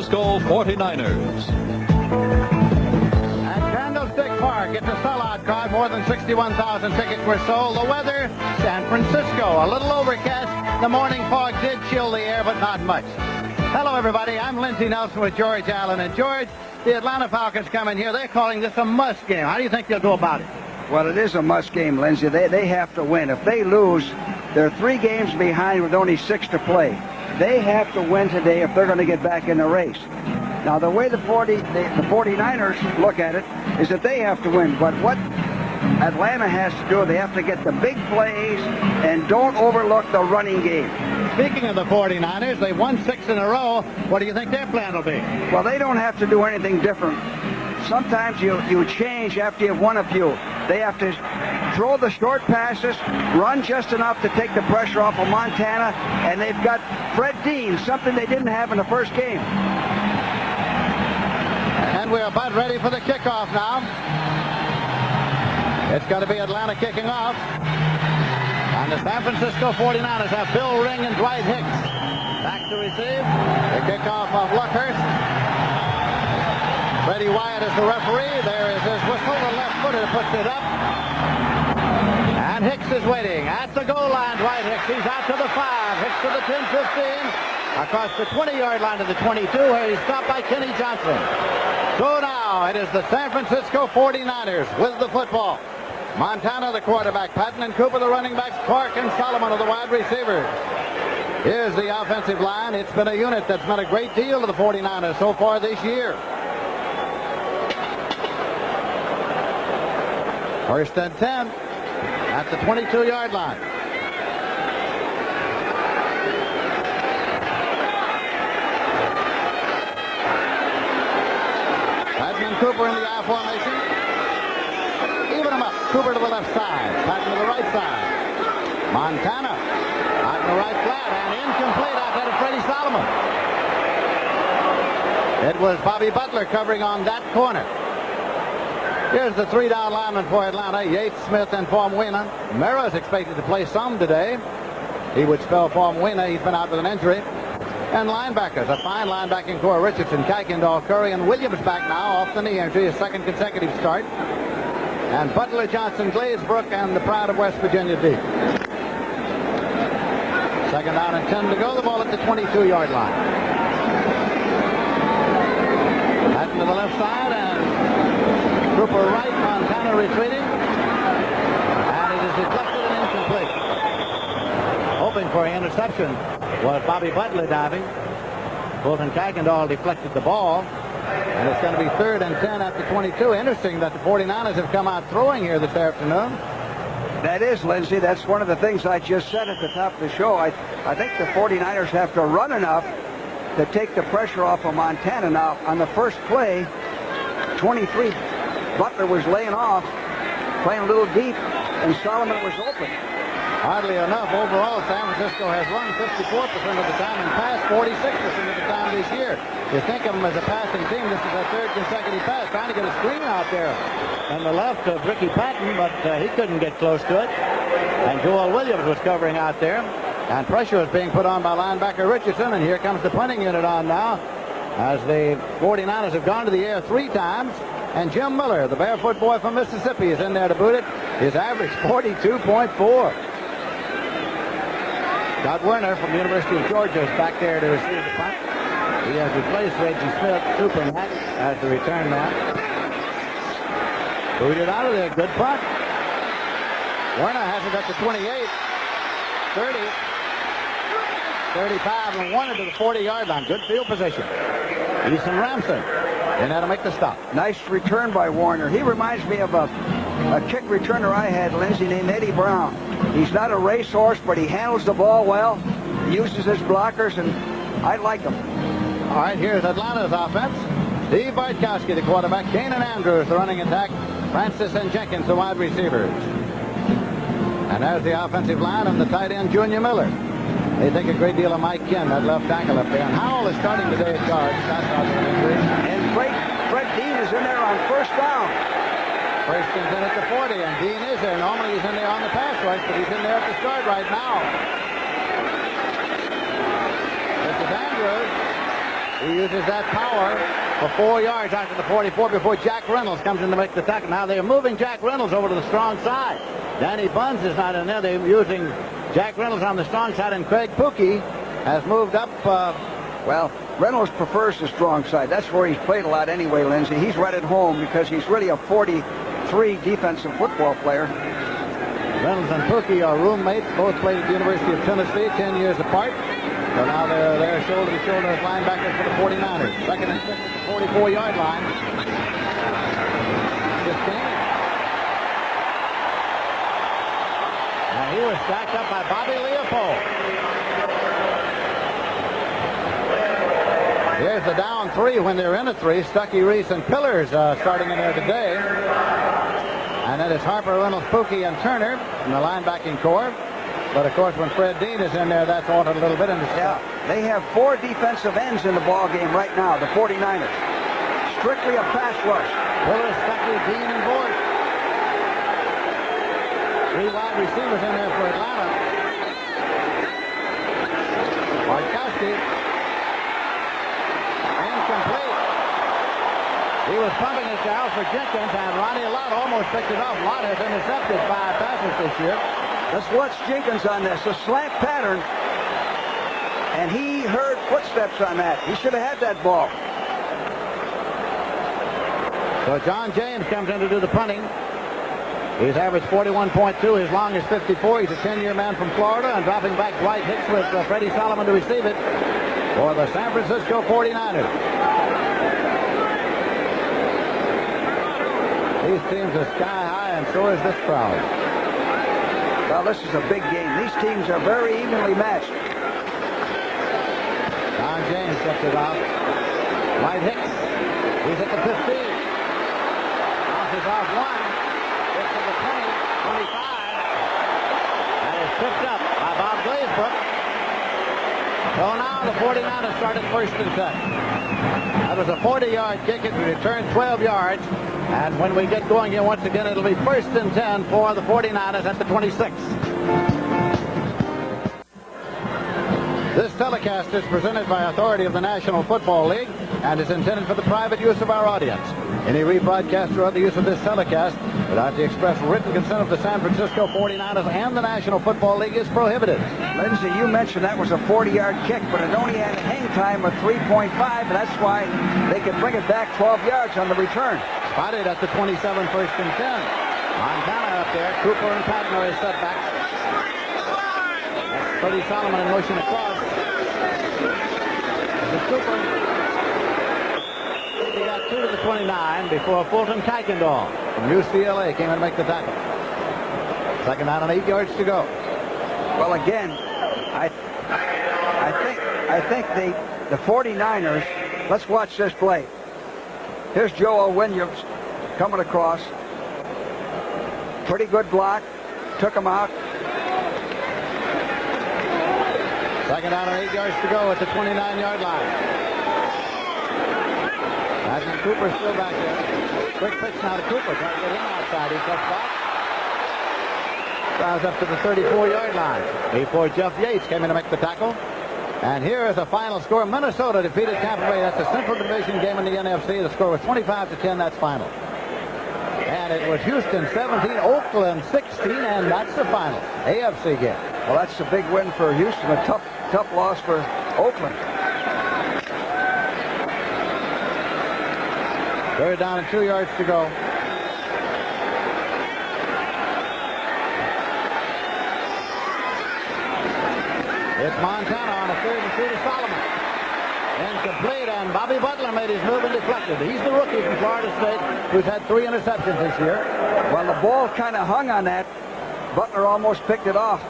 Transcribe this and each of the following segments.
Francisco 49ers. At Candlestick Park, it's a sellout crowd. More than 61,000 tickets were sold. The weather, San Francisco, a little overcast. The morning fog did chill the air, but not much. Hello, everybody. I'm Lindsey Nelson with George Allen. And George, the Atlanta Falcons come in here. They're calling this a must game. How do you think they'll go about it? Well, it is a must game, Lindsey. They have to win. If they lose, they're 3 games behind with only 6 to play. They have to win today if they're going to get back in the race. Now, the way the 49ers look at it is that they have to win. But what Atlanta has to do, they have to get the big plays and don't overlook the running game. Speaking of the 49ers, they've won 6 in a row. What do you think their plan will be? Well, they don't have to do anything different. Sometimes you change after you've won a few. They have to throw the short passes, run just enough to take the pressure off of Montana, and they've got Fred Dean, something they didn't have in the first game. And we're about ready for the kickoff now. It's going to be Atlanta kicking off. And the San Francisco 49ers have Bill Ring and Dwight Hicks back to receive. The kickoff of Luckhurst. Freddie Wyatt is the referee. There is his whistle. The left footer puts it up. And Hicks is waiting at the goal line. Dwight Hicks, he's out to the 5. Hicks to the 10-15. Across the 20-yard line to the 22, where he's stopped by Kenny Johnson. So now it is the San Francisco 49ers with the football. Montana, the quarterback. Patton and Cooper, the running backs. Clark and Solomon are the wide receivers. Here's the offensive line. It's been a unit that's meant a great deal to the 49ers so far this year. First and 10 at the 22-yard line. Patton and Cooper in the I formation. Even them up. Cooper to the left side. Patton to the right side. Montana out in the right flat and incomplete out there to Freddie Solomon. It was Bobby Butler covering on that corner. Here's the 3-down lineman for Atlanta, Yates, Smith, and Formwina. Mera is expected to play some today. He would spell Formwina. He's been out with an injury. And linebackers, a fine linebacking core: Richardson, Kuykendall, Curry, and Williams back now off the knee injury, his second consecutive start. And Butler, Johnson, Glazebrook, and the pride of West Virginia D. Second down and 10 to go. The ball at the 22-yard line. Patton to the left side, and Cooper right, Montana retreating, and it is deflected and incomplete. Hoping for an interception was Bobby Butler diving. Fulton Kuykendall deflected the ball, and it's going to be 3rd and 10 at the 22. Interesting that the 49ers have come out throwing here this afternoon. That is, Lindsey. That's one of the things I just said at the top of the show. I think the 49ers have to run enough to take the pressure off of Montana. Now, on the first play, 23, Butler was laying off, playing a little deep, and Solomon was open. Oddly enough, overall, San Francisco has run 54% of the time and passed 46% of the time this year. You think of them as a passing team. This is their 3rd consecutive pass. Trying to get a screen out there on the left of Ricky Patton, but he couldn't get close to it. And Joel Williams was covering out there. And pressure was being put on by linebacker Richardson. And here comes the punting unit on now, as the 49ers have gone to the air 3 times. And Jim Miller, the barefoot boy from Mississippi, is in there to boot it. His average 42.4. Scott Werner from the University of Georgia is back there to receive the punt. He has replaced Reggie Smith, Superman, as the return man. Booted out of there. Good punt. Werner has it at the 28, 30, 35, and 1 into the 40-yard line. Good field position. Easton Ramson in there to make the stop. Nice return by Warner. He reminds me of a kick returner I had, Lindsey, named Eddie Brown. He's not a racehorse, but he handles the ball well, uses his blockers, and I like him. All right, here's Atlanta's offense. Steve Bartkowski, the quarterback. Kanan Andrews, the running attack. Francis and Jenkins, the wide receivers. And there's the offensive line and the tight end, Junior Miller. They think a great deal of Mike Ken, that left tackle up there. And Howell is starting today at guard. That's out of an injury. And Fred Dean is in there on 1st down. First and 10 at the 40, and Dean is there. Normally he's in there on the pass rush, but he's in there at the start right now. This is Andrews. He uses that power for 4 yards out to the 44 before Jack Reynolds comes in to make the tackle. Now they're moving Jack Reynolds over to the strong side. Danny Buns is not in there. They're using Jack Reynolds on the strong side, and Craig Pookie has moved up. Well, Reynolds prefers the strong side. That's where he's played a lot anyway, Lindsay. He's right at home because he's really a 43 defensive football player. Reynolds and Pookie are roommates. Both played at the University of Tennessee 10 years apart. So now they're there shoulder to shoulder as linebackers for the 49ers. Second and 6 at the 44-yard line. 15. And he was stacked up by Bobby Leopold. Here's the down 3 when they're in a 3. Stuckey, Reese, and Pillars starting in there today. And then it's Harper, Reynolds, Pookie, and Turner in the linebacking core. But, of course, when Fred Dean is in there, that's altered a little bit. Yeah, they have 4 defensive ends in the ball game right now, the 49ers. Strictly a pass rush. Pillars, Stuckey, Dean, and Bort. 3 wide receivers in there for Atlanta. Markowski. Incomplete. He was pumping it to Alfred Jenkins, and Ronnie Lott almost picked it off. Lott has intercepted 5 passes this year. Let's watch Jenkins on this. A slant pattern, and he heard footsteps on that. He should have had that ball. So John James comes in to do the punting. He's averaged 41.2. His long is 54. He's a 10-year man from Florida, and dropping back Wright Hicks with Freddie Solomon to receive it for the San Francisco 49ers. These teams are sky high, and so is this crowd. Well, this is a big game. These teams are very evenly matched. John James gets it out. Wright Hicks. He's at the 15. Bounces off 1. Gets to the 20, 25. And is picked up by Bob Glazebrook. So now the 49ers started first and 10. That was a 40-yard kick. It returned 12 yards. And when we get going here once again, it'll be first and 10 for the 49ers at the 26. This telecast is presented by authority of the National Football League and is intended for the private use of our audience. Any rebroadcast or other use of this telecast without the express written consent of the San Francisco 49ers and the National Football League is prohibited. Lindsay, you mentioned that was a 40-yard kick, but it only had a hang time of 3.5, and that's why they could bring it back 12 yards on the return. Spotted at the 27, first and 10. Montana up there. Cooper and Patton are his setbacks. That's Freddie Solomon in motion across. This is Cooper. He got 2 to the 29 before Fulton Kuykendall from UCLA came in to make the tackle. Second down and 8 yards to go. Well, again, I think the 49ers, let's watch this play. Here's Joel Williams coming across. Pretty good block. Took him out. Second down and 8 yards to go at the 29-yard line. Imagine Cooper still back there. Quick pitch now to Cooper. Trying to get him outside. He cuts back. Drives up to the 34-yard line. Before Jeff Yates came in to make the tackle. And here is the final score. Minnesota defeated Tampa Bay. That's a Central Division game in the NFC. The score was 25-10. That's final. And it was Houston 17, Oakland 16, and that's the final AFC game. Well, that's a big win for Houston. A tough loss for Oakland. Third down and 2 yards to go. It's Montana on a 3rd and 2 to Solomon. Incomplete, and Bobby Butler made his move and deflected. He's the rookie from Florida State who's had 3 interceptions this year. Well, the ball kind of hung on that. Butler almost picked it off.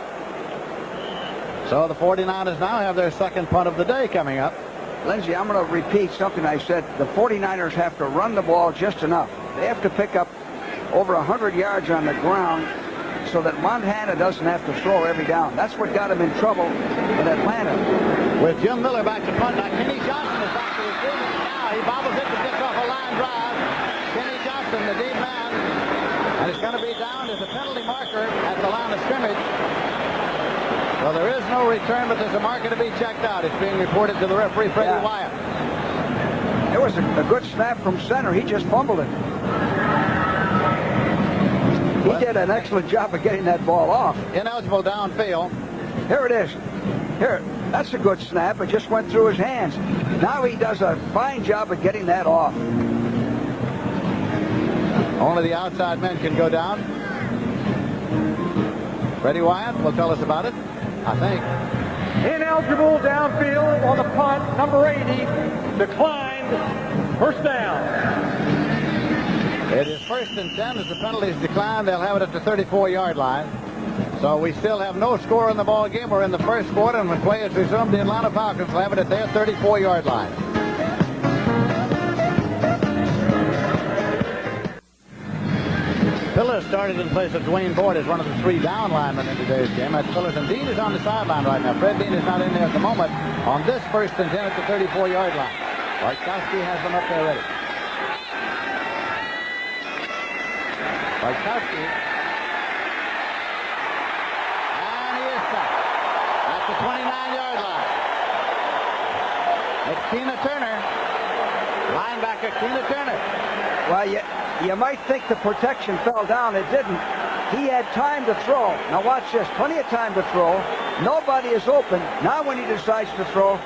So the 49ers now have their second punt of the day coming up. Lindsay, I'm going to repeat something I said. The 49ers have to run the ball just enough. They have to pick up over 100 yards on the ground so that Montana doesn't have to throw every down. That's what got him in trouble in Atlanta. With Jim Miller back to punt, now Kenny Johnson is back to receive. Now he bobbles it and gets off a line drive. Kenny Johnson, the deep man. And it's going to be down as a penalty marker at the line of scrimmage. Well, there is no return, but there's a marker to be checked out. It's being reported to the referee, Freddie Wyatt. was a good snap from center. He just fumbled it. He did an excellent job of getting that ball off. Ineligible downfield. Here it is. Here, that's a good snap. It just went through his hands. Now he does a fine job of getting that off. Only the outside men can go down. Freddie Wyatt will tell us about it, I think. Ineligible downfield on the punt, number 80, declined, first down. It is 1st and 10. As the penalties decline, they'll have it at the 34-yard line. So we still have no score in the ball game. We're in the first quarter, and when play is resumed, the Atlanta Falcons will have it at their 34-yard line. Phillips started in place of Dwayne Boyd as one of the 3 down linemen in today's game. That's Phillips, and Dean is on the sideline right now. Fred Dean is not in there at the moment on this 1st and 10 at the 34-yard line. Wrightkowski has them up there ready. Wrightkowski. And he is sacked at the 29-yard line. It's Keena Turner. Linebacker Keena Turner. Well, you might think the protection fell down. It didn't. He had time to throw. Now watch this. Plenty of time to throw. Nobody is open. Now when he decides to throw,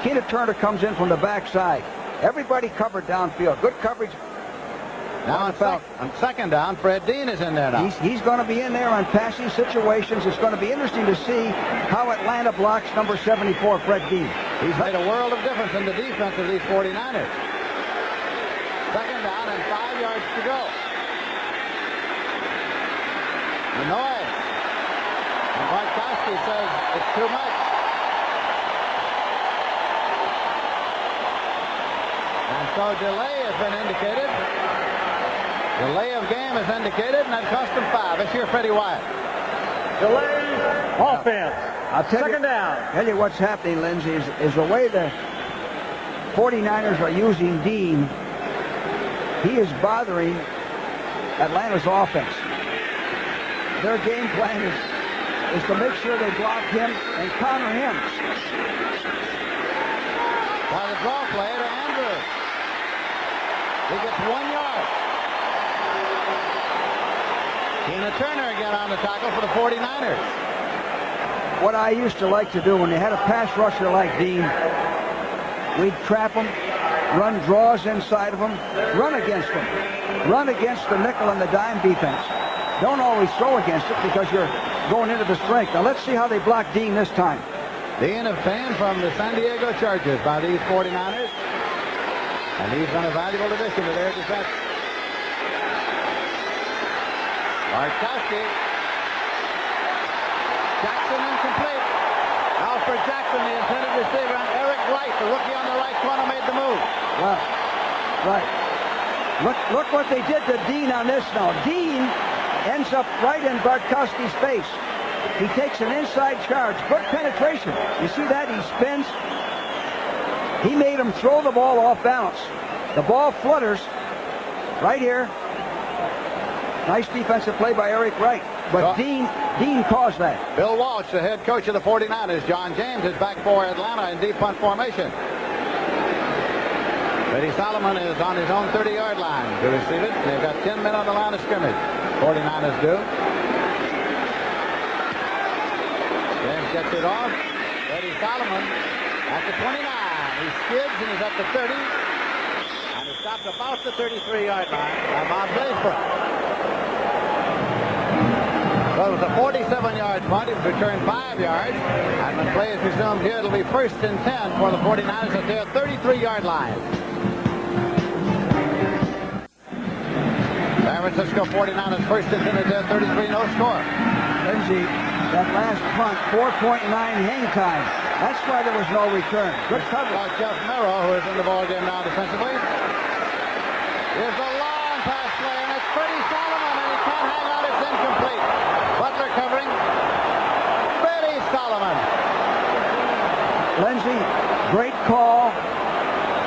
Keena Turner comes in from the backside. Everybody covered downfield. Good coverage. Now on second down, Fred Dean is in there now. He's going to be in there on passing situations. It's going to be interesting to see how Atlanta blocks number 74, Fred Dean. He's made a world of difference in the defense of these 49ers. Second down and 5 yards to go. The noise. And Wrightkowski says it's too much. And so delay has been indicated. Delay of game is indicated, and that cost him 5. It's here, Freddie Wyatt. Delay, offense. Second down. Tell you what's happening, Lindsay, is the way the 49ers are using Dean. He is bothering Atlanta's offense. Their game plan is to make sure they block him and counter him. By the draw play to Andrews. He gets 1 yard. Keena Turner again on the tackle for the 49ers. What I used to like to do when they had a pass rusher like Dean, we'd trap him, run draws inside of him, run against him, run against the nickel and the dime defense. Don't always throw against it because you're going into the strength. Now let's see how they block Dean this time. Dean obtained from the San Diego Chargers by these 49ers, and he's been a valuable addition to their defense. Wrightkowski. Jackson incomplete. Alfred Jackson, the intended receiver, and Eric Wright, the rookie on the right corner, made the move. Well, right. Look what they did to Dean on this now. Dean ends up right in Bartkowski's face. He takes an inside charge. Good penetration. You see that? He spins. He made him throw the ball off balance. The ball flutters right here. Nice defensive play by Eric Wright. But Dean caused that. Bill Walsh, the head coach of the 49ers. John James is back for Atlanta in deep punt formation. Freddie Solomon is on his own 30-yard line to receive it. They've got 10 men on the line of scrimmage. 49ers do. James gets it off. Freddie Solomon at the 29. He skids and he's up to 30. And he stopped about the 33-yard line by Bob Blaisbrook. So it was a 47-yard punt. It was returned 5 yards. And when play is resumed here, it'll be 1st and 10 for the 49ers at their 33-yard line. San Francisco 49ers 1st and 10 at their 33, no score. Lindsay, that last punt, 4.9 hang time. That's why there was no return. Good coverage. Well, Jeff Merrill, who is in the ball game now defensively. Here's a long pass play, and it's Freddie Solomon, and he can't hang on. It's incomplete. Butler covering. Freddie Solomon. Lindsay, great call.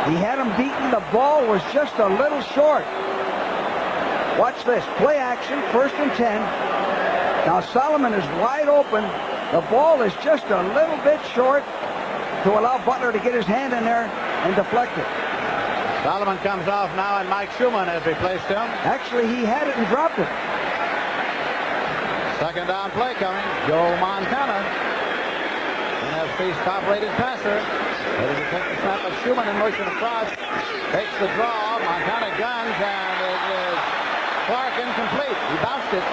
He had him beaten. The ball was just a little short. Watch this. Play action, 1st and 10. Now Solomon is wide open. The ball is just a little bit short to allow Butler to get his hand in there and deflect it. Solomon comes off now, and Mike Schumann has replaced him. Actually, he had it and dropped it. Second down play coming. Joe Montana, NFC's top-rated passer. Ready to take the snap, but Schumann in motion across. Takes the draw. Montana guns, and it is Clark incomplete. He bounced it.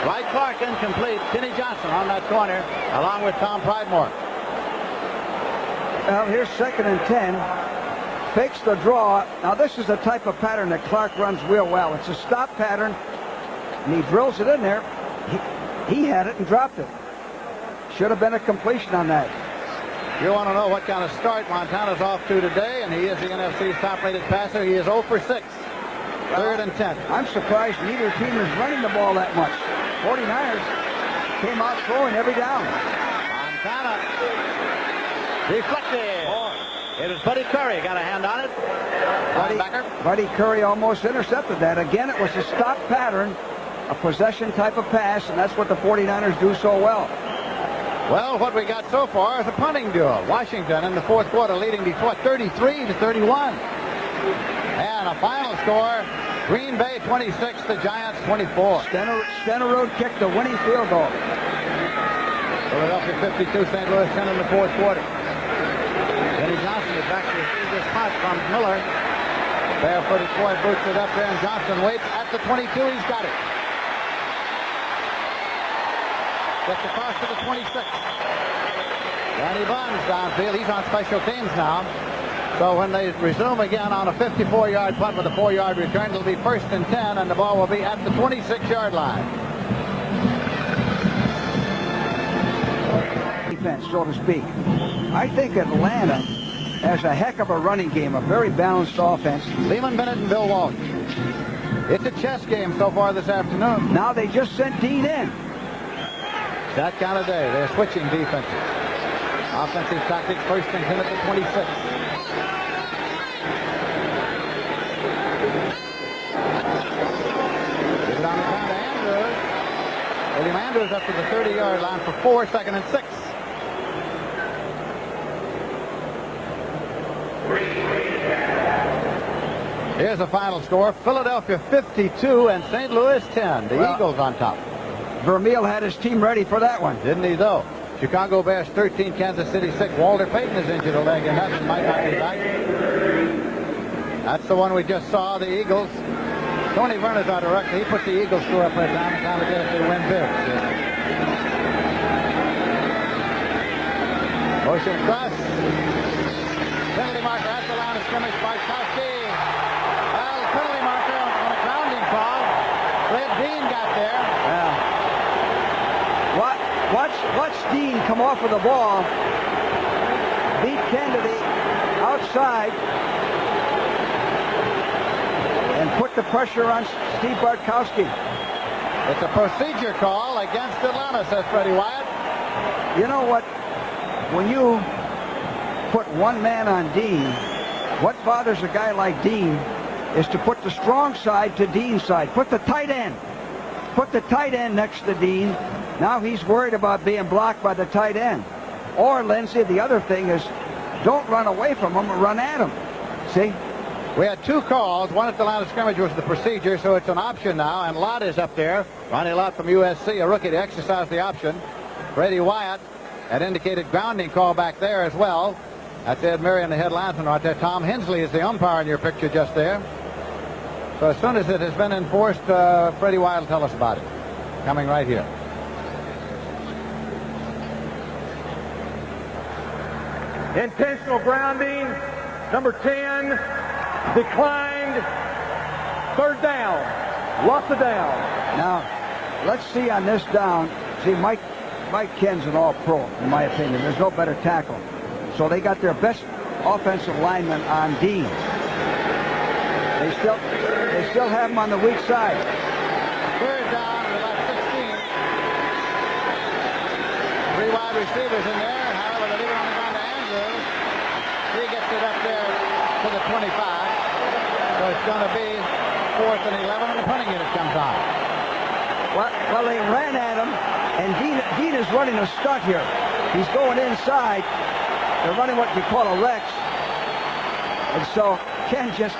Wright Clark incomplete. Kenny Johnson on that corner, along with Tom Pridemore. Well, here's 2nd and 10. Fakes the draw. Now, this is the type of pattern that Clark runs real well. It's a stop pattern, and he drills it in there. He had it and dropped it. Should have been a completion on that. You want to know what kind of start Montana's off to today, and he is the NFC's top-rated passer. He is 0 for 6. 3rd and 10. I'm surprised neither team is running the ball that much. 49ers came out throwing every down. Montana deflected. It was Buddy Curry. Got a hand on it. Buddy Curry almost intercepted that. Again, it was a stop pattern, a possession type of pass, and that's what the 49ers do so well. Well, what we got so far is a punting duel. Washington in the 4th quarter leading Detroit 33-31. And a final score, Green Bay 26, the Giants 24. Stenerud kicked the winning field goal. Philadelphia 52, St. Louis 10 in the 4th quarter. Kenny Johnson is back to receive this punt from Miller. Barefooted boy boots it up there, and Johnson waits at the 22. He's got it. Gets across to the 26. Danny Buns downfield. He's on special teams now. So when they resume again on a 54-yard punt with a 4-yard return, it'll be 1st and 10, and the ball will be at the 26-yard line. Defense, so to speak. I think Atlanta has a heck of a running game, a very balanced offense. Lehman Bennett and Bill Walsh. It's a chess game so far this afternoon. Now they just sent Dean in. That kind of day. They're switching defenses. Offensive tactics, 1st and 10 at the 26. Give it on the ground to Andrews. William Andrews up to the 30-yard line for 4, 2nd and 6. Here's the final score. Philadelphia 52 and St. Louis 10. The Eagles on top. Vermeil had his team ready for that one. Didn't he, though? Chicago Bears 13, Kansas City 6. Walter Payton has injured a leg, and that might not be back. That's the one we just saw, the Eagles. Tony Verner's our director. He put the Eagles through up right time and time again if they win big. Motion cross. Penalty marker at the line of scrimmage by Kowski. Well, penalty marker on a grounding call. Fred Dean got there. Yeah. Watch Dean come off of the ball, beat Kennedy outside, and put the pressure on Steve Bartkowski. It's a procedure call against Atlanta, says Freddie Wyatt. You know what? When you put one man on Dean, what bothers a guy like Dean is to put the strong side to Dean's side. Put the tight end. Put the tight end next to Dean. Now he's worried about being blocked by the tight end. Or, Lindsay, the other thing is don't run away from him or run at him. See? We had 2 calls. One at the line of scrimmage was the procedure, so it's an option now. And Lott is up there. Ronnie Lott from USC, a rookie to exercise the option. Freddie Wyatt had indicated grounding call back there as well. That's Ed Marion, the head linesman right there. Tom Hensley is the umpire in your picture just there. So as soon as it has been enforced, Freddie Wyatt will tell us about it. Coming right here. Intentional grounding, number 10, declined, 3rd down, loss of down. Now, let's see on this down. See, Mike Ken's an all-pro, in my opinion. There's no better tackle. So they got their best offensive lineman on Dean. They still have him on the weak side. 3rd down at about 16. 3 wide receivers in there. However, they leave it on the ground to Andrews. He gets it up there to the 25. So it's going to be 4th and 11, and the punting unit comes on. Well, they ran at him, and Dean is running a stunt here. He's going inside. They're running what you call a Rex. And so Ken just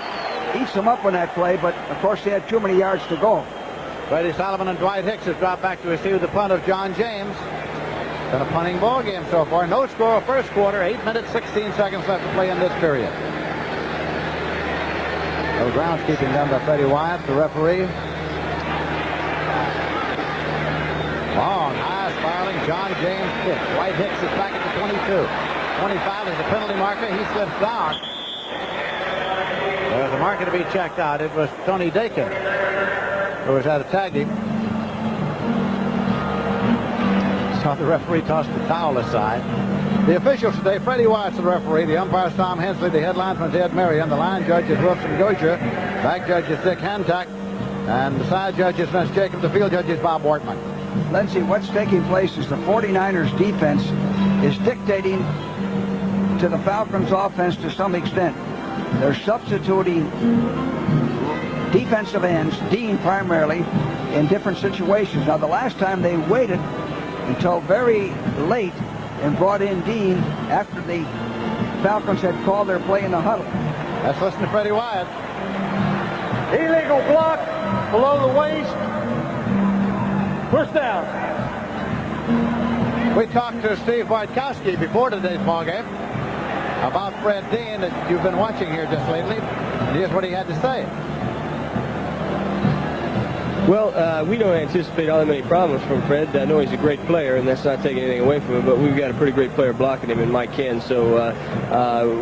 eats them up on that play, but of course they had too many yards to go. Freddie Solomon and Dwight Hicks has dropped back to receive the punt of John James. Been a punting ball game so far. No score first quarter. 8 minutes, 16 seconds left to play in this period. No groundskeeping done by Freddie Wyatt, the referee. Long, high, spiraling John James kick. Dwight Hicks is back at the 22. 25 is the penalty marker. He slips down. There's a marker to be checked out. It was Tony Dakin who was at a tag him. Saw the referee toss the towel aside. The officials today: Freddie Wyatt's the referee. The umpire is Tom Hensley. The headlinesman's Ed Marion. The line judge is Wilson Gosher. Back judge is Dick Hancock. And the side judge is Vince Jacob. The field judge is Bob Wortman. Lindsay, what's taking place is the 49ers defense is dictating to the Falcons offense to some extent. They're substituting defensive ends, Dean primarily, in different situations. Now, the last time they waited until very late and brought in Dean after the Falcons had called their play in the huddle. Let's listen to Freddie Wyatt. Illegal block below the waist. First down. We talked to Steve Wojtkowski before today's ballgame about Fred Dean that you've been watching here just lately. And here's what he had to say. Well, we don't anticipate all that many problems from Fred. I know he's a great player, and that's not taking anything away from him, but we've got a pretty great player blocking him in Mike Ken. So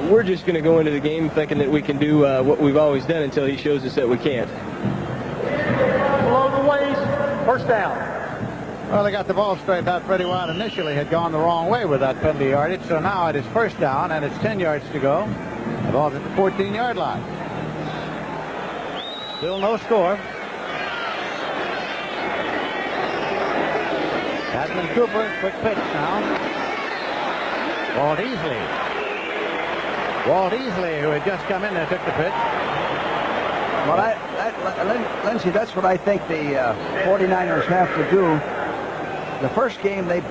we're just going to go into the game thinking that we can do what we've always done until he shows us that we can't. Below the waist. First down. Well, they got the ball straight out. Freddie Wyatt initially had gone the wrong way with that penalty yardage, so now it is first down, and it's 10 yards to go. The ball's at the 14-yard line. Still no score. Adman Cooper, quick pitch now. Walt Easley, who had just come in there, took the pitch. Well, Lindsay, that's what I think the 49ers have to do. The first game, they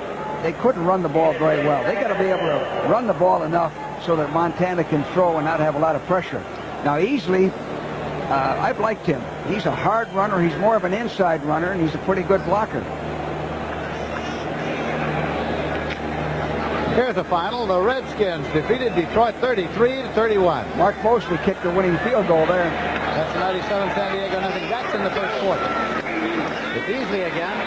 couldn't run the ball very well. They got to be able to run the ball enough so that Montana can throw and not have a lot of pressure. Now, Easley, I've liked him. He's a hard runner. He's more of an inside runner, and he's a pretty good blocker. Here's the final. The Redskins defeated Detroit 33-31. Mark Mosley kicked the winning field goal there. That's 97, San Diego, nothing. That's in the first quarter. It's Easley again.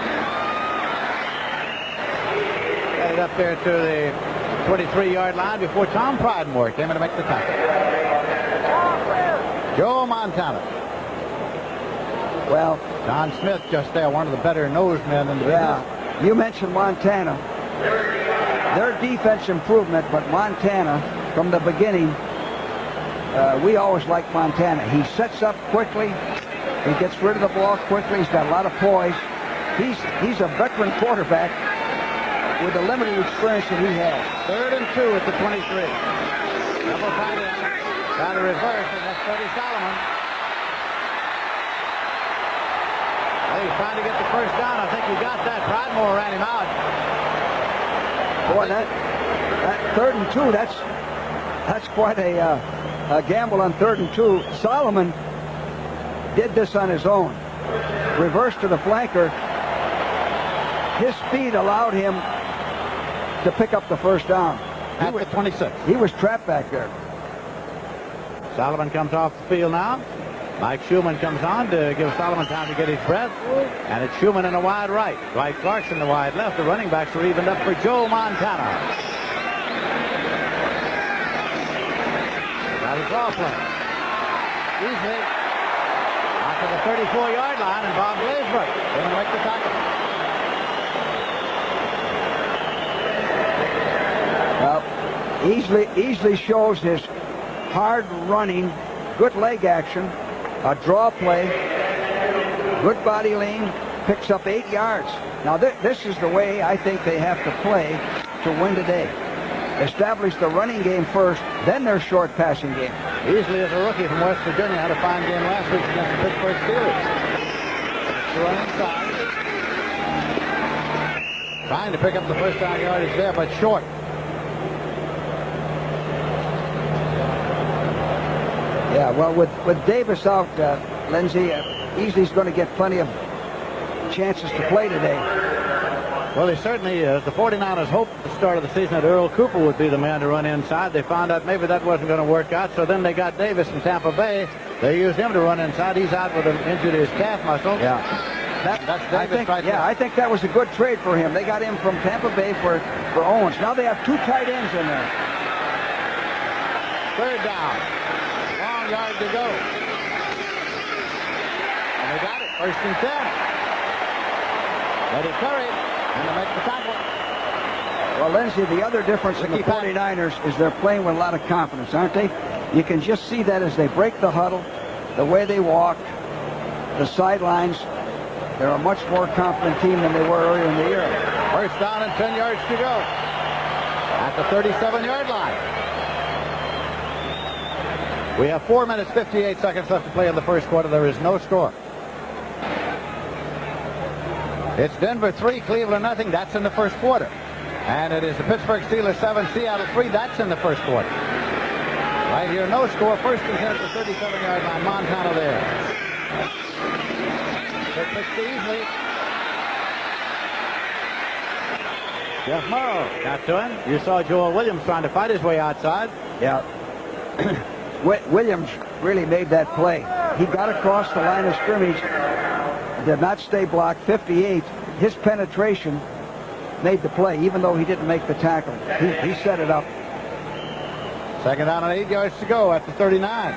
Got it up there to the 23-yard line before Tom Pridemore came in to make the tackle. Joe Montana. Well, Don Smith just there, one of the better nosed men in the business. Yeah, you mentioned Montana. Their defense improvement, but Montana, from the beginning, we always liked Montana. He sets up quickly. He gets rid of the ball quickly. He's got a lot of poise. He's a veteran quarterback with the limited experience that he has. 3rd and 2 at the 23. Double tight end. Got a reverse, and that's Freddie Solomon. Well, he's trying to get the first down. I think he got that. Pridemore ran him out. Boy, that 3rd and 2, that's quite a gamble on 3rd and 2. Solomon did this on his own. Reverse to the flanker. His speed allowed him to pick up the first down. At the 26. He was trapped back there. Solomon comes off the field now. Mike Schumann comes on to give Solomon time to get his breath. And it's Schumann in the wide right. Dwight Clarkson in the wide left. The running backs are evened up for Joe Montana. Got his ball play. Easily out to the 34-yard line, and Bob Glazebrook going to make the tackle. Easily shows his hard running, good leg action, a draw play, good body lean, picks up 8 yards. Now this is the way I think they have to play to win today. Establish the running game first, then their short passing game. Easley is a rookie from West Virginia. Had a fine game last week against the Pittsburgh Steelers. The running side. Trying to pick up the first down yardage there, but short. Yeah, well, with Davis out, Lindsey, Easley's going to get plenty of chances to play today. Well, he certainly is. The 49ers hoped at the start of the season that Earl Cooper would be the man to run inside. They found out maybe that wasn't going to work out, so then they got Davis from Tampa Bay. They used him to run inside. He's out with an injury to his calf muscle. Yeah. That's Davis right there. I think that was a good trade for him. They got him from Tampa Bay for Owens. Now they have 2 tight ends in there. Third down. Long yard to go. And they got it. First and 10. Let it carry. And they make the tackle. Well, Lindsey, the other difference in the 49ers is they're playing with a lot of confidence, aren't they? You can just see that as they break the huddle, the way they walk, the sidelines. They're a much more confident team than they were earlier in the year. First down and 10 yards to go. At the 37-yard line. We have 4 minutes, 58 seconds left to play in the first quarter. There is no score. It's Denver 3, Cleveland nothing. That's in the first quarter. And it is the Pittsburgh Steelers 7, Seattle 3. That's in the first quarter. Right here, no score. First and 10 at the 37-yard line. Montana there. Good pitch to Easley. Jeff Morrow got to him. You saw Joel Williams trying to fight his way outside. Yeah. Williams really made that play. He got across the line of scrimmage, did not stay blocked. 58. His penetration made the play, even though he didn't make the tackle. He set it up. Second down and 8 yards to go at the 39.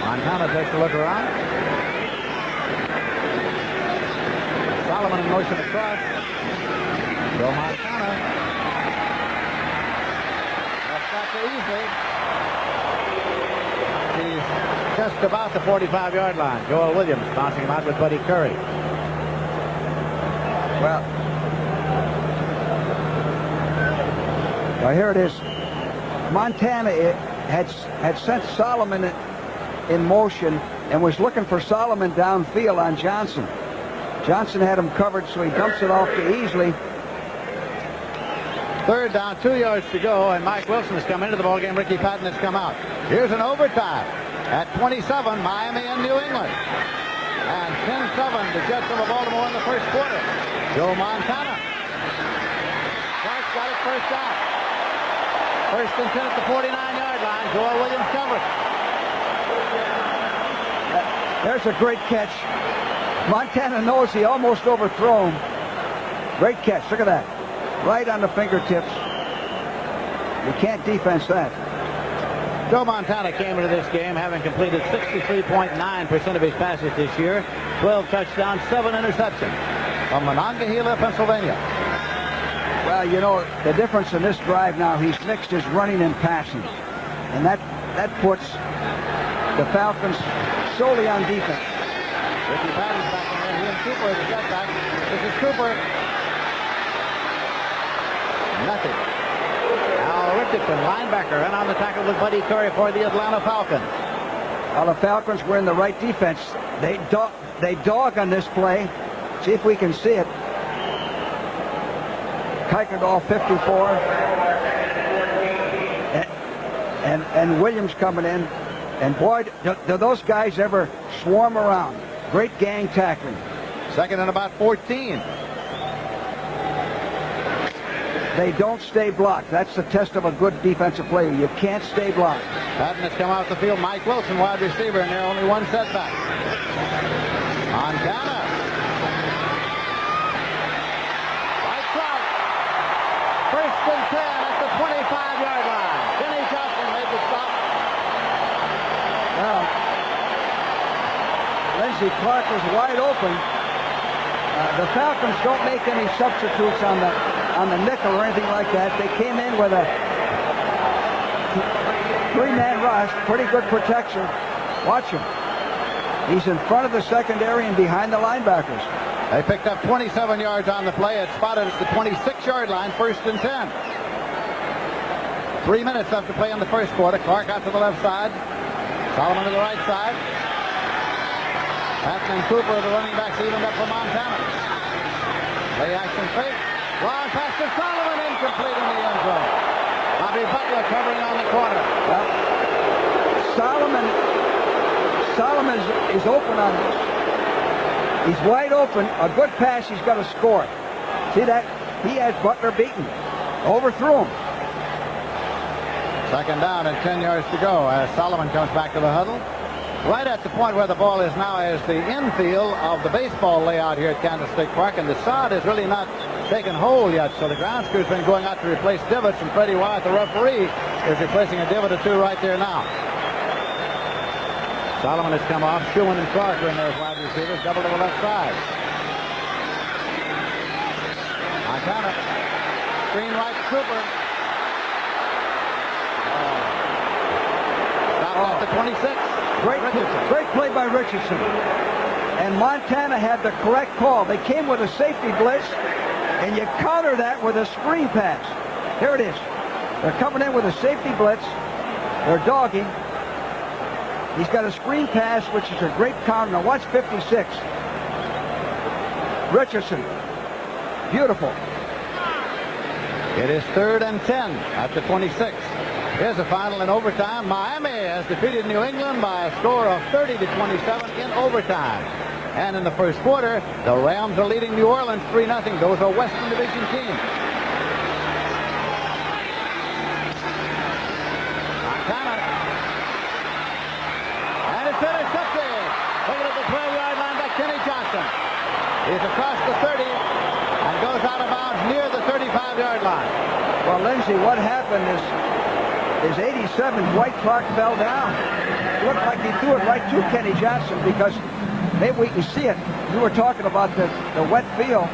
Montana takes a look around. Solomon in motion across. Joe Montana. That's back to Easley. He's just about the 45-yard line. Joel Williams bouncing him out with Buddy Curry. Well, here it is. Montana had sent Solomon in motion and was looking for Solomon downfield on Johnson. Johnson had him covered, so he dumps it off to Easley. Third down, 2 yards to go, and Mike Wilson has come into the ballgame. Ricky Patton has come out. Here's an overtime at 27, Miami and New England. And 10-7, the Jets over Baltimore in the first quarter. Joe Montana. Clark got it first down. First and 10 at the 49-yard line. Joel Williams covered. There's a great catch. Montana knows he almost overthrew him. Great catch. Look at that. Right on the fingertips. You can't defense that. Joe Montana came into this game having completed 63.9% of his passes this year. 12 touchdowns, 7 interceptions. From Monongahela, Pennsylvania. Well, you know, the difference in this drive now, he's mixed his running and passing. And that puts the Falcons solely on defense. Ricky Patton's back in there. He and Cooper at the setback. This is Cooper. Nothing. Al Richardson, linebacker, and on the tackle with Buddy Curry for the Atlanta Falcons. Well, the Falcons were in the right defense. They dog on this play. See if we can see it. Kuykendall 54. And Williams coming in. And boy, do those guys ever swarm around. Great gang tackling. Second and about 14. They don't stay blocked. That's the test of a good defensive player. You can't stay blocked. Patton has come off the field. Mike Wilson, wide receiver, and there only one setback. Montana. Right front. First and 10 at the 25-yard line. Kenny Johnson made the stop. Well, Lindsey Clark was wide open. The Falcons don't make any substitutes on the nickel or anything like that. They came in with a three-man rush, pretty good protection. Watch him. He's in front of the secondary and behind the linebackers. They picked up 27 yards on the play. It's spotted at the 26-yard line, first and 10. 3 minutes left to play in the first quarter. Clark out to the left side. Solomon to the right side. Patton and Cooper, the running backs, evened up for Montana. Play action fake. Long pass to Solomon, incomplete in the end zone. Bobby Butler covering on the corner. Well, Solomon is open on this. He's wide open. A good pass, he's got to score. See that? He has Butler beaten. Overthrew him. Second down and 10 yards to go as Solomon comes back to the huddle. Right at the point where the ball is now is the infield of the baseball layout here at Candlestick Park, and the sod is really not taken hold yet, so the grounds crew's been going out to replace divots, and Freddie Wyatt, the referee, is replacing a divot or two right there now. Solomon has come off. Schumann and Clark are in there as wide receivers, double to the left side. Montana, screen right to Cooper. Stopped at the 26. Great play by Richardson. And Montana had the correct call. They came with a safety blitz, and you counter that with a screen pass. Here it is. They're coming in with a safety blitz. They're dogging. He's got a screen pass, which is a great counter. Now watch 56. Richardson. Beautiful. It is 3rd and 10 at the 26. Here's the final in overtime. Miami has defeated New England by a score of 30-27 in overtime. And in the first quarter, the Rams are leading New Orleans 3-0. Those are Western Division teams. Montana. And it's intercepted. Taking it at the 12-yard line by Kenny Johnson. He's across the 30 and goes out of bounds near the 35-yard line. Well, Lindsay, what happened is 87, Dwight Clark fell down. It looked like he threw it right to Kenny Johnson, because maybe we can see it. You were talking about the wet field.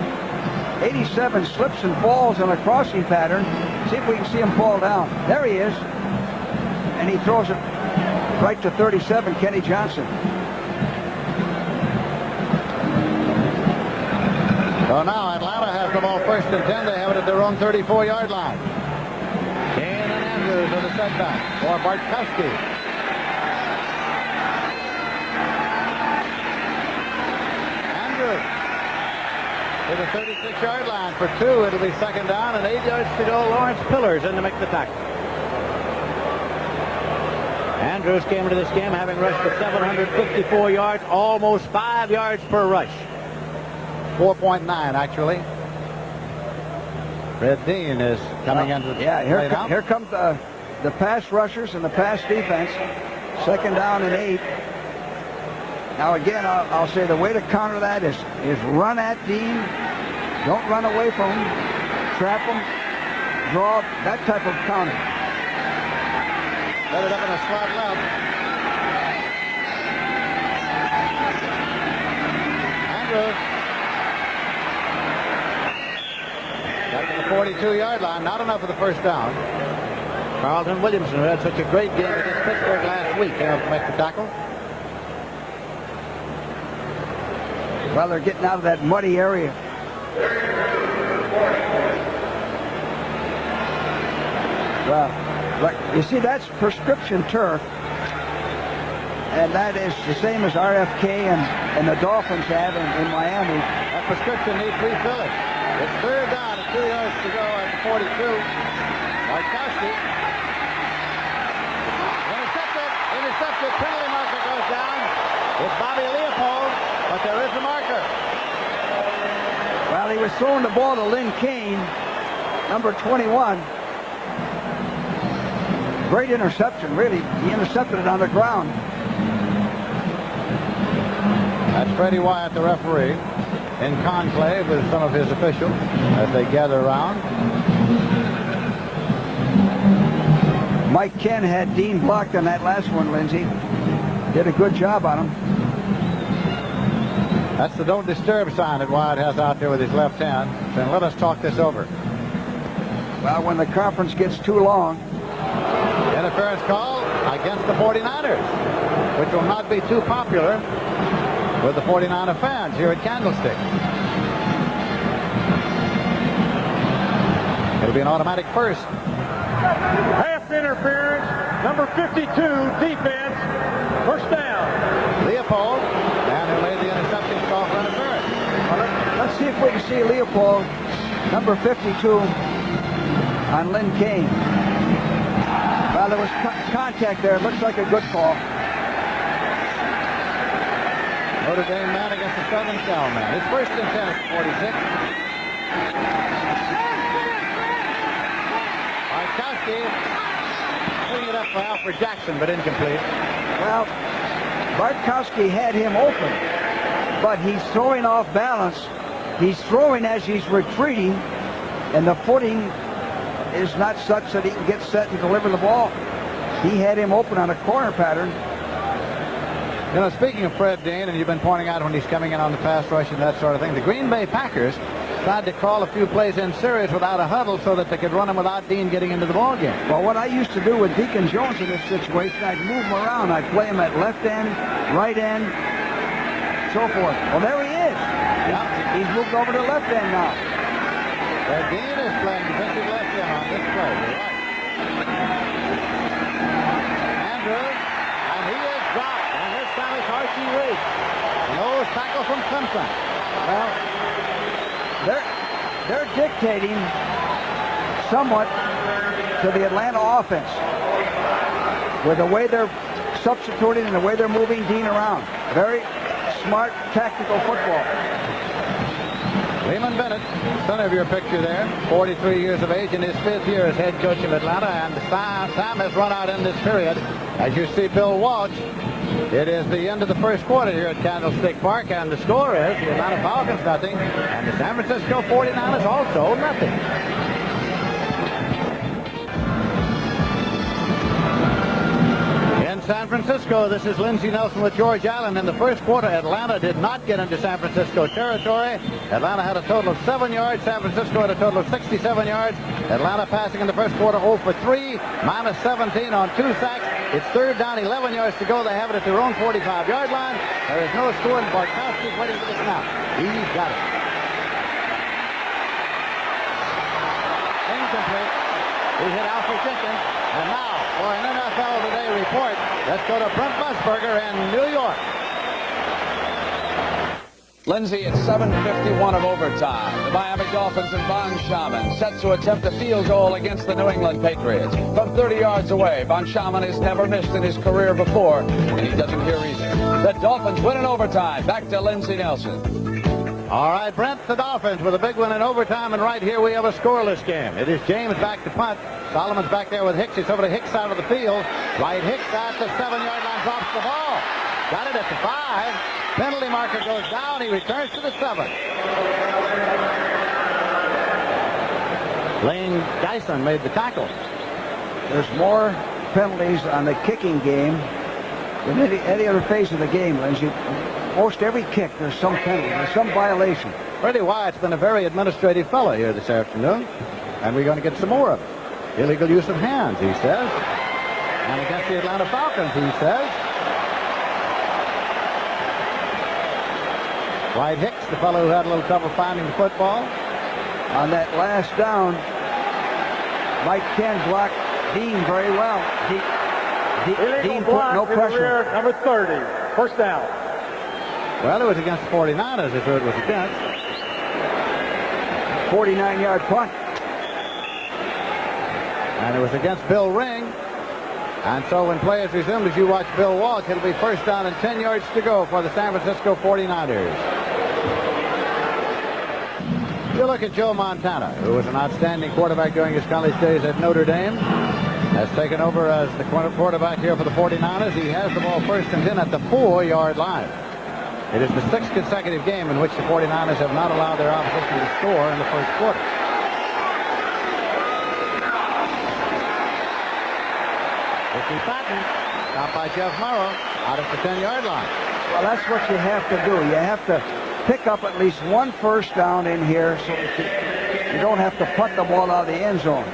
87 slips and falls in a crossing pattern. See if we can see him fall down. There he is. And he throws it right to 37, Kenny Johnson. So now Atlanta has the ball 1st and 10. They have it at their own 34-yard line. Kane and Andrews are the setback for Bartkowski. Andrews to the 36-yard line for 2. It'll be 2nd down and 8 yards to go. Lawrence Pillars in to make the tackle. Andrews came into this game having rushed for 754 yards, almost 5 yards per rush. 4.9 actually. Red Dean is coming into the here comes the pass rushers and the pass defense. 2nd down and 8. Now again, I'll say the way to counter that is run at Dean. Don't run away from him. Trap him. Draw. That type of counter. Let it up in a slot left. Andrews. Got to the 42-yard line. Not enough for the 1st down. Carlton Williamson, who had such a great game against Pittsburgh last week, came up to make the tackle. Well, they're getting out of that muddy area. Well, you see, that's prescription turf. And that is the same as RFK and the Dolphins have in Miami. That prescription needs refilling. It's 3rd down and 2 yards to go at the 42. Bartkowski. Intercepted. Penalty marker goes down. It's Bobby Leopold, but there is a marker. Well, he was throwing the ball to Lynn Kane, number 21. Great interception, really. He intercepted it on the ground. That's Freddie Wyatt, the referee, in conclave with some of his officials as they gather around. Mike Ken had Dean blocked on that last one, Lindsay. Did a good job on him. That's the don't disturb sign that Wyatt has out there with his left hand. Then let us talk this over. Well, when the conference gets too long. Interference call against the 49ers, which will not be too popular with the 49er fans here at Candlestick. It'll be an automatic first. Half interference, number 52, defense, 1st down. Leopold, man who made the if we can see Leopold, number 52, on Lynn Kane. Well, there was contact there. It looks like a good call. Notre Dame man against the Southern Cal man. His first and 10 at 46. Bartkowski putting it up for Alfred Jackson, but incomplete. Well, Bartkowski had him open, but he's throwing off balance. He's throwing as he's retreating, and the footing is not such that he can get set and deliver the ball. He had him open on a corner pattern. You know, speaking of Fred Dean, and you've been pointing out when he's coming in on the pass rush and that sort of thing, the Green Bay Packers tried to call a few plays in series without a huddle so that they could run him without Dean getting into the ball game. Well, what I used to do with Deacon Jones in this situation, I'd move him around. I'd play him at left end, right end, so forth. Well, there he is. Yeah. He's moved over to left end now. Fred Dean is playing defensive left end on this play. You're right. Andrews, and he is dropped. And this time it's Archie Reese. Nose tackle from Clemson. Well, they're dictating somewhat to the Atlanta offense with the way they're substituting and the way they're moving Dean around. Very smart tactical football. Lehman Bennett, son of your picture there, 43 years of age, in his 5th year as head coach of Atlanta, and time has run out in this period. As you see Bill Walsh, it is the end of the first quarter here at Candlestick Park, and the score is the Atlanta Falcons nothing, and the San Francisco 49ers also nothing. In San Francisco, this is Lindsey Nelson with George Allen. In the first quarter, Atlanta did not get into San Francisco territory. Atlanta had a total of 7 yards. San Francisco had a total of 67 yards. Atlanta passing in the first quarter 0 for 3, minus 17 on 2 sacks. It's 3rd down, 11 yards to go. They have it at their own 45-yard line. There is no score, and Bartkowski's waiting for the snap. He's got it. Incomplete. He hit Alfred Jenkins. And now, for an NFL Today report, let's go to Brent Musburger in New York. Lindsay, it's 7:51 of overtime. The Miami Dolphins and Von Schaman set to attempt a field goal against the New England Patriots. From 30 yards away, Von Schaman has never missed in his career before, and he doesn't here either. The Dolphins win in overtime. Back to Lindsey Nelson. All right, Brent, the Dolphins with a big win in overtime, and right here we have a scoreless game. It is James back to punt. Solomon's back there with Hicks. It's over to Hicks side of the field. Wright Hicks at the 7-yard line, drops the ball. Got it at the 5. Penalty marker goes down. He returns to the 7. Lane Geisen made the tackle. There's more penalties on the kicking game than any other phase of the game, Lindsey. Most every kick, there's some penalty, there's some violation. Freddie Wyatt's been a very administrative fellow here this afternoon, and we're going to get some more of it. Illegal use of hands, he says. And against the Atlanta Falcons, he says. Wright Hicks, the fellow who had a little trouble finding the football. On that last down, Mike Ken blocked Dean very well. Dean put no pressure. Number 30, first down. Well, it was against the 49ers, is who it was against. 49-yard punt. And it was against Bill Ring. And so when play is resumed, as you watch Bill Walsh, it'll be first down and 10 yards to go for the San Francisco 49ers. You look at Joe Montana, who was an outstanding quarterback during his college days at Notre Dame. Has taken over as the quarterback here for the 49ers. He has the ball first and 10 at the 4-yard line. It is the 6th consecutive game in which the 49ers have not allowed their opposition to score in the first quarter. Ricky Patton, stopped by Jeff Morrow, out at the 10-yard line. Well, that's what you have to do. You have to pick up at least one first down in here so that you don't have to punt the ball out of the end zone.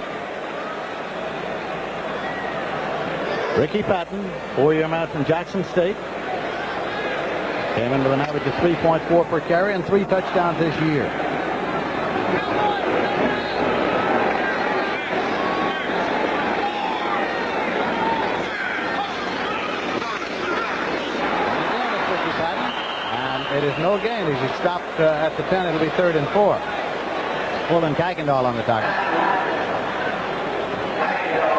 Ricky Patton, 4-year man from Jackson State. Came in with an average of 3.4 per carry and 3 touchdowns this year. And it It is no gain. As he stopped at the 10, it'll be 3rd and 4. Full and Kuykendall on the target.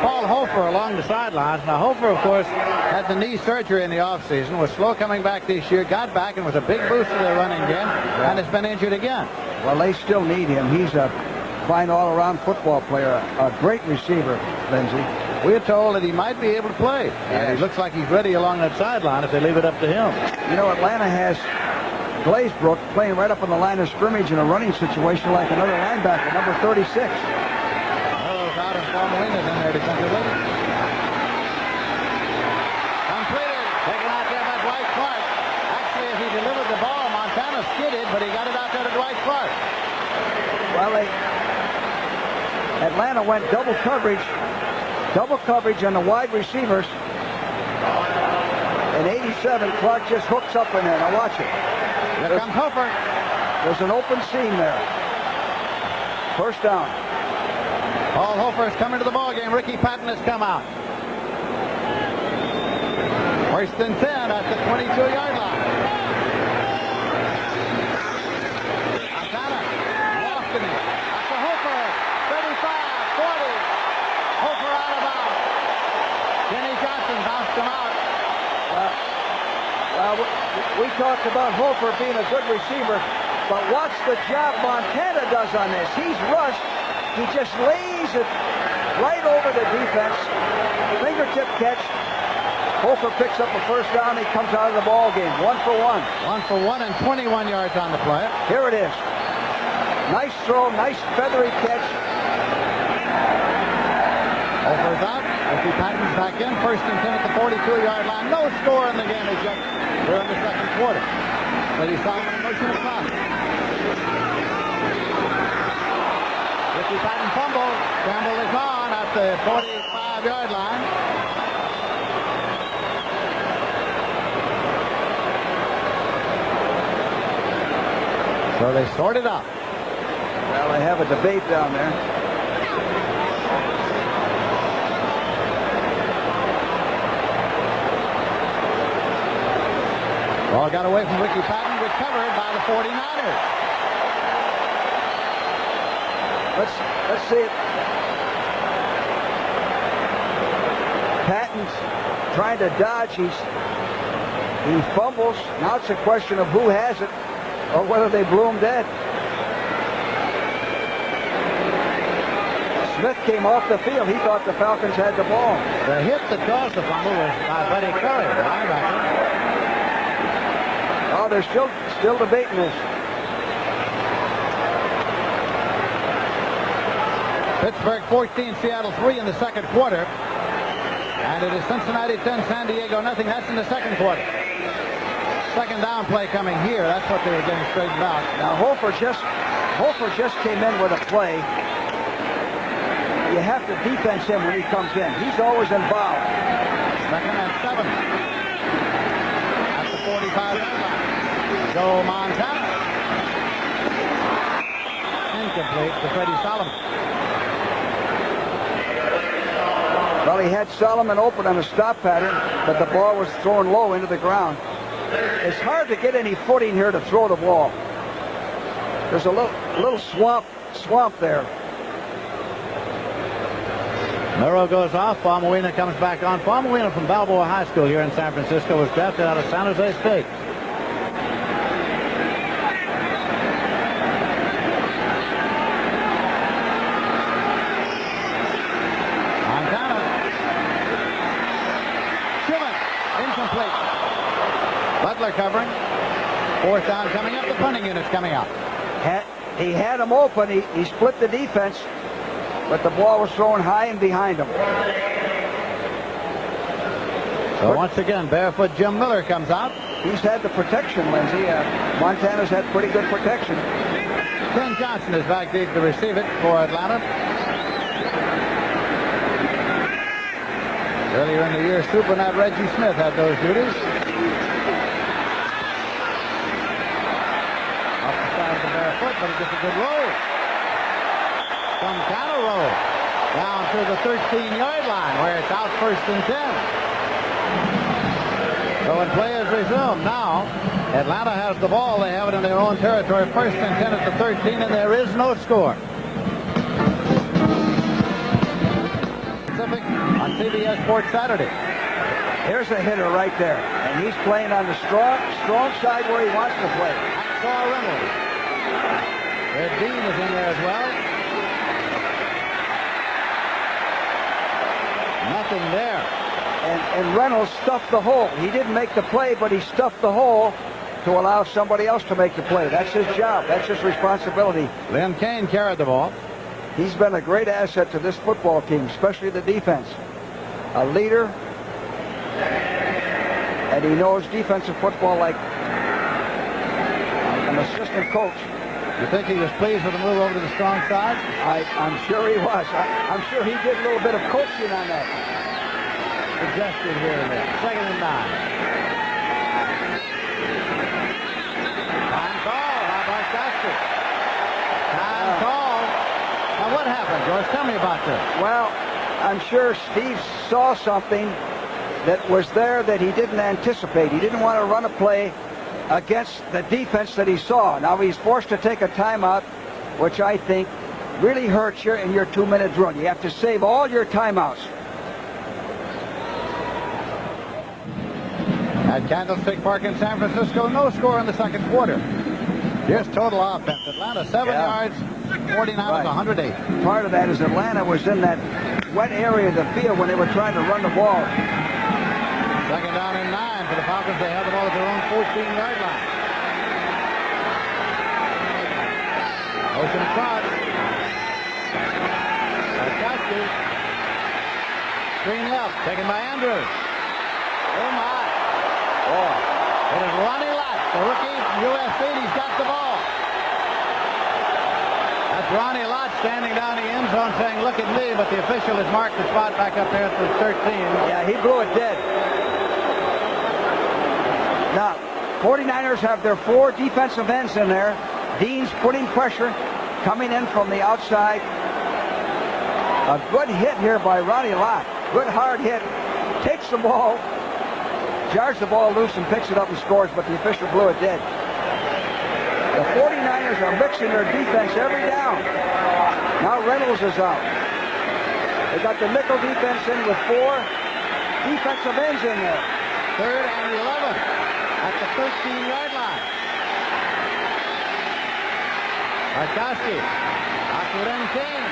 Paul Hofer along the sidelines. Now, Hofer, of course, had the knee surgery in the offseason, was slow coming back this year, got back and was a big boost to their running game, and has been injured again. Well, they still need him. He's a fine all-around football player, a great receiver, Lindsey. We're told that he might be able to play. And he looks like he's ready along that sideline if they leave it up to him. You know, Atlanta has Glazebrook playing right up on the line of scrimmage in a running situation like another linebacker, number 36. Melrose out and Formalina's in there defensively. Completed. Taken out there by Dwight Clark. Actually, if he delivered the ball, Montana skidded, but he got it out there to Dwight Clark. Well, Atlanta went double coverage on the wide receivers. In 87, Clark just hooks up in there. Now watch it. Here comes Hofer. There's an open seam there. First down. Paul Hofer has come into the ball game. Ricky Patton has come out. 1st and 10 at the 22-yard line. Montana lost in it. After Hofer. 35, 40. Hofer out of bounds. Kenny Johnson bounced him out. We talked about Hofer being a good receiver, but watch the job Montana does on this. He's rushed. He just lays it right over the defense. Fingertip catch. Hofer picks up a first down. He comes out of the ball game. 1 for 1. 1 for 1 and 21 yards on the play. Here it is. Nice throw. Nice feathery catch. Hofer's out. Ricky Patton's back in. 1st and 10 at the 42-yard line. No score in the game as yet here in the second quarter. Eddie Solomon motion across. Ricky Patton fumble. Campbell is on at the 45-yard line. So they sort it out. Well, they have a debate down there. Ball got away from Ricky Patton, recovered by the 49ers. Let's see it. Patton's trying to dodge. He fumbles. Now it's a question of who has it or whether they blew him dead. Smith came off the field. He thought the Falcons had the ball. The hit that caused the fumble was by Buddy Curry, the linebacker. Oh, they're still debating this. Pittsburgh 14, Seattle 3 in the second quarter. And it is Cincinnati 10, San Diego nothing. That's in the second quarter. Second down play coming here. That's what they were getting straightened out. Now Hofer just came in with a play. You have to defense him when he comes in. He's always involved. 2nd and 7. At the 45-yard line. Joe Montana. Incomplete to Freddie Solomon. Well, he had Solomon open on a stop pattern, but the ball was thrown low into the ground. It's hard to get any footing here to throw the ball. There's a little swamp there. Murrow goes off. Formalina comes back on. Formalina from Balboa High School here in San Francisco was drafted out of San Jose State. Montana. Schumann. Incomplete. Butler covering. 4th down coming up. The punting unit's coming out. He had him open. He split the defense, but the ball was thrown high and behind him. So once again, barefoot Jim Miller comes out. He's had the protection, Lindsey. Montana's had pretty good protection. Ken Johnson is back deep to receive it for Atlanta. Earlier in the year, Supernat Reggie Smith had those duties. Off the side of the barefoot, but he gets a good roll. Some kind of roll. Down to the 13-yard line where it's out 1st and 10. So when play is resumed now, Atlanta has the ball. They have it in their own territory. First and 10 at the 13, and there is no score. Pacific on CBS Sports Saturday. Here's a hitter right there, and he's playing on the strong side where he wants to play. Hacksaw Reynolds. Red Dean is in there as well. Nothing there. And Reynolds stuffed the hole. He didn't make the play, but he stuffed the hole to allow somebody else to make the play. That's his job. That's his responsibility. Lynn Kane carried the ball. He's been a great asset to this football team, especially the defense. A leader, and he knows defensive football like an assistant coach. You think he was pleased with the move over to the strong side? I'm sure he was. I'm sure he did a little bit of coaching on that. Suggested here and there. Second and 9. Time call. How about Castro? Time call. Now what happened, George? Tell me about this. Well, I'm sure Steve saw something that was there that he didn't anticipate. He didn't want to run a play against the defense that he saw. Now he's forced to take a timeout, which I think really hurts you in your 2-minute drill. You have to save all your timeouts. At Candlestick Park in San Francisco, no score in the second quarter. Here's total offense. Atlanta 7 yards, 49 Right. 108. Part of that is Atlanta was in that wet area of the field when they were trying to run the ball. Second down and 9 for the Falcons. They have the ball at their own 14-yard line. Motion across. Sarkowski. Screen left. Taken by Andrews. Oh, my. Oh. It is Ronnie Lott, the rookie from USC. He's got the ball. That's Ronnie Lott standing down the end zone saying, look at me, but the official has marked the spot back up there at the 13. Yeah, he blew it dead. Now, 49ers have their 4 defensive ends in there. Dean's putting pressure, coming in from the outside. A good hit here by Ronnie Lott. Good hard hit. Takes the ball, jars the ball loose and picks it up and scores, but the official blew it dead. The 49ers are mixing their defense every down. Now Reynolds is out. They got the nickel defense in with 4 defensive ends in there. Third and 11 at the 13-yard line. Sarkowski. Out to Lynn Kane.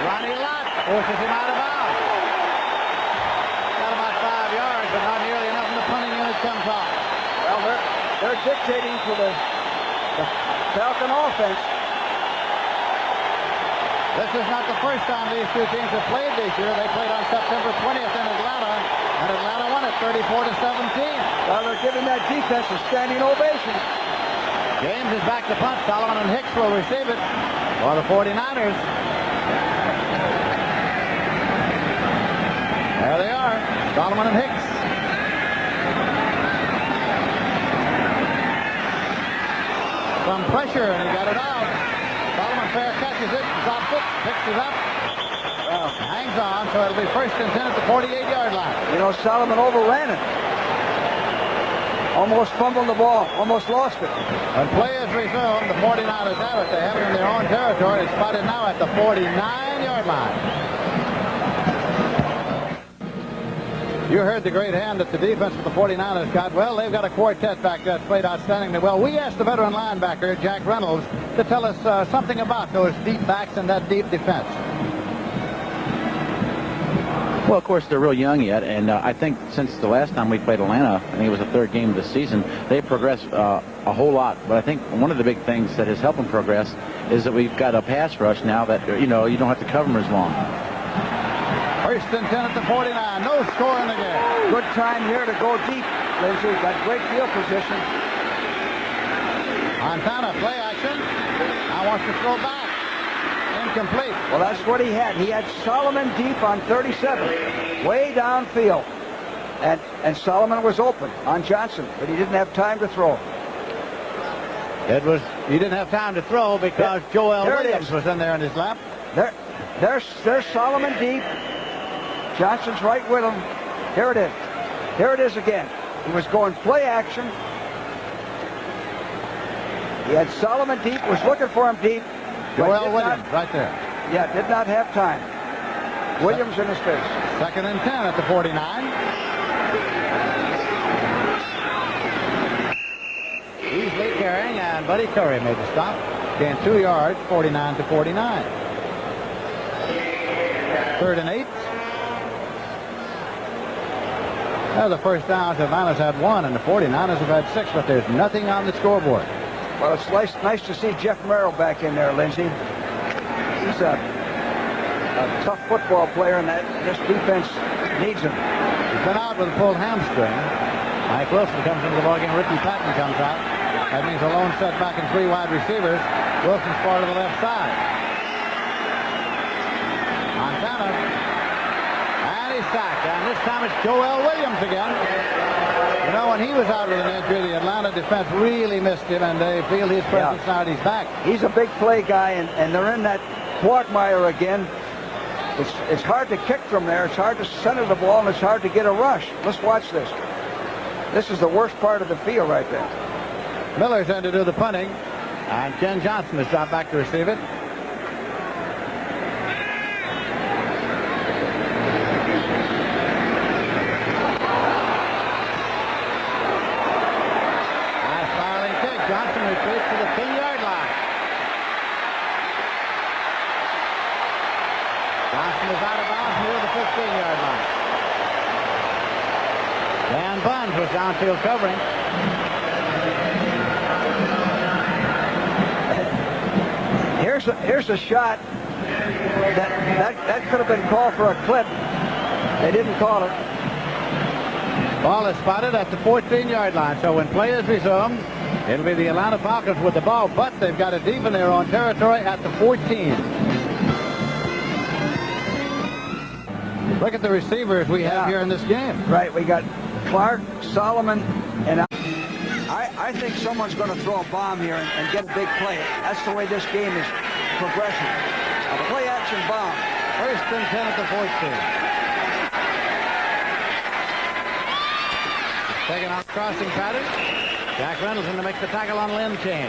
Ronnie Lott forces him out of bounds. Got about 5 yards, but not nearly enough, and the punting unit comes off. Well, they're dictating to the Falcon offense. This is not the first time these two teams have played this year. They played on September 20th in Atlanta, and Atlanta won it 34-17. Well, they're giving that defense a standing ovation. James is back to punt. Solomon and Hicks will receive it for the 49ers. There they are, Solomon and Hicks. Some pressure, and he got it out. Solomon fair catches it, drops it, picks it up. Well, hangs on, so it'll be first and 10 at the 48-yard line. You know, Solomon overran it. Almost fumbled the ball, almost lost it. When play is resumed, the 49ers have it. They have it in their own territory. It's spotted now at the 49-yard line. You heard the great hand that the defense of the 49ers got. Well, they've got a quartet back there that's played outstandingly well. We asked the veteran linebacker, Jack Reynolds, to tell us something about those deep backs and that deep defense. Well, of course, they're real young yet, and I think since the last time we played Atlanta, I think it was the 3rd game of the season, they've progressed a whole lot. But I think one of the big things that has helped them progress is that we've got a pass rush now that, you know, you don't have to cover them as long. First and 10 at the 49. No score in the game. Good time here to go deep, Lindsey. Got great field position. Montana, play action. Now wants to throw back. Incomplete. Well, that's what he had. He had Solomon deep on 37, way downfield. And Solomon was open on Johnson, but he didn't have time to throw. He didn't have time to throw because Joel Williams was in there in his lap. There's Solomon deep. Johnson's right with him. Here it is. Here it is again. He was going play action. He had Solomon deep, was looking for him deep. Joel Williams right there. Yeah, did not have time. Williams in his face. 2nd and 10 at the 49. Easily carrying, and Buddy Curry made the stop. Gained 2 yards, 49 to 49. 3rd and 8. The first downs, Atlanta's had 1, and the 49ers have had 6, but there's nothing on the scoreboard. Well, it's nice to see Jeff Merrill back in there, Lindsey. He's a tough football player, and this defense needs him. He's been out with a pulled hamstring. Mike Wilson comes into the ballgame. Ricky Patton comes out. That means a lone setback and 3 wide receivers. Wilson's far to the left side. Montana. And he's sacked. And this time it's Joel Williams again. You know, when he was out with an injury, the Atlanta defense really missed him, and they feel his presence now that he's back. He's a big play guy, and they're in that quagmire again. It's hard to kick from there. It's hard to center the ball, and it's hard to get a rush. Let's watch this. This is the worst part of the field right there. Miller's in to do the punting, and Ken Johnson has dropped back to receive it. Nice firing kick. Johnson retreats to the 10-yard line. Johnson is out of bounds near the 15-yard line. Dan Buns was downfield covering. Here's a shot that could have been called for a clip. They didn't call it. Ball is spotted at the 14-yard line. So when play is resumed, it'll be the Atlanta Falcons with the ball, but they've got it deep in their own territory at the 14. Look at the receivers we have here in this game. Right, we got Clark, Solomon, and I think someone's going to throw a bomb here and get a big play. That's the way this game is progressing. A play-action bomb. 1st and 10 at the 14. Taking out crossing pattern. Jack Reynolds in to make the tackle on Lynn Chain.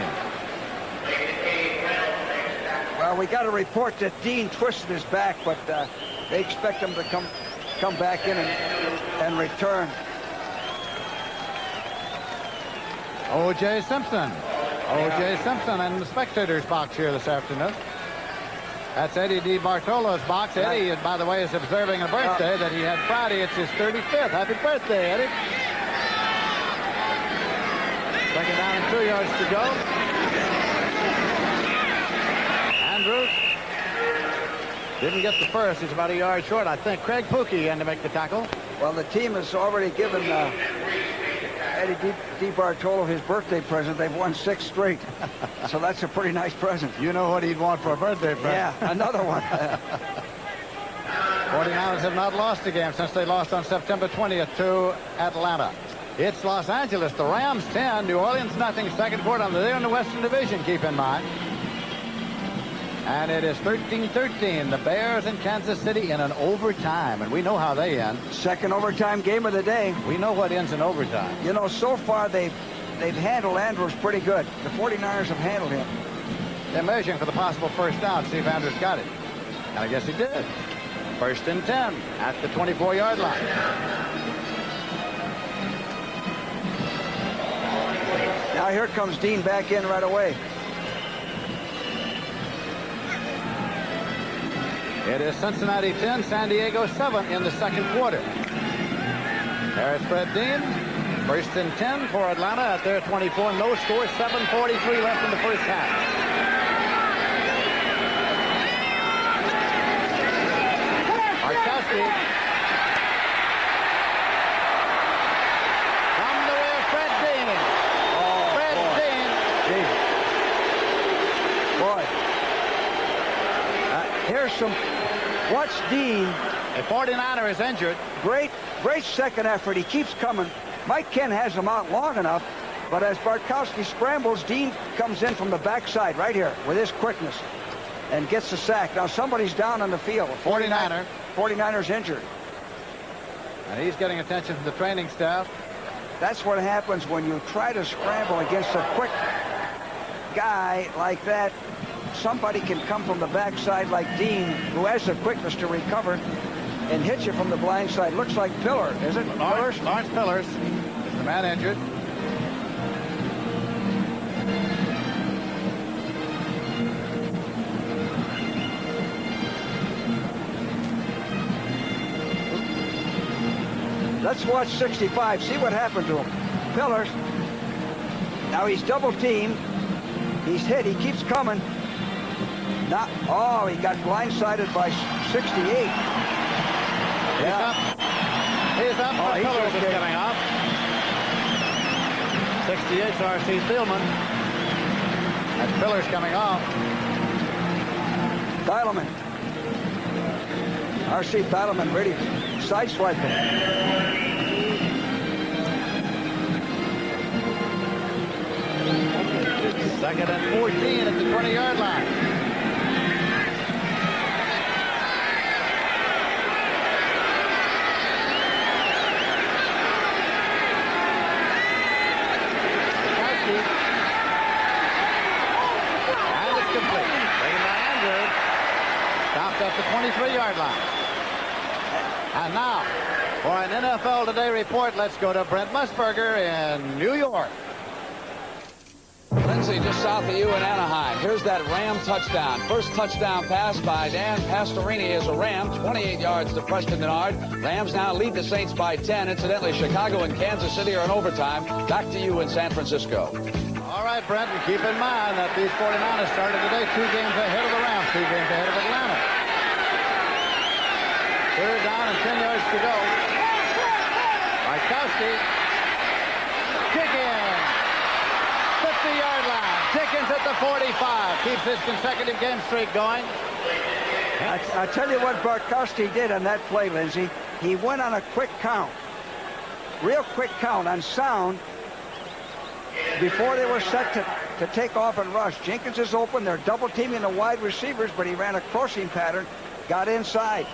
Well, we got a report that Dean twisted his back, but they expect him to come back in and return. O.J. Simpson. O.J. Simpson in the spectators box here this afternoon. That's Eddie DiBartolo's box. Eddie, by the way, is observing a birthday that he had Friday. It's his 35th. Happy birthday, Eddie. 2nd down and 2 yards to go. Andrews didn't get the first. He's about a yard short, I think. Craig Pookie in to make the tackle. Well, the team has already given Eddie DiBartolo his birthday present. They've won 6 straight. So that's a pretty nice present. You know what he'd want for a birthday present. Yeah, another one. 49ers have not lost a game since they lost on September 20th to Atlanta. It's Los Angeles. The Rams 10, New Orleans nothing. 2nd quarter. They're in the Western Division, keep in mind. And it is 13-13. The Bears in Kansas City in an overtime. And we know how they end. 2nd overtime game of the day. We know what ends in overtime. You know, so far they've handled Andrews pretty good. The 49ers have handled him. They're measuring for the possible first down. See if Andrews got it. And I guess he did. 1st and 10 at the 24-yard line. Now here comes Dean back in right away. It is Cincinnati 10, San Diego 7 in the 2nd quarter. There's Fred Dean. 1st and 10 for Atlanta at their 24. No score, 7:43 left in the first half. Markowski. From the rear, Fred Dean. Fred Dean. Boy. Here's some... Watch Dean. A 49er is injured. Great second effort. He keeps coming. Mike Ken has him out long enough, but as Bartkowski scrambles, Dean comes in from the backside right here with his quickness and gets the sack. Now somebody's down on the field. 49er's injured. And he's getting attention from the training staff. That's what happens when you try to scramble against a quick guy like that, somebody can come from the backside like Dean, who has the quickness to recover, and hit you from the blind side. Looks like Pillar, is it? Lawrence Pillars is the man injured. Let's watch 65, see what happened to him. Pillars, now he's double teamed. He's hit, he keeps coming. Not, oh, he got blindsided by 68. Yeah. He's up. Oh, he's Pillars is okay. coming off. 68's R.C. Thielman. That's Pillars coming off. Thielman. R.C. Thielman ready sideswiping. Second and 14 at the 20-yard line. And it's complete. Taken by Andrews. Stopped at the 23-yard line. And now, for an NFL Today report, let's go to Brent Musburger in New York. Lindsay, just south of you in Anaheim. Here's that Ram touchdown. First touchdown pass by Dan Pastorini as a Ram. 28 yards to Preston Denard. Rams now lead the Saints by 10. Incidentally, Chicago and Kansas City are in overtime. Back to you in San Francisco. All right, Brent, and keep in mind that these 49ers started today 2 games ahead of the Rams, 2 games ahead of Atlanta. Third down and 10 yards to go. Wright, kick in. 50-yard line. Dickens at the 45. Keeps his consecutive game streak going. I tell you what Bartkowski did on that play, Lindsey. He went on a quick count. Real quick count on sound before they were set to take off and rush. Jenkins is open. They're double teaming the wide receivers, but he ran a crossing pattern, got inside.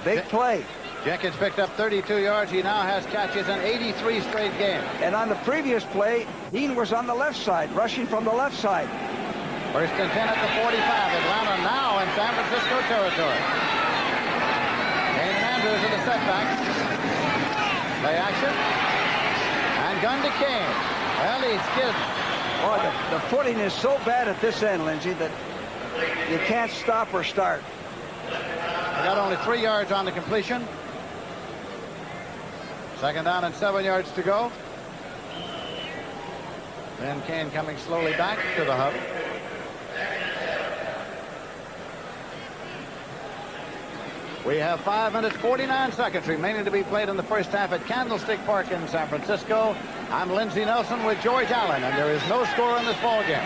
Big play. Jenkins picked up 32 yards. He now has catches in 83 straight games. And on the previous play, Dean was on the left side, rushing from the left side. First and 10 at the 45. Atlanta now in San Francisco territory. Kane and Andrews in the setback. Play action. And gun to Kane. Well, he skids. Oh, the footing is so bad at this end, Lindsey, that you can't stop or start. They got only 3 yards on the completion. Second down and 7 yards to go. Then Kane coming slowly back to the hub. We have 5 minutes, 49 seconds remaining to be played in the first half at Candlestick Park in San Francisco. I'm Lindsey Nelson with George Allen, and there is no score in this ball game.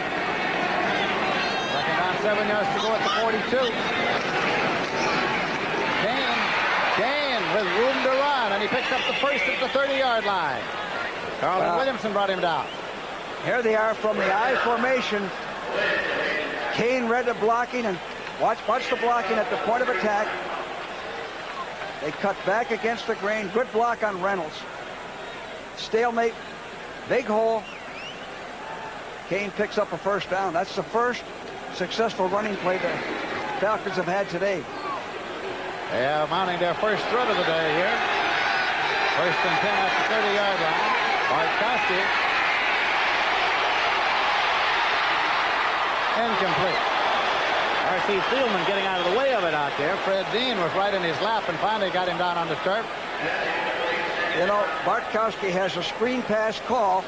Second down, 7 yards to go at the 42. Kane with room to run, and he picks up the first at the 30-yard line. Carlton Williamson brought him down. Here they are from the I formation. Kane read the blocking, and watch the blocking at the point of attack. They cut back against the grain. Good block on Reynolds. Stalemate. Big hole. Kane picks up a first down. That's the first successful running play the Falcons have had today. They are mounting their first throw of the day here. First and 10 at the 30-yard line. Bartkowski. Incomplete. R.C. Thielman getting out of the way of it out there. Fred Dean was right in his lap and finally got him down on the turf. You know, Bartkowski has a screen pass call,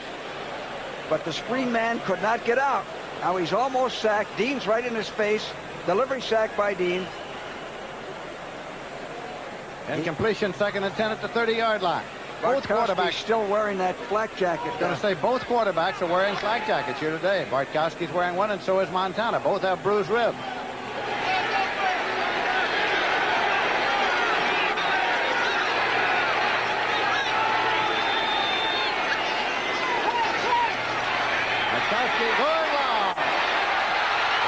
but the screen man could not get out. Now he's almost sacked. Dean's right in his face. Delivery sack by Dean. Incompletion, second and 10 at the 30-yard line. Both quarterbacks still wearing that flak jacket. I'm going to say both quarterbacks are wearing flak jackets here today. Bartkowski's wearing one, and so is Montana. Both have bruised ribs. Bartkowski going long.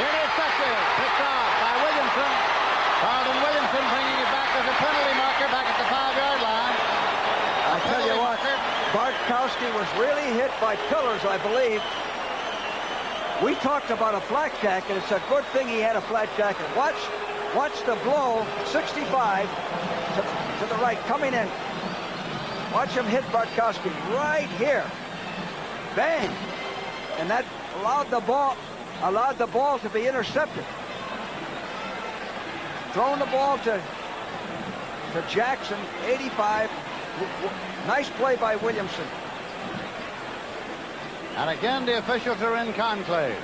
Intercepted. Picked off by Williamson. Carlton Williamson bringing it back as a penalty marker back at the 5-yard line. I tell you what, Bartkowski was really hit by Pillars, I believe. We talked about a flak jacket. It's a good thing he had a flak jacket. Watch the blow, 65 to the right, coming in. Watch him hit Bartkowski right here. Bang! And that allowed the ball to be intercepted. Throwing the ball to Jackson, 85. Nice play by Williamson. And again, the officials are in conclave.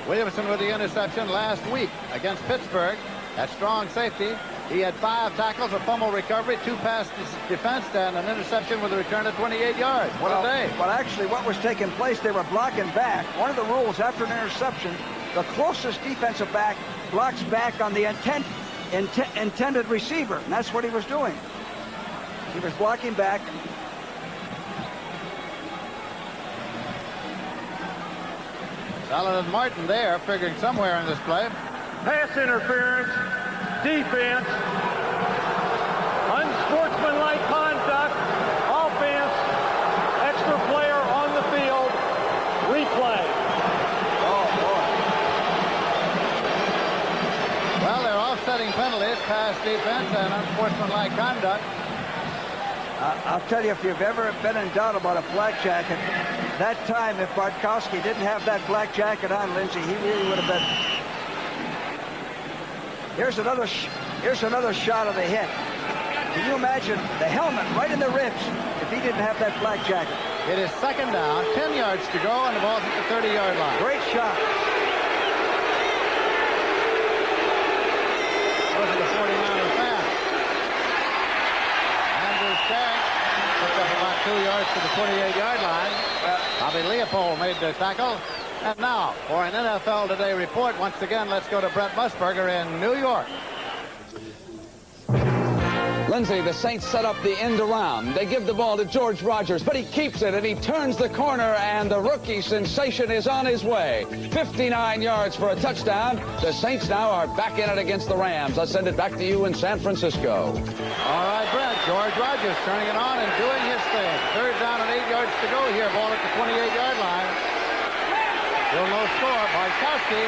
Williamson with the interception last week against Pittsburgh at strong safety. He had 5 tackles, a fumble recovery, 2 pass defense, and an interception with a return of 28 yards. What a day. Well, actually, what was taking place, they were blocking back. One of the rules after an interception, the closest defensive back blocks back on the intended receiver, and that's what he was doing. He was blocking back. Sullivan Martin there, figuring somewhere in this play. Pass interference, defense, unsportsmanlike conduct, offense, extra player on the field, replay. Oh, boy. Well, they're offsetting penalties, pass defense, and unsportsmanlike conduct. I'll tell you, if you've ever been in doubt about a flak jacket, that time, if Bartkowski didn't have that black jacket on, Lindsey, he really would have been. Here's another shot of the hit. Can you imagine the helmet right in the ribs if he didn't have that black jacket? It is second down, 10 yards to go, and the ball's at the 30-yard line. Great shot. Those are the 49er fans. Andrews tag picked up about 2 yards to the 28-yard line. Bobby Leopold made the tackle. And now, for an NFL Today report, once again, let's go to Brent Musburger in New York. Lindsey, the Saints set up the end around. They give the ball to George Rogers, but he keeps it, and he turns the corner, and the rookie sensation is on his way. 59 yards for a touchdown. The Saints now are back in it against the Rams. I'll send it back to you in San Francisco. All right, Brent. George Rogers turning it on and doing his thing. Third down and 8 yards to go here. Ball at the 28-yard line. Still no score. Bartkowski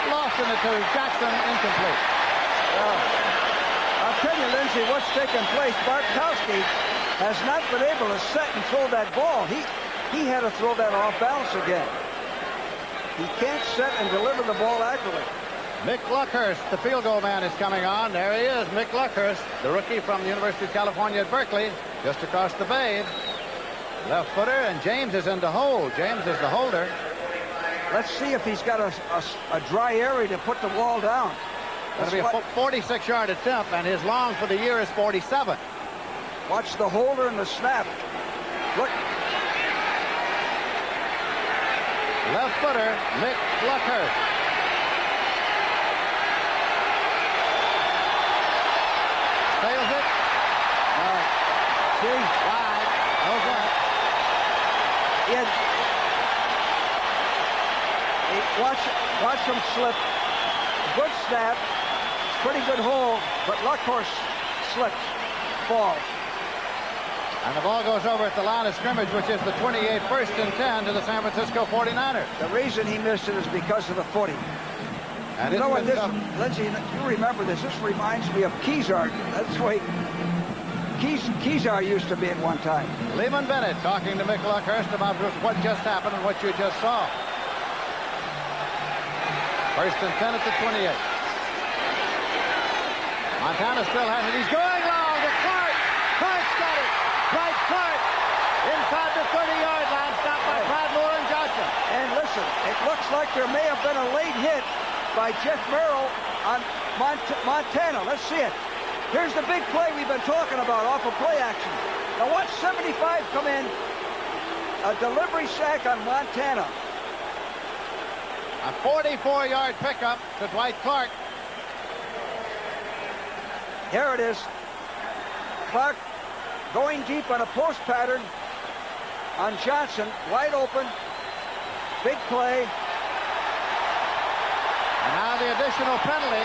lost it to Jackson, incomplete. I'll tell you, Lindsey, what's taking place. Bartkowski has not been able to set and throw that ball. He had to throw that off balance again. He can't set and deliver the ball accurately. Mick Luckhurst, the field goal man, is coming on. There he is, Mick Luckhurst, the rookie from the University of California at Berkeley, just across the bay. Left footer, and James is in the hole. James is the holder. Let's see if he's got a dry area to put the ball down. That'll be a 46-yard attempt, and his long for the year is 47. Watch the holder and the snap. Look. Left footer, Mick Luckhurst. Fails it. See? Wide. Okay. Watch him slip. Good snap. Pretty good hole, but Luckhurst slips. Falls. And the ball goes over at the line of scrimmage, which is the 28, 1st and 10 to the San Francisco 49ers. The reason he missed it is because of the footing. And you know what, this, Lindsey, you remember this. This reminds me of Kezar. That's the way Kezar used to be at one time. Lehman Bennett talking to Mick Luckhurst about what just happened and what you just saw. 1st and 10 at the 28. Montana still has it. He's going long to Clark. Clark's got it. Dwight Clark inside the 30-yard line, stopped by Pradmore and Johnson. And listen, it looks like there may have been a late hit by Jeff Merrill on Montana. Let's see it. Here's the big play we've been talking about off of play action. Now watch 75 come in. A delivery sack on Montana. A 44-yard pickup to Dwight Clark. Here it is. Clark going deep on a post pattern on Johnson. Wide open. Big play. And now the additional penalty.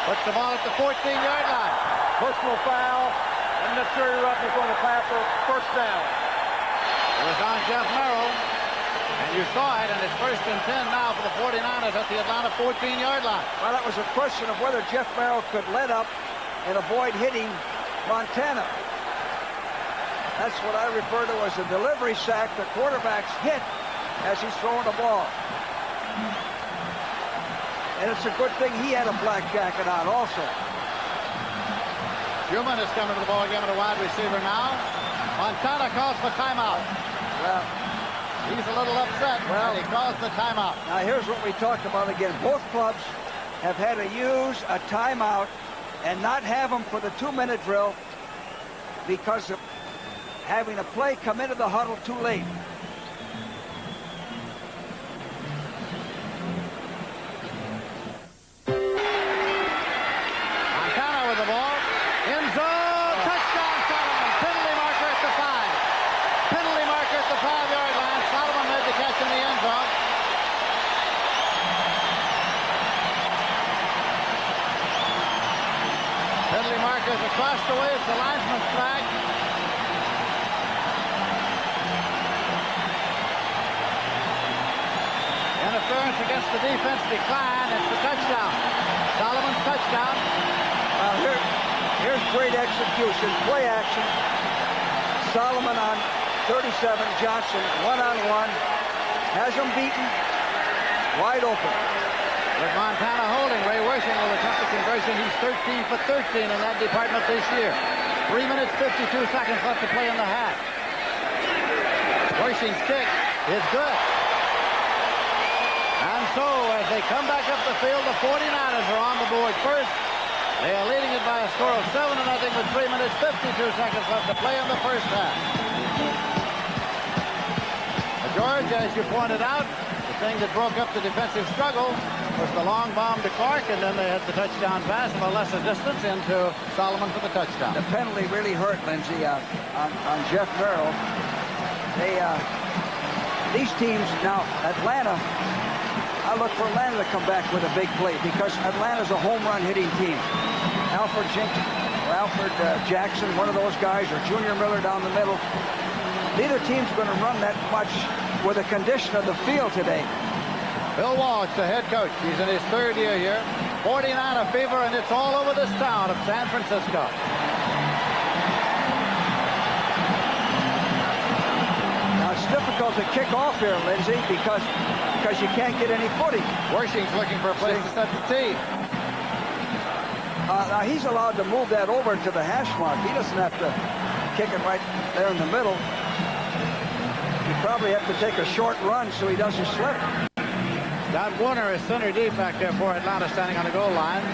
Puts the ball at the 14-yard line. Personal foul. Unnecessary roughness on the passer. First down. was on Jeff Merrill. And you saw it, and it's 1st and 10 now for the 49ers at the Atlanta 14-yard line. Well, that was a question of whether Jeff Merrill could let up and avoid hitting Montana. That's what I refer to as a delivery sack. The quarterback's hit as he's throwing the ball. And it's a good thing he had a black jacket on also. Schumann is coming to the ball, giving a wide receiver now. Montana calls for timeout. Well, he's a little upset. Well, he calls the timeout. Now here's what we talked about again. Both clubs have had to use a timeout and not have them for the 2-minute drill because of having a play come into the huddle too late. Montana with the ball. End zone. Touchdown, Solomon. Penalty marker at the 5. Penalty marker at the 5-yard line. Solomon made the catch in the end zone. Penalty markers across the way. It's the linesman's flag. Interference against the defense decline. It's the touchdown. Solomon's touchdown. Here's great execution. Play action. Solomon on 37. Johnson one-on-one. Has him beaten. Wide open. With Montana holding, Ray Worshing will attempt the conversion. He's 13 for 13 in that department this year. 3 minutes, 52 seconds left to play in the half. Worshing's kick is good. And so, as they come back up the field, the 49ers are on the board first. They are leading it by a score of 7-0 with 3 minutes, 52 seconds left to play in the first half. George, as you pointed out, the thing that broke up the defensive struggle was the long bomb to Clark, and then they had the touchdown pass from a lesser distance into Solomon for the touchdown. The penalty really hurt, Lindsey, on Jeff Merrill. These teams, now, Atlanta, I look for Atlanta to come back with a big play because Atlanta's a home run hitting team. Alfred Jackson, one of those guys, or Junior Miller down the middle. Neither team's going to run that much with the condition of the field today. Bill Walsh, the head coach. He's in his 3rd year here. 49er fever, and it's all over this town of San Francisco. Now, it's difficult to kick off here, Lindsey, because you can't get any footing. Worshing's looking for a place to set the tee. Now, he's allowed to move that over to the hash mark. He doesn't have to kick it right there in the middle. You probably have to take a short run so he doesn't slip. Don Warner is center deep back there for Atlanta, standing on the goal line.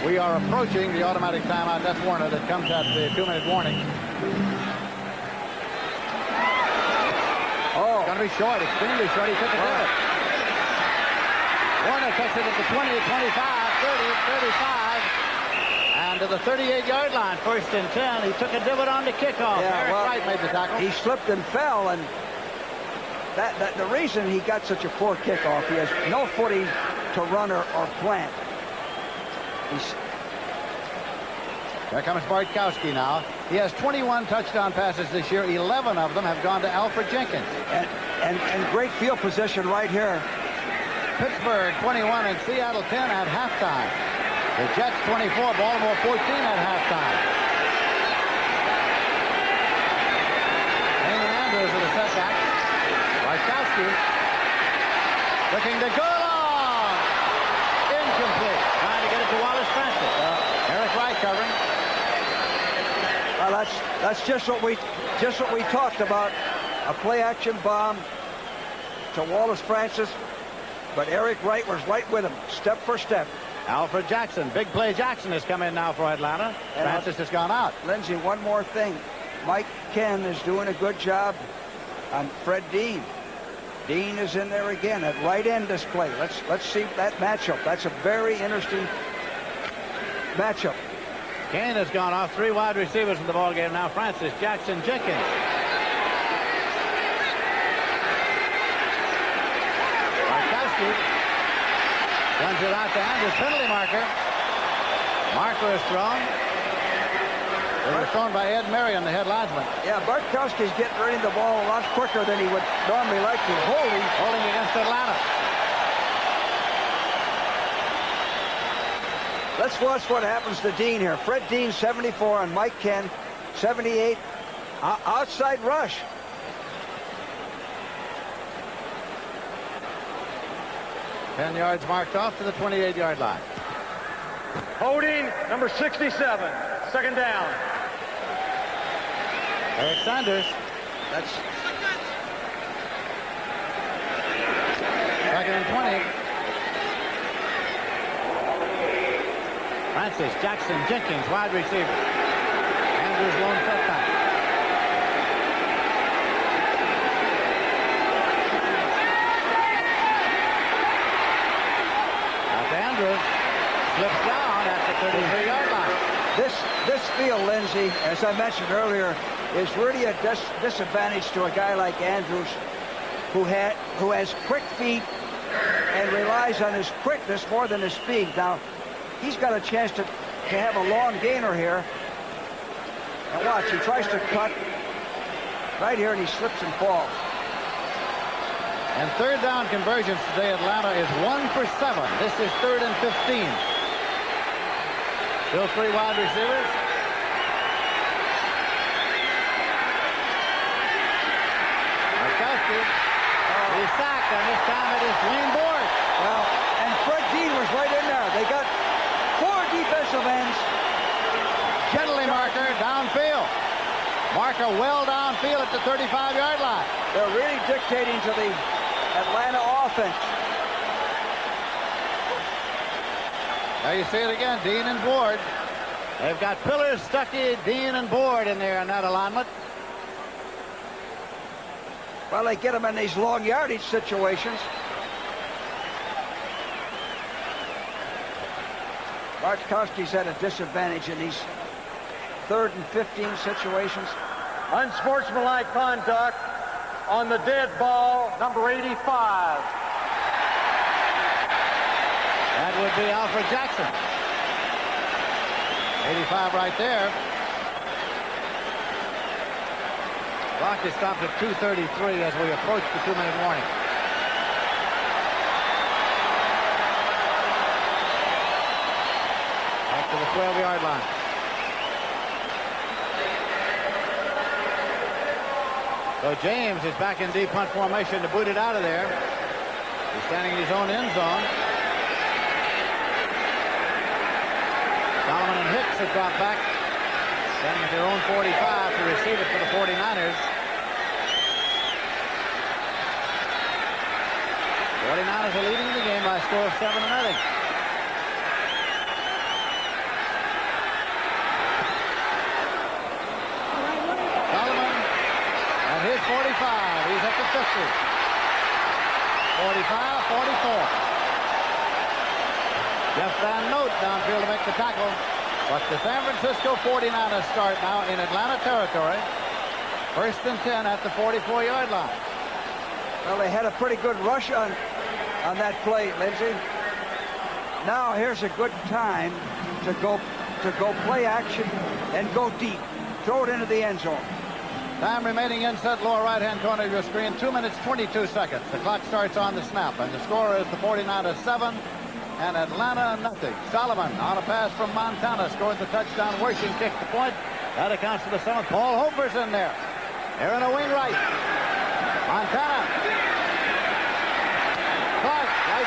We are approaching the automatic timeout. That's Warner that comes at the 2-minute warning. Oh, it's going to be short, extremely short. He took a hit. Warner takes it at the 20, 25, 30, 35. And to the 38-yard line, 1st and 10. He took a divot on the kickoff. Eric Wright made the tackle. He slipped and fell, and the reason he got such a poor kickoff, he has no footing to run or plant. There comes Bartkowski now. He has 21 touchdown passes this year. 11 of them have gone to Alfred Jenkins. And great field position right here. Pittsburgh 21 and Seattle 10 at halftime. The Jets 24, Baltimore 14 at halftime. Damon Andrews with a setback. Bartkowski looking to go long. Incomplete. Trying to get it to Wallace Francis. Eric Wright covering. Well, that's just what we talked about. A play-action bomb to Wallace Francis, but Eric Wright was right with him, step for step. Alfred Jackson, big play Jackson has come in now for Atlanta. And Francis has gone out. Lindsey, one more thing. Mike Ken is doing a good job on Fred Dean. Dean is in there again at right end this play. Let's see that matchup. That's a very interesting matchup. Kane has gone off. 3 wide receivers in the ballgame now. Francis, Jackson, Jenkins. Bartkowski runs it out to Andrews. Penalty marker. Marker is thrown. It was thrown by Ed Marion, the head linesman. Yeah, Bartkowski's getting rid of the ball a lot quicker than he would normally like to. Holding against Atlanta. Let's watch what happens to Dean here. Fred Dean, 74, and Mike Ken, 78. Outside rush. Ten yards marked off to the 28-yard line. Holding number 67. Second down. Eric Sanders. That's Second and 20. Francis, Jackson, Jenkins, wide receiver. Andrews lone setback. Andrews slips down at the 33-yard line. this field, Lindsay, as I mentioned earlier, is really a disadvantage to a guy like Andrews, who has quick feet and relies on his quickness more than his speed. Now, he's got a chance to have a long gainer here. And watch, he tries to cut right here, and he slips and falls. And third down conversions today, Atlanta is 1 for 7. This is 3rd and 15. Still 3 wide receivers. Bartkowski. He's sacked, and this time it is Wayne Board. Well, and Fred Dean was right in there. They got 4 defensive ends. Penalty marker downfield. Marker well downfield at the 35-yard line. They're really dictating to the Atlanta offense. There you see it again, Dean and Board. They've got Pillars, Stuckey, Dean, and Board in there in that alignment. Well, they get them in these long yardage situations. Bartkowski's at a disadvantage in these 3rd and 15 situations. Unsportsmanlike conduct on the dead ball, number 85. That would be Alfred Jackson. 85 right there. Clock is stopped at 2:33 as we approach the 2-minute warning. Back to the 12-yard line. So James is back in deep punt formation to boot it out of there. He's standing in his own end zone. Solomon and Hicks have dropped back, standing at their own 45 to receive it for the 49ers. 49ers are leading the game by a score of 7-0. Solomon at his 45. He's at the 50. 45, 44. Jeff Van Note downfield to make the tackle. But the San Francisco 49ers start now in Atlanta territory. 1st and 10 at the 44-yard line. Well, they had a pretty good rush on that play, Lindsay. Now here's a good time to go play action and go deep. Throw it into the end zone. Time remaining inside lower right-hand corner of your screen. 2 minutes, 22 seconds. The clock starts on the snap, and the score is the 49ers 7 and Atlanta 0. Solomon on a pass from Montana scored the touchdown. Worshing kicked the point. That accounts for the 7th. Paul Hofer's in there. Aaron Wainwright. Montana.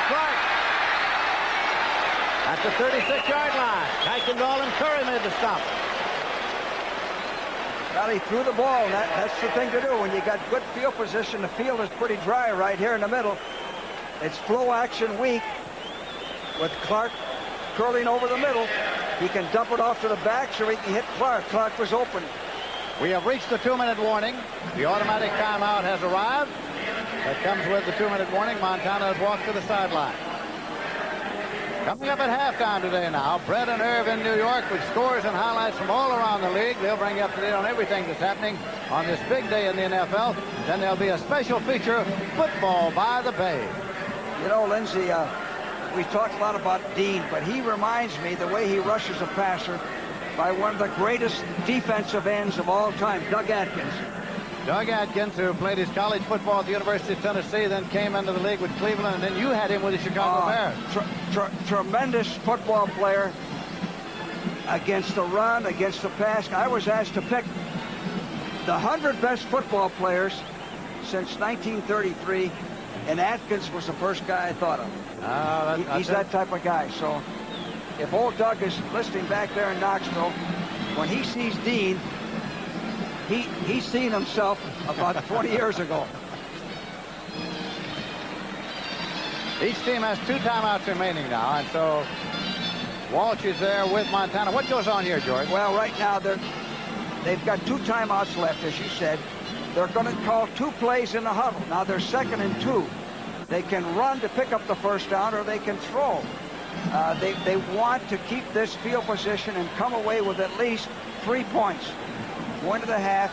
Clark. At the 36-yard line. Kuykendall and Curry made the stop. Well, he threw the ball, and that's the thing to do. When you got good field position, the field is pretty dry right here in the middle. It's flow action weak with Clark curling over the middle. He can dump it off to the back so he can hit Clark. Clark was open. We have reached the 2-minute warning. The automatic timeout has arrived. That comes with the 2-minute warning. Montana has walked to the sideline. Coming up at halftime today now, Brett and Irv in New York with scores and highlights from all around the league. They'll bring you up to date on everything that's happening on this big day in the NFL. Then there'll be a special feature, Football by the Bay. You know, Lindsay, we talked a lot about Dean, but he reminds me the way he rushes a passer. by one of the greatest defensive ends of all time, Doug Atkins. Doug Atkins, who played his college football at the University of Tennessee, then came into the league with Cleveland, and then you had him with the Chicago Bears. Tremendous football player against the run, against the pass. I was asked to pick the 100 best football players since 1933, and Atkins was the first guy I thought of. He's that type of guy. So if old Doug is listening back there in Knoxville, when he sees Dean, he's seen himself about 20 years ago. Each team has 2 timeouts remaining now, and so Walsh is there with Montana. What goes on here, George? Well, right now they've got 2 timeouts left, as you said. They're going to call 2 plays in the huddle. Now they're 2nd and 2. They can run to pick up the first down, or they can throw. They want to keep this field position and come away with at least 3 points. Going to the half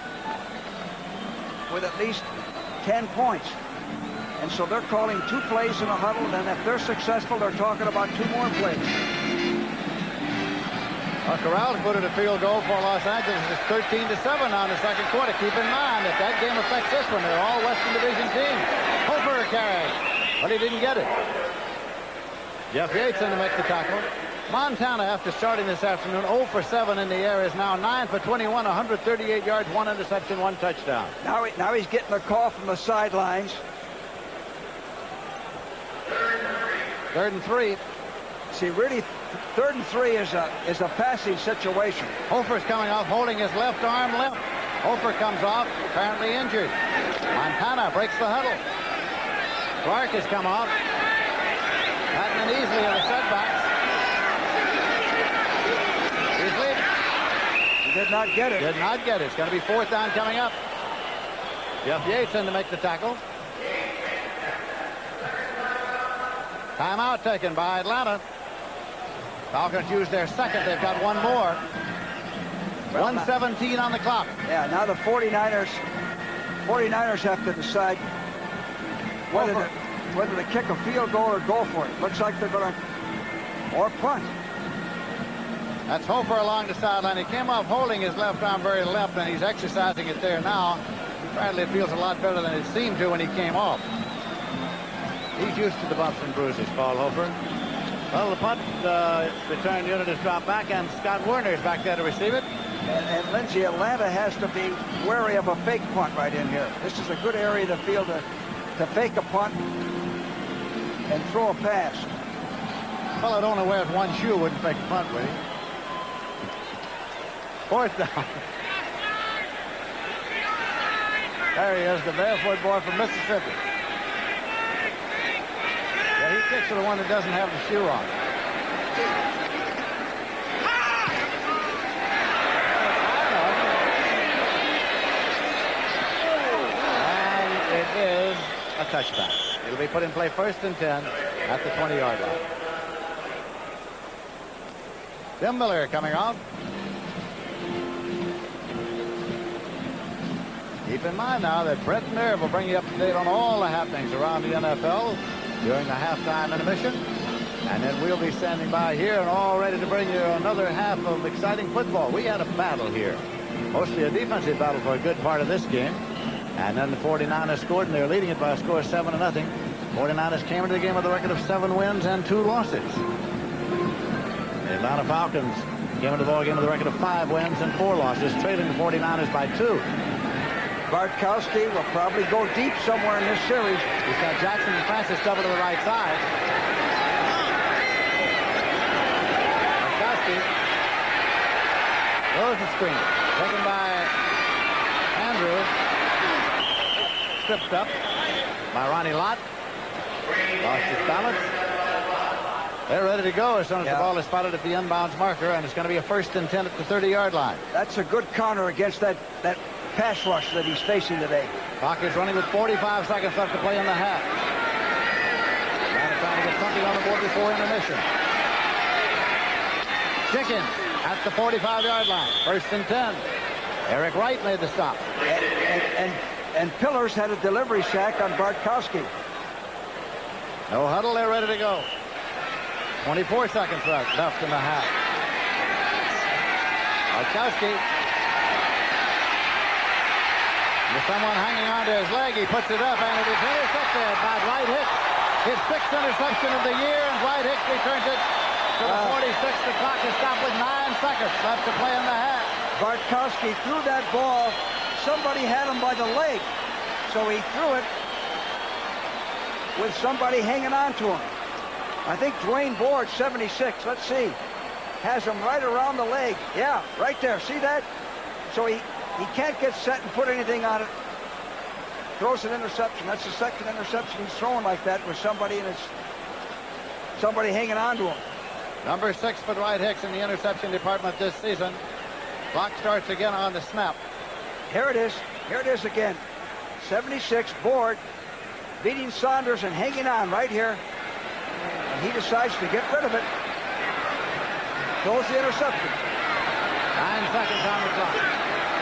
with at least 10 points. And so they're calling 2 plays in a huddle, and if they're successful, they're talking about 2 more plays. Corrals put it a field goal for Los Angeles. It's 13-7 now in the second quarter. Keep in mind, if that game affects this one, they're all Western Division teams. Hofer carried, but he didn't get it. Jeff Yates in to make the tackle. Montana, after starting this afternoon, 0 for 7 in the air, is now 9 for 21, 138 yards, 1 interception, 1 touchdown. Now he's getting a call from the sidelines. 3rd and 3. See, really, 3rd and 3 is a passing situation. Hofer's coming off, holding his left arm limp. Hofer comes off, apparently injured. Montana breaks the huddle. Clark has come off. Patton easily in the setbacks. Easily. He did not get it. Did not get it. It's going to be 4th down coming up. Jeff Yates in to make the tackle. Timeout taken by Atlanta. Falcons use their 2nd. They've got 1 more. 1:17 on the clock. Yeah, now the 49ers have to decide whether to kick a field goal or go for it. Looks like they're going to, or punt. That's Hofer along the sideline. He came off holding his left arm very limp, and he's exercising it there now. Apparently it feels a lot better than it seemed to when he came off. He's used to the bumps and bruises, Paul Hofer. Well, the punt return unit has dropped back, and Scott Werner is back there to receive it. And Lindsey, Atlanta has to be wary of a fake punt right in here. This is a good area to field to fake a punt and throw a pass. Well, it only wears 1 shoe, wouldn't fake a punt, would he? 4th down. There he is, the barefoot boy from Mississippi. Yeah, he kicks to the one that doesn't have the shoe on. And it is a touchdown. It'll be put in play 1st and 10 at the 20-yard line. Tim Miller coming off. Keep in mind now that Brett Mayer will bring you up to date on all the happenings around the NFL during the halftime intermission. And then we'll be standing by here and all ready to bring you another half of exciting football. We had a battle here, mostly a defensive battle for a good part of this game. And then the 49ers scored, and they're leading it by a score of 7-0. 49ers came into the game with a record of 7 wins and 2 losses. The Atlanta Falcons came into the ball game with a record of 5 wins and 4 losses, trailing the 49ers by 2. Bartkowski will probably go deep somewhere in this series. He's got Jackson and Francis double to the right side. Bartkowski throws the screen. Taken by Andrews. Stripped up by Ronnie Lott. Lost his balance. They're ready to go as soon as the ball is spotted at the inbounds marker, and it's going to be a 1st and 10 at the 30-yard line. That's a good counter against that pass rush that he's facing today. Clock is running with 45 seconds left to play in the half. Trying to get something on the board before intermission. Chicken at the 45-yard line. 1st and 10. Eric Wright made the stop. And Pillars had a delivery sack on Bartkowski. No huddle, they're ready to go. 24 seconds left in the half. Markowski. With someone hanging onto his leg, he puts it up, and it is intercepted by Wright Hicks. His 6th interception of the year, and Wright Hicks returns it to the 46. The clock is stopped with 9 seconds left to play in the half. Bartkowski threw that ball. Somebody had him by the leg, so he threw it with somebody hanging on to him. I think Dwayne Board, 76, let's see, has him right around the leg. Yeah, right there. See that? So he can't get set and put anything on it. Throws an interception. That's the 2nd interception he's throwing like that with somebody and it's somebody hanging on to him. Number 6 for Wright Hicks in the interception department this season. Clock starts again on the snap. Here it is. Here it is again. 76, Board, beating Saunders and hanging on right here. And he decides to get rid of it. Throws the interception. 9 seconds on the clock.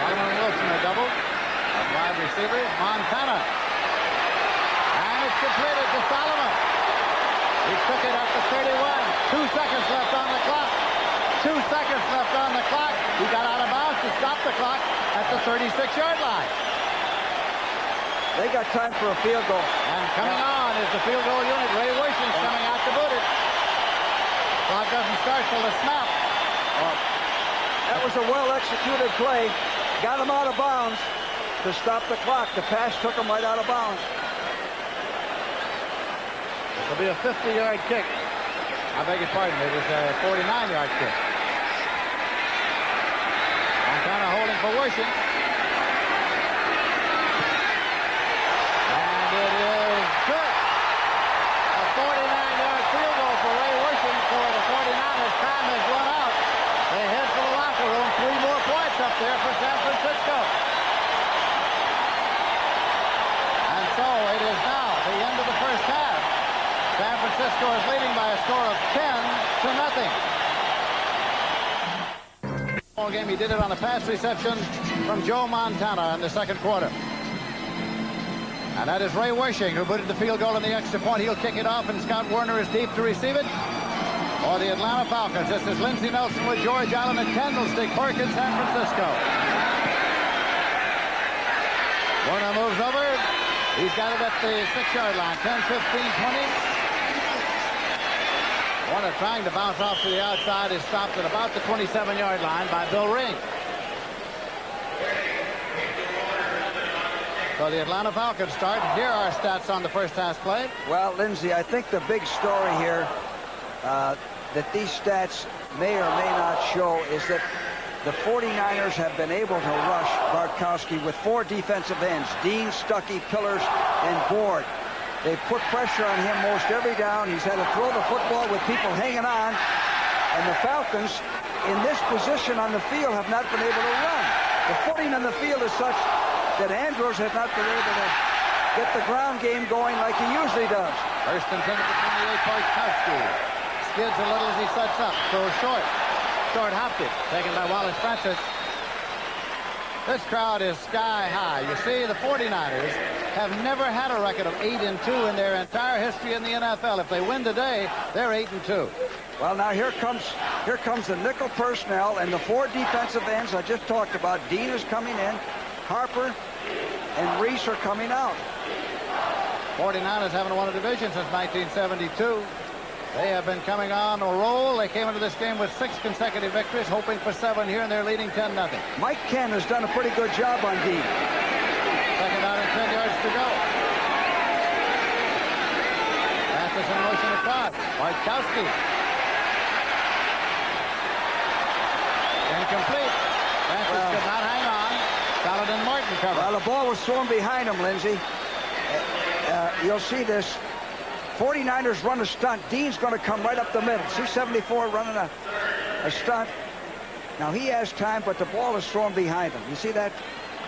Solomon Wilson a double. Of wide receivers, Montana. And it's completed to Solomon. He took it at the 31. 2 seconds left on the clock. 2 seconds left on the clock. He got out of bounds to stop the clock at the 36-yard line. They got time for a field goal. And coming on is the field goal unit. Ray Wilson's coming out to boot it. Clock doesn't start till the snap. That was a well-executed play. Got him out of bounds to stop the clock. The pass took him right out of bounds. It'll be a 50-yard kick. I beg your pardon. It was a 49-yard kick. Montana holding for Wilson. And it is good. A 49-yard field goal for Ray Wilson. So the 49ers' time has run out. They head for the locker room. 3 more points up there for San Francisco. And so it is now the end of the first half. San Francisco is leading by a score of 10-0. Ball game. He did it on a pass reception from Joe Montana in the 2nd quarter. And that is Ray Wersching who booted the field goal in the extra point. He'll kick it off, and Scott Werner is deep to receive it. For the Atlanta Falcons, this is Lindsey Nelson with George Allen at Candlestick Park in San Francisco. Werner moves over. He's got it at the 6-yard line. 10, 15, 20. Warner trying to bounce off to the outside is stopped at about the 27-yard line by Bill Ring. So the Atlanta Falcons start. Here are stats on the first half play. Well, Lindsey, I think the big story here that these stats may or may not show is that the 49ers have been able to rush Bartkowski with 4 defensive ends, Dean, Stuckey, Pillars, and Board. They've put pressure on him most every down. He's had to throw the football with people hanging on. And the Falcons, in this position on the field, have not been able to run. The footing on the field is such that Andrews has not been able to get the ground game going like he usually does. First and 10 at the 28, Bartkowski. Skids a little as he sets up. Throws short. Short hopped it. Taken by Wallace Francis. This crowd is sky high. You see, the 49ers have never had a record of 8-2 in their entire history in the NFL. If they win today, they're 8-2. Well, now here comes the nickel personnel and the 4 defensive ends I just talked about. Dean is coming in. Harper and Reese are coming out. 49ers haven't won a division since 1972. They have been coming on a roll. They came into this game with 6 consecutive victories, hoping for 7 here, and they're leading 10-0. Mike Ken has done a pretty good job on Dean. 2nd down and 10 yards to go. Francis in motion across. Bartkowski. Incomplete. Francis could not hang on. Saladin Martin covered. Well, the ball was thrown behind him, Lindsey. You'll see this. 49ers run a stunt. Dean's going to come right up the middle. See 74 running a stunt. Now he has time, but the ball is thrown behind him. You see that?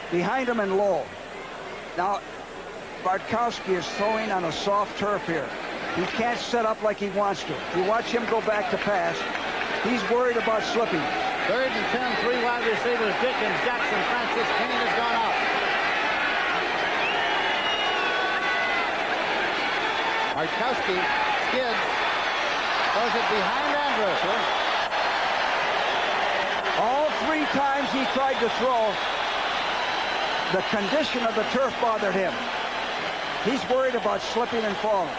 Behind him and low. Now Bartkowski is throwing on a soft turf here. He can't set up like he wants to. If you watch him go back to pass, he's worried about slipping. 3rd and 10, 3 wide receivers. Dickens, Jackson, Francis, Kane has gone out. Bartkowski skids, throws it behind Andrews. All 3 times he tried to throw, the condition of the turf bothered him. He's worried about slipping and falling.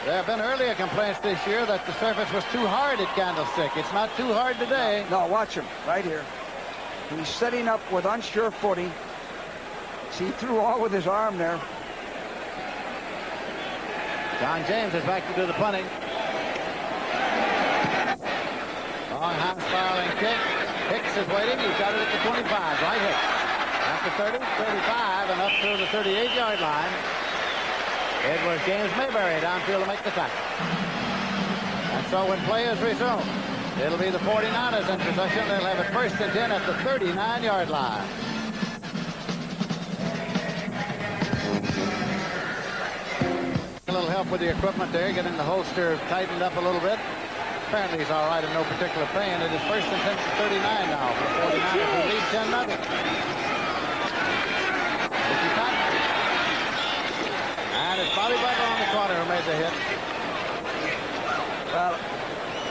There have been earlier complaints this year that the surface was too hard at Candlestick. It's not too hard today. No, watch him right here. He's setting up with unsure footing. See, he threw all with his arm there. John James is back to do the punting. Long hand spiraling kick. Hicks is waiting. He's got it at the 25. Right Hicks. After 30, 35, and up through the 38-yard line. It was James Mayberry downfield to make the tackle. And so when play is resumed, it'll be the 49ers in possession. They'll have it 1st and 10 at the 39-yard line. A little help with the equipment there, getting the holster tightened up a little bit. Apparently he's all right in no particular pain. It is 1st and 10 to 39 now for the 49ers who lead 10-0. And it's Bobby Butler on the corner who made the hit. Well,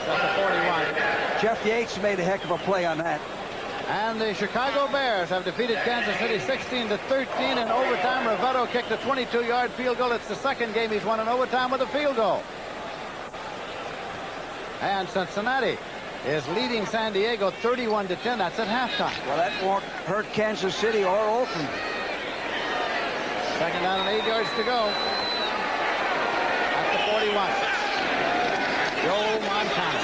that's the 41. Jeff Yates made a heck of a play on that. And the Chicago Bears have defeated Kansas City 16-13 in overtime. Rivetto kicked a 22-yard field goal. It's the second game he's won in overtime with a field goal. And Cincinnati is leading San Diego 31-10. That's at halftime. Well, that won't hurt Kansas City or Oakland. Second down and 8 yards to go. At the 41. Joe Montana.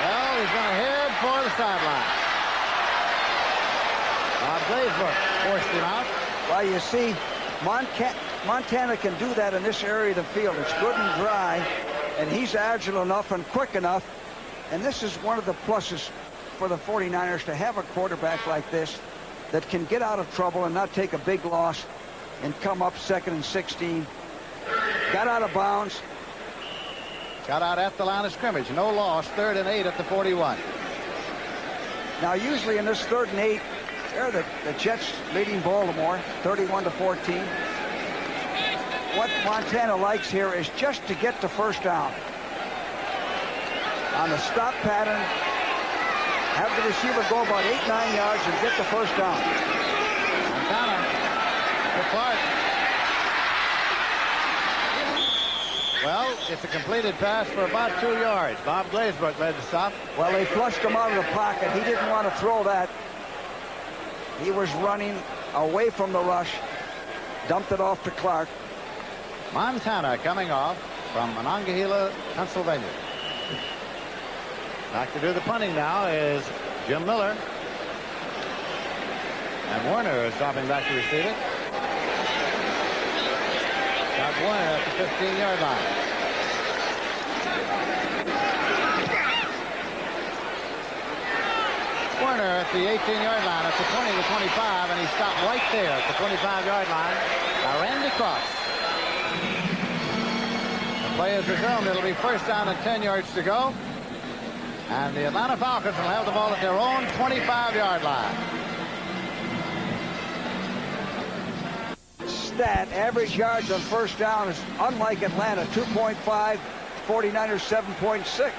Well, he's going to head for the sideline. Glazebrook forced him out. Well, you see, Montana can do that in this area of the field. It's good and dry, and he's agile enough and quick enough. And this is one of the pluses for the 49ers to have a quarterback like this that can get out of trouble and not take a big loss and come up 2nd and 16. Got out of bounds. Got out at the line of scrimmage. No loss. 3rd and 8 at the 41. Now, usually in this 3rd and 8, they're the Jets leading Baltimore 31-14. What Montana likes here is just to get the 1st down. On the stop pattern, have the receiver go about 8-9 yards and get the 1st down. Montana to Clark. Well, it's a completed pass for about 2 yards. Bob Glazebrook led the stop. Well, they flushed him out of the pocket. He didn't want to throw that. He was running away from the rush. Dumped it off to Clark. Montana coming off from Monongahela, Pennsylvania. Back to do the punting now is Jim Miller. And Warner is dropping back to receive it. Got Warner at the 15-yard line. Warner at the 18-yard line at the 20 to 25, and he stopped right there at the 25-yard line by Randy Cross. The play is resumed. It'll be 1st down and 10 yards to go. And the Atlanta Falcons will have the ball at their own 25-yard line. Stat, average yards on 1st down is unlike Atlanta, 2.5, 49ers 7.6.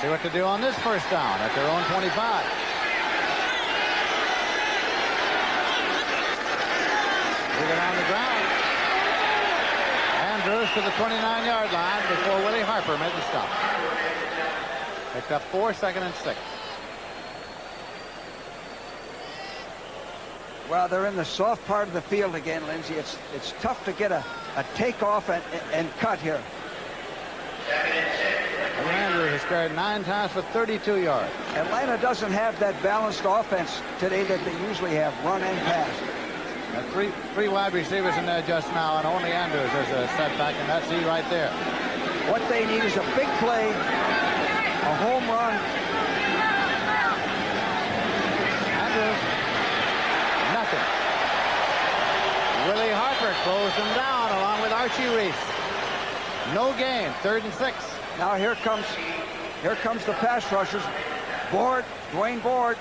See what to do on this 1st down at their own 25. Leave it on the ground. Andrews to the 29-yard line before Willie Harper made the stop. Picked up 4, 2nd and 6. Well, they're in the soft part of the field again, Lindsey. It's tough to get a takeoff and cut here. Andrews has carried 9 times for 32 yards. Atlanta doesn't have that balanced offense today that they usually have, run and pass. Three wide receivers in there just now, and only Andrews is a setback, and that's he right there. What they need is a big play, a home run. Andrews, nothing. Willie Harper closed him down along with Archie Reese. No gain, 3rd and 6. Now here comes the pass rushers. Board, Dwayne Board,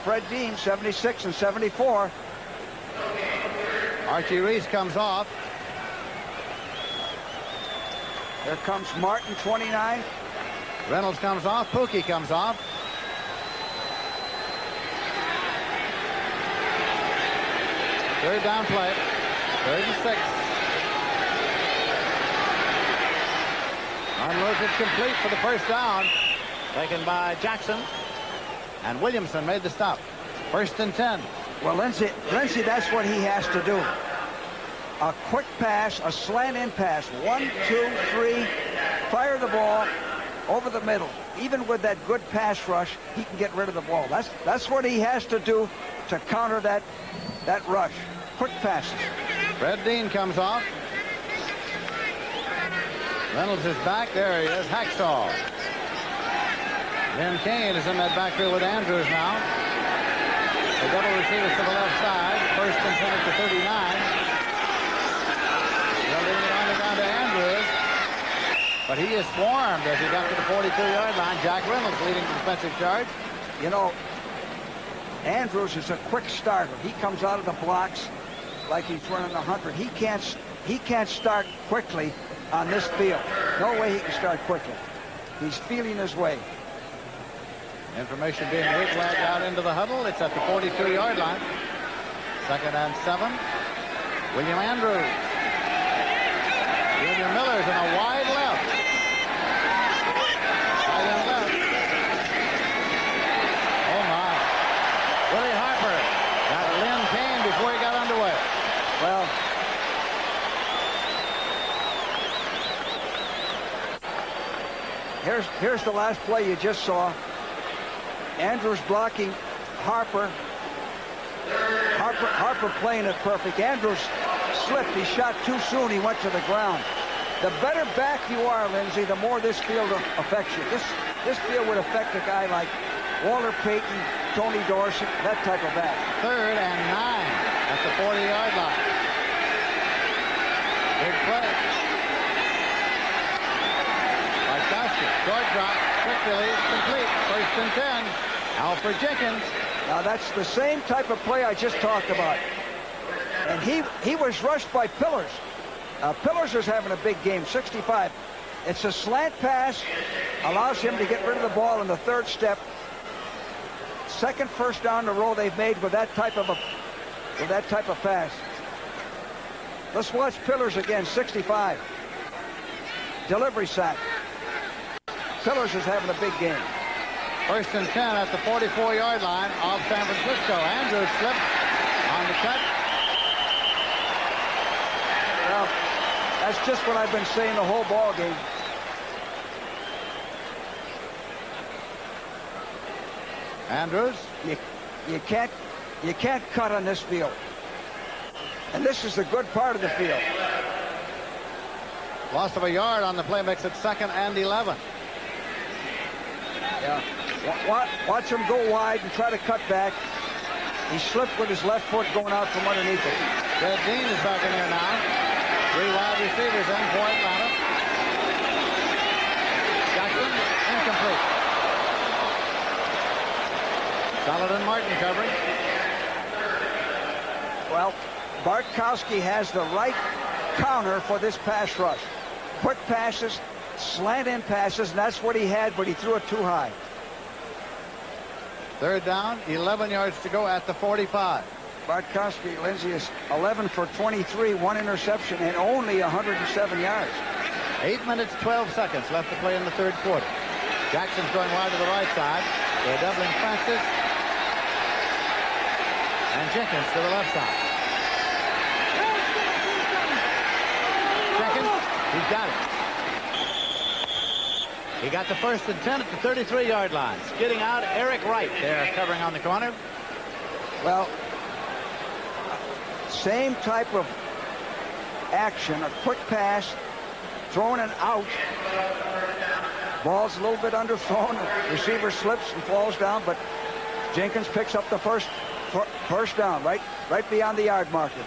Fred Dean, 76 and 74. Archie Reese comes off. Here comes Martin, 29. Reynolds comes off. Pookie comes off. Third down play. 3rd and 6. Unloads it complete for the first down. Taken by Jackson. And Williamson made the stop. 1st and 10. Well, Lindsey, that's what he has to do. A quick pass, a slant-in pass. 1, 2, 3. Fire the ball over the middle. Even with that good pass rush, he can get rid of the ball. That's what he has to do to counter that rush. Quick passes. Fred Dean comes off. Reynolds is back. There he is. Hacksaw. Lynn Kane is in that backfield with Andrews now. The double receivers to the left side. 1st and 10 at the 39. They're leaving it on the ground to Andrews. But he is swarmed as he got to the 42-yard line. Jack Reynolds leading the defensive charge. You know, Andrews is a quick starter. He comes out of the blocks like he's running 100. He can't start quickly on this field. No way he can start quickly. He's feeling his way. Information being wigwagged out into the huddle. It's at the 42-yard line. 2nd and 7. William Andrews. Junior Miller's in a wide left. Right and left. Oh, my. Willie Harper got Lynn Kane before he got underway. Well, here's the last play you just saw. Andrews blocking Harper. Harper playing it perfect. Andrews slipped. He shot too soon. He went to the ground. The better back you are, Lindsey, the more this field affects you. This field would affect a guy like Walter Payton, Tony Dorsett, that type of back. 3rd and 9 at the 40-yard line. Big play. Bartkowski, short drop, quick release, complete. 1st and 10. Alfred Jenkins. Now that's the same type of play I just talked about. And he was rushed by Pillars. Pillars is having a big game, 65. It's a slant pass, allows him to get rid of the ball in the 3rd step. 2nd first down in a row they've made with that type of pass. Let's watch Pillars again, 65. Delivery sack. Pillars is having a big game. 1st and 10 at the 44-yard line of San Francisco. Andrews slipped on the cut. Well, that's just what I've been saying the whole ball game. Andrews. You can't cut on this field. And this is the good part of the field. Loss of a yard on the play makes it 2nd and 11. Yeah. Watch him go wide and try to cut back. He slipped with his left foot going out from underneath it. Fred Dean is back in there now. 3 wide receivers in for Atlanta. Jackson, incomplete. Solid and Martin covering. Well, Bartkowski has the right counter for this pass rush. Quick passes, slant-in passes, and that's what he had, but he threw it too high. 3rd down, 11 yards to go at the 45. Bartkowski, Lindsey, is 11 for 23, 1 interception, and only 107 yards. 8 minutes, 12 seconds left to play in the 3rd quarter. Jackson's going wide to the right side. They're doubling Francis. And Jenkins to the left side. Jenkins, he's got it. He got the 1st and 10 at the 33-yard line. Skidding out, Eric Wright there covering on the corner. Well, same type of action, a quick pass, throwing it out. Ball's a little bit underthrown. The receiver slips and falls down, but Jenkins picks up the first down, right beyond the yard marker.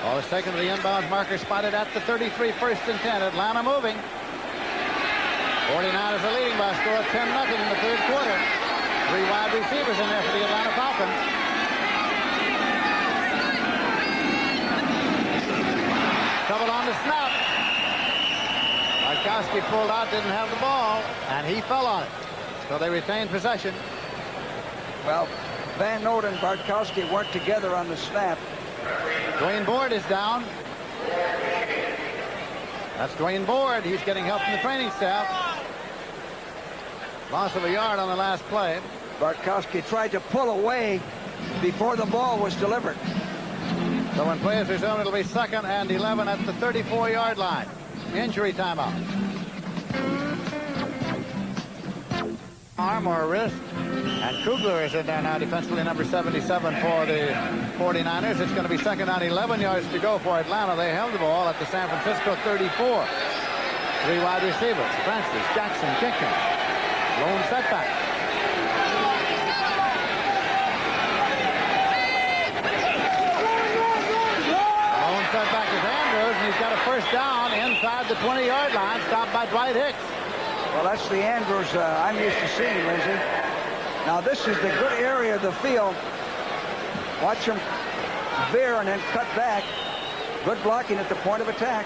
Ball is taken to the inbound marker, spotted at the 33, 1st and 10. Atlanta moving. 49 is the leading by a score of 10-0 in the 3rd quarter. 3 wide receivers in there for the Atlanta Falcons. Covered on the snap. Bartkowski Bartkowski pulled out, didn't have the ball, and he fell on it. So they retained possession. Well, Van Noten and Bartkowski weren't together on the snap. Dwayne Board is down. That's Dwayne Board. He's getting help from the training staff. Loss of a yard on the last play. Bartkowski tried to pull away before the ball was delivered. So when play is resumed, it'll be 2nd and 11 at the 34-yard line. Injury timeout. Arm or wrist. And Kugler is in there now, defensively, number 77 for the 49ers. It's going to be 2nd and 11 yards to go for Atlanta. They held the ball at the San Francisco 34. 3 wide receivers. Francis, Jackson, Jenkins. Lone setback. Lone setback is Andrews, and he's got a first down inside the 20-yard line, stopped by Dwight Hicks. Well, that's the Andrews I'm used to seeing, Lindsey. Now, this is the good area of the field. Watch him veer and then cut back. Good blocking at the point of attack.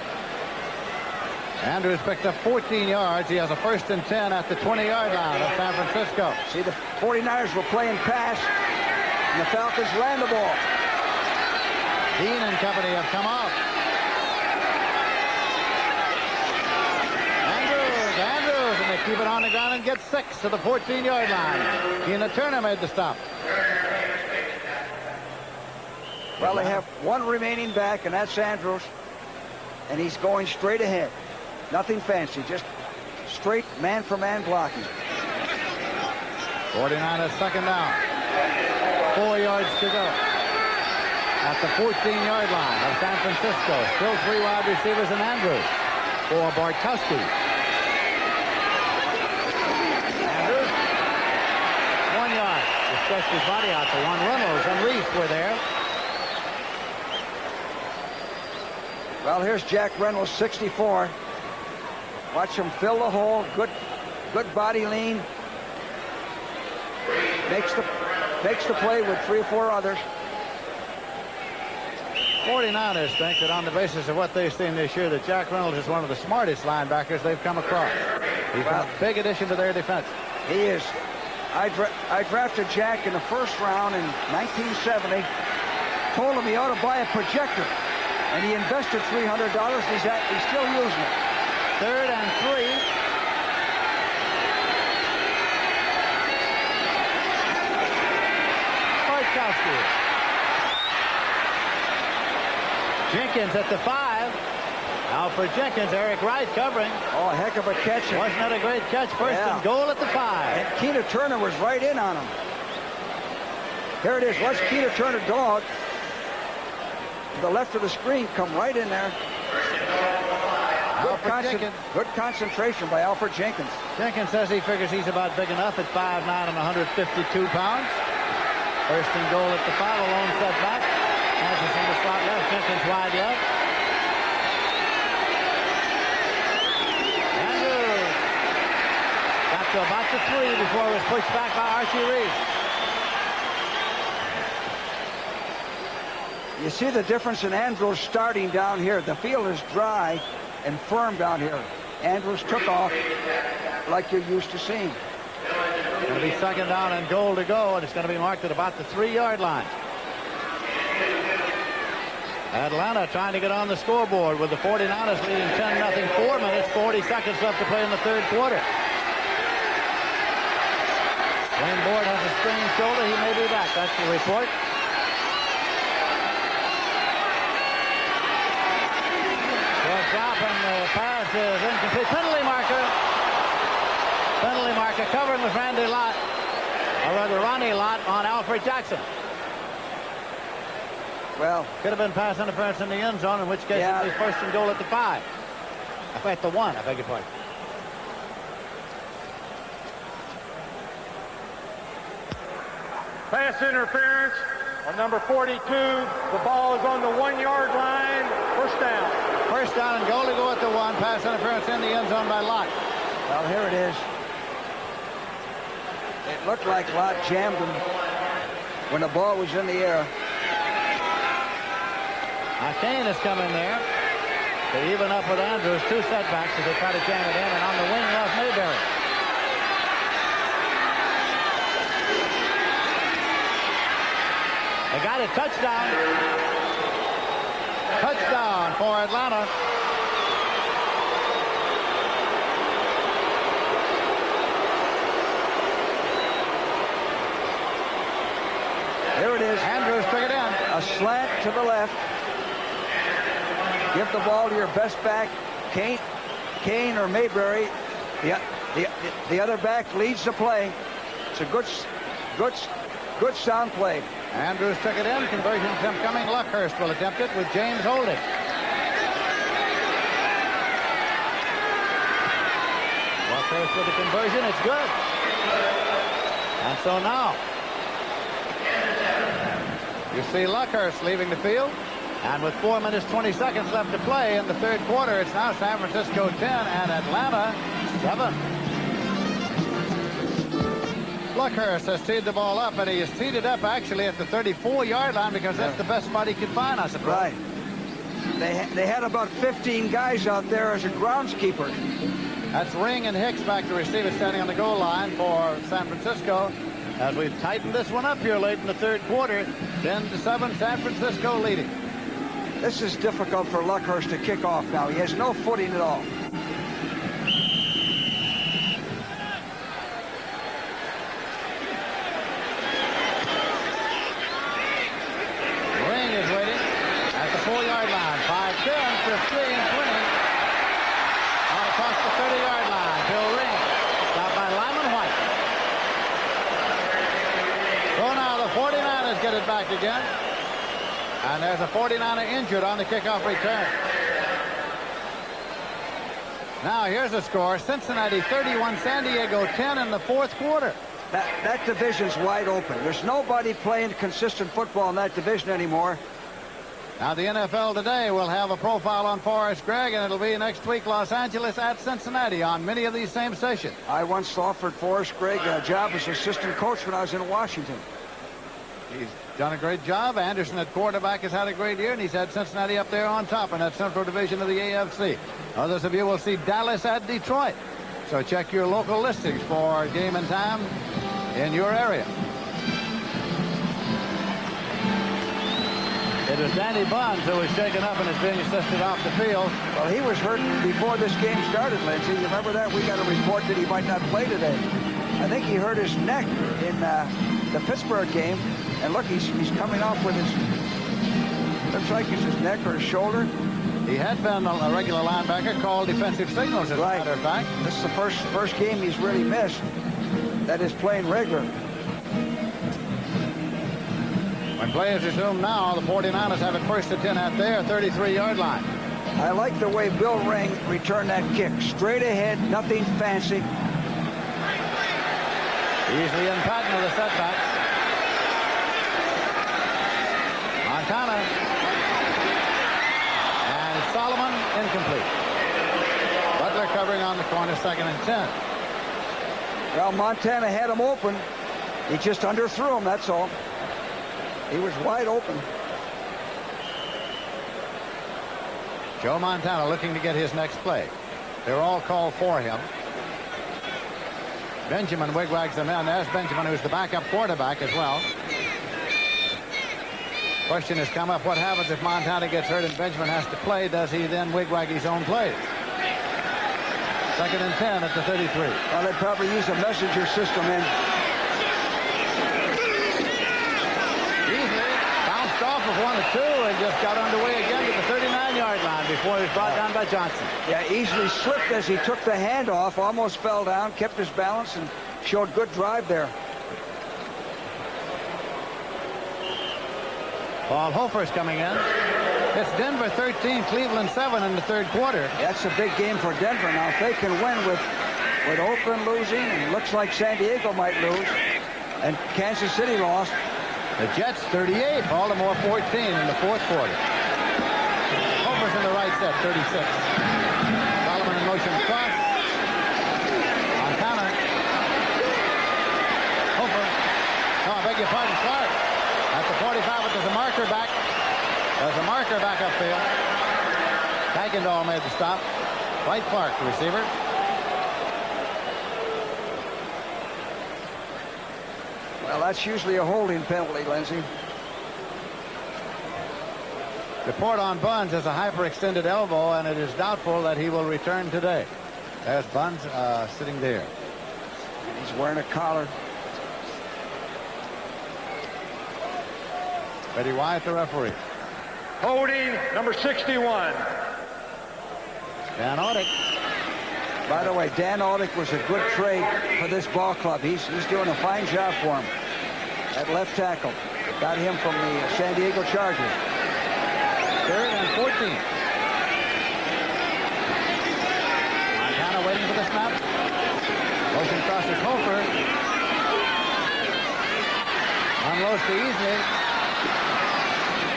Andrews picked up 14 yards. He has a 1st and 10 at the 20-yard line of San Francisco. See, the 49ers were playing pass, and the Falcons ran the ball. Dean and company have come out. Andrews, and they keep it on the ground and get 6 to the 14-yard line. Tina Turner made the stop. Well, they have one remaining back, and that's Andrews, and he's going straight ahead. Nothing fancy, just straight man-for-man blocking. 49ers 2nd down. 4 yards to go. At the 14-yard line of San Francisco. Still 3 wide receivers and Andrews for Bartkowski. Andrews, 1 yard. He stretched his body out to one. Reynolds and Reese were there. Well, here's Jack Reynolds, 64. Watch him fill the hole. Good body lean. Makes the play with 3 or 4 others. 49ers think that on the basis of what they've seen this year, that Jack Reynolds is one of the smartest linebackers they've come across. He's been a big addition to their defense. He is. I drafted Jack in the 1st round in 1970. Told him he ought to buy a projector. And he invested $300. He's still using it. 3rd and 3. Bartkowski. Jenkins at the 5. Now for Jenkins, Eric Wright covering. Oh, a heck of a catch. Wasn't that a great catch? 1st and goal at the 5. And Keena Turner was right in on him. Here it is. Watch Keena Turner dog. To the left of the screen, come right in there. Good concentration by Alfred Jenkins. Jenkins says he figures he's about big enough at 5'9" and 152 pounds. 1st and goal at the 5, a lone setback. Passes in the slot left, Jenkins wide left. Andrews got to about the 3 before it was pushed back by Archie Reese. You see the difference in Andrews starting down here. The field is dry and firm down here. Andrews took off like you're used to seeing. It's going to be 2nd down and goal to go, and it's going to be marked at about the 3-yard line. Atlanta trying to get on the scoreboard with the 49ers leading 10-0, 4 minutes, 40 seconds left to play in the 3rd quarter. Dwayne Board has a sprained shoulder. He may be back. That's the report. Drop and the pass is incomplete. Penalty marker covering with Randy Lott, or rather Ronnie Lott, on Alfred Jackson. Well, could have been pass interference in the end zone, in which case it'd be 1st and goal at the 5. At the 1, I beg your pardon. Pass interference on number 42. The ball is on the 1-yard line. 1st down. 1st down and goal to go at the 1. Pass interference in the end zone by Lott. Well, here it is. It looked like Lott jammed him when the ball was in the air. Now Kane has come in there. to even up with Andrews. 2 setbacks as they try to jam it in, and on the wing off Mayberry. They got it. Touchdown. Touchdown for Atlanta. Here it is. Andrews took it in. A slant to the left. Give the ball to your best back, Kane or Mayberry. The other back leads the play. It's a good sound play. Andrews took it in. Conversion attempt coming. Luckhurst will attempt it with James holding. Luckhurst with the conversion. It's good. And so now you see Luckhurst leaving the field. And with 4 minutes 20 seconds left to play in the third quarter, it's now San Francisco 10 and Atlanta 7. Luckhurst has teed the ball up, and he has teed it up actually at the 34-yard line because that's the best spot he could find, I suppose. Right. They had about 15 guys out there as a groundskeeper. That's Ring and Hicks back to receive it, standing on the goal line for San Francisco. As we've tightened this one up here late in the third quarter, 10-7, San Francisco leading. This is difficult for Luckhurst to kick off now. He has no footing at all. Ring is waiting at the 4-yard line. 5, 10, 15, 20. On across the 30-yard line. Bill Ring. Stopped by Lyman White. So now the 49ers get it back again. And there's a 49er injured on the kickoff return. Now here's the score. Cincinnati 31, San Diego 10 in the fourth quarter. That division's wide open. There's nobody playing consistent football in that division anymore. Now the NFL today will have a profile on Forrest Gregg, and it'll be next week Los Angeles at Cincinnati on many of these same stations. I once offered Forrest Gregg a job as assistant coach when I was in Washington. He's done a great job. Anderson at quarterback has had a great year, and he's had Cincinnati up there on top in that central division of the AFC. Others of you will see Dallas at Detroit. So check your local listings for game and time in your area. It was Danny Bonds who was shaken up and is being assisted off the field. Well, he was hurt before this game started, Lindsay. You remember that? We got a report that he might not play today. I think he hurt his neck in the Pittsburgh game. And look, he's coming off with his, looks like it's his neck or his shoulder. He had been a regular linebacker, called defensive signals, as a matter of fact. This is the first game he's really missed that is playing regular. When play is resumed now, the 49ers have it first and 10 at their 33-yard line. I like the way Bill Ring returned that kick. Straight ahead, nothing fancy. Easily in pattern of the setbacks. Montana. And Solomon incomplete. Butler covering on the corner, 2nd and 10. Well, Montana had him open. He just underthrew him, that's all. He was wide open. Joe Montana looking to get his next play. They're all called for him. Benjamin wigwags them in. There's Benjamin, who's the backup quarterback as well. Question has come up, what happens if Montana gets hurt and Benjamin has to play? Does he then wigwag his own plays? 2nd and 10 at the 33. Well, they'd probably use a messenger system in. Easily bounced off of 1 or 2 and just got underway again to the 39-yard line before he was brought down by Johnson. Yeah, easily slipped as he took the handoff, almost fell down, kept his balance, and showed good drive there. Paul Hofer's coming in. It's Denver 13, Cleveland 7 in the third quarter. That's a big game for Denver. Now, if they can win with Oakland losing, and looks like San Diego might lose, and Kansas City lost. The Jets 38, Baltimore 14 in the fourth quarter. Hofer's in the right set, 36. Solomon in motion across. Montana. Hofer. No, I beg your pardon, Clark. At the 45, but there's a marker back. There's a marker back upfield. Kuykendall made the stop. Wright Clark, the receiver. Well, that's usually a holding penalty, Lindsey. Report on Buns is a hyperextended elbow, and it is doubtful that he will return today. There's Buns sitting there. He's wearing a collar. Eddie Wyatt, the referee. Holding number 61. Dan Audick. By the way, Dan Audick was a good trade for this ball club. He's doing a fine job for him at left tackle. Got him from the San Diego Chargers. 3rd and 14. Montana waiting for the snap. Motion crosses Hofer. Unloads to Easley.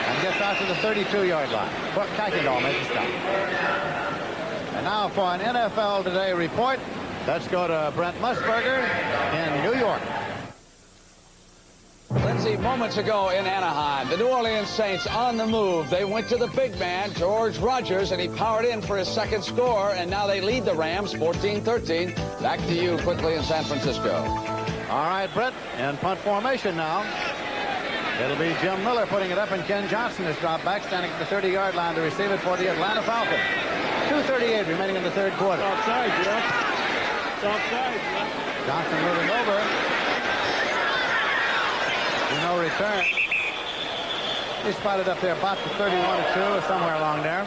And gets out to the 32-yard line. But Kuykendall makes a stop. And now for an NFL Today report. Let's go to Brent Musburger in New York. Lindsey, moments ago in Anaheim, the New Orleans Saints on the move. They went to the big man, George Rogers, and he powered in for his second score, and now they lead the Rams 14-13. Back to you quickly in San Francisco. All right, Brett, in punt formation now. It'll be Jim Miller putting it up, and Ken Johnson is dropped back, standing at the 30-yard line to receive it for the Atlanta Falcons. 2:38 remaining in the third quarter. Offside, Jeff. It's offside, Jeff. Johnson moving over. No return. He spotted up there about the 31 or 2 or somewhere along there.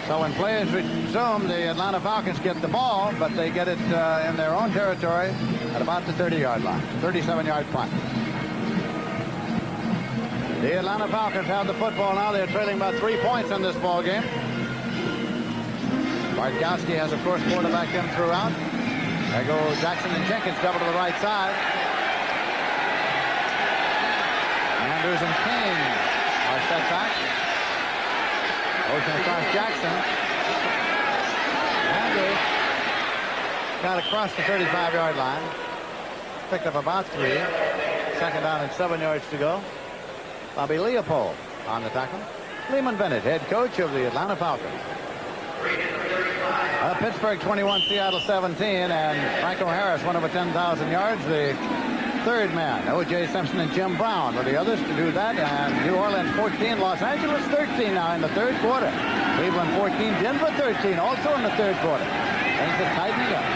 So when play is resumed, the Atlanta Falcons get the ball, but they get it in their own territory at about the 30-yard line. 37-yard punt. The Atlanta Falcons have the football now. They're trailing about 3 points in this ball game. Bartkowski has, of course, quarterbacked them throughout. There go Jackson and Jenkins double to the right side. Andrews and King are set back. Motion across Jackson. Andrews got across the 35-yard line. Picked up about 3. 2nd down and 7 yards to go. Bobby Leopold on the tackle. Lehman Bennett, head coach of the Atlanta Falcons. Pittsburgh 21, Seattle 17, and Franco Harris went over 10,000 yards. The third man, O.J. Simpson and Jim Brown were the others to do that. And New Orleans 14, Los Angeles 13 now in the third quarter. Cleveland 14, Denver 13, also in the third quarter. Things are tightening up.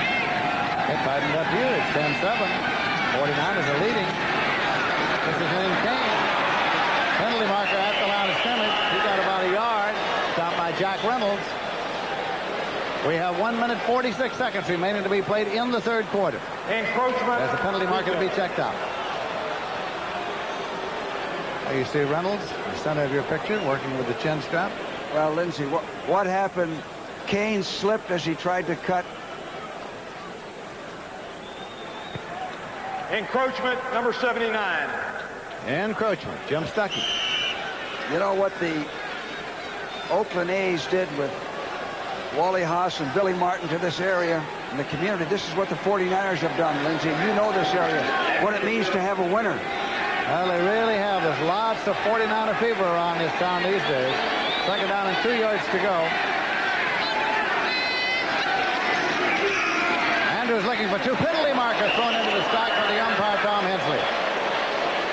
It tightened up here at 10-7. 49ers are leading. This is in Kane. Penalty marker at the line of scrimmage. He got about a yard. Stopped by Jack Reynolds. We have 1 minute 46 seconds remaining to be played in the third quarter. Encroachment. There's a penalty marker to be checked out. There you see Reynolds, the center of your picture, working with the chin strap. Well, Lindsey, what happened? Kane slipped as he tried to cut. Encroachment number 79. Encroachment, Jim Stuckey. You know what the Oakland A's did with Wally Haas and Billy Martin to this area and the community? This is what the 49ers have done, Lindsey. You know this area, what it means to have a winner. Well, they really have. There's lots of 49er fever around this town these days. 2nd down and 2 yards to go. Andrews looking for 2 penalty markers thrown into the stock for the umpire, Tom Hensley.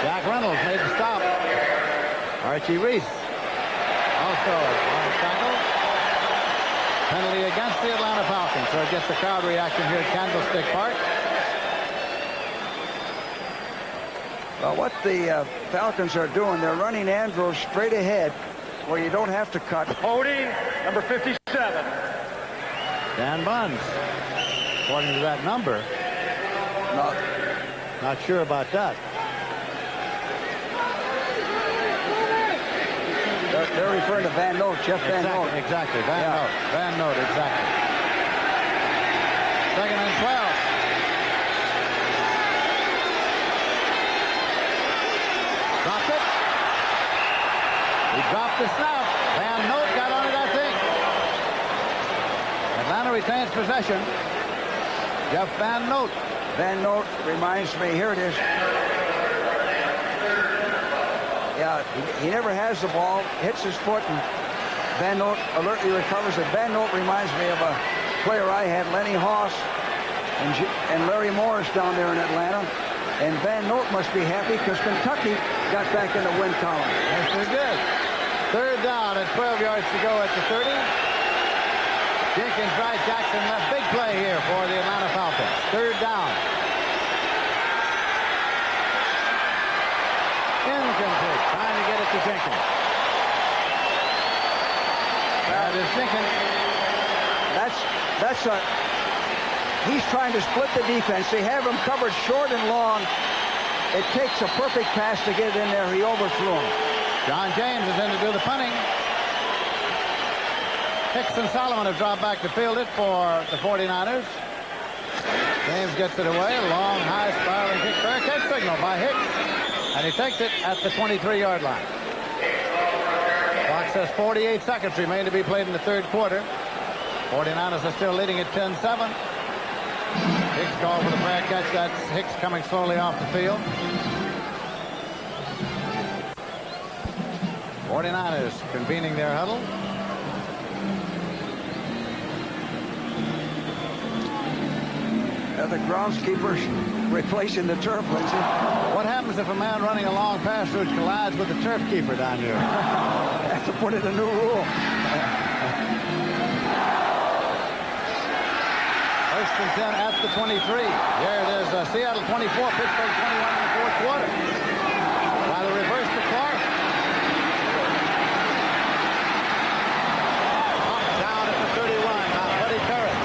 Jack Reynolds made the stop. Archie Reese also on the tackle. Penalty against the Atlanta Falcons, so it gets the crowd reaction here at Candlestick Park. Well, what the Falcons are doing, they're running Andrews straight ahead where you don't have to cut. Holding number 57. Dan Buns, according to that number. Not sure about that. They're referring to Van Note, Jeff Van Note. Exactly, Van Note. Van Note, exactly. 2nd and 12. Dropped it. He dropped the snap. Van Note got on it, I think. Atlanta retains possession. Jeff Van Note. Van Note reminds me, here it is. Yeah, he never has the ball, hits his foot and Van Note alertly recovers it. Van Note reminds me of a player I had, Lenny Hoss and Larry Morris down there in Atlanta. And Van Note must be happy because Kentucky got back in the win column. Yes, they did. Third down and 12 yards to go at the 30. Jenkins, Wright, Jackson left. Big play here for the Atlanta Falcons. Third down. Incomplete. Trying to get it to Jenkins. That is Jenkins. He's trying to split the defense. They have him covered short and long. It takes a perfect pass to get it in there. He overthrew him. John James is in to do the punting. Hicks and Solomon have dropped back to field it for the 49ers. James gets it away. Long, high, spiraling kick. Fair catch signal by Hicks. And he takes it at the 23-yard line. Clock says 48 seconds remain to be played in the third quarter. 49ers are still leading at 10-7. Hicks called for the fair catch. That's Hicks coming slowly off the field. 49ers convening their huddle. The groundskeepers replacing the turf, Lindsay. What happens if a man running a long pass route collides with the turf keeper down here? Have to put in a new rule. First and 10 at the 23. There it is. Seattle 24, Pittsburgh 21 in the fourth quarter. By the reverse to Clark. Down at the 31. Now Buddy Curry.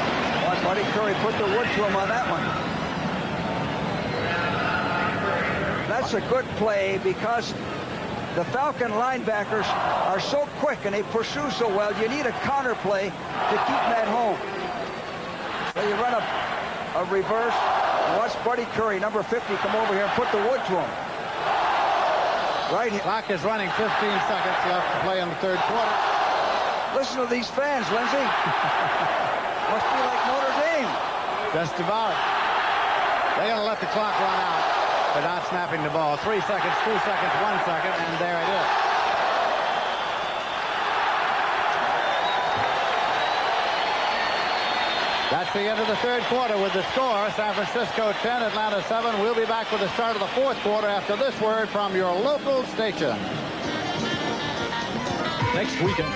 Buddy Curry put the wood to him on that one. That's a good play because the Falcon linebackers are so quick and they pursue so well. You need a counter play to keep them at home. So you run a reverse. Watch Buddy Curry, number 50, come over here and put the wood to him. Right here. Clock is running. 15 seconds left to play in the third quarter. Listen to these fans, Lindsay. Must be like Notre Dame. Just about. They're going to let the clock run out. They're not snapping the ball. 3 seconds, 2 seconds, 1 second, and there it is. That's the end of the third quarter with the score. San Francisco 10, Atlanta 7. We'll be back with the start of the fourth quarter after this word from your local station. Next weekend,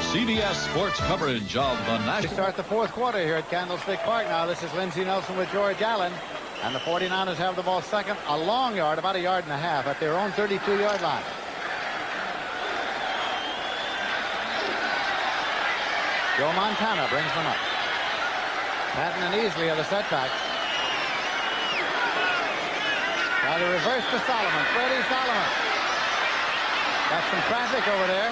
CBS Sports coverage of the We national. start the fourth quarter here at Candlestick Park. Now this is Lindsey Nelson with George Allen. And the 49ers have the ball second, a long yard, about a yard and a half at their own 32-yard line. Joe Montana brings them up. Patton and Easley are the setbacks. Now the reverse to Solomon. Freddie Solomon. Got some traffic over there.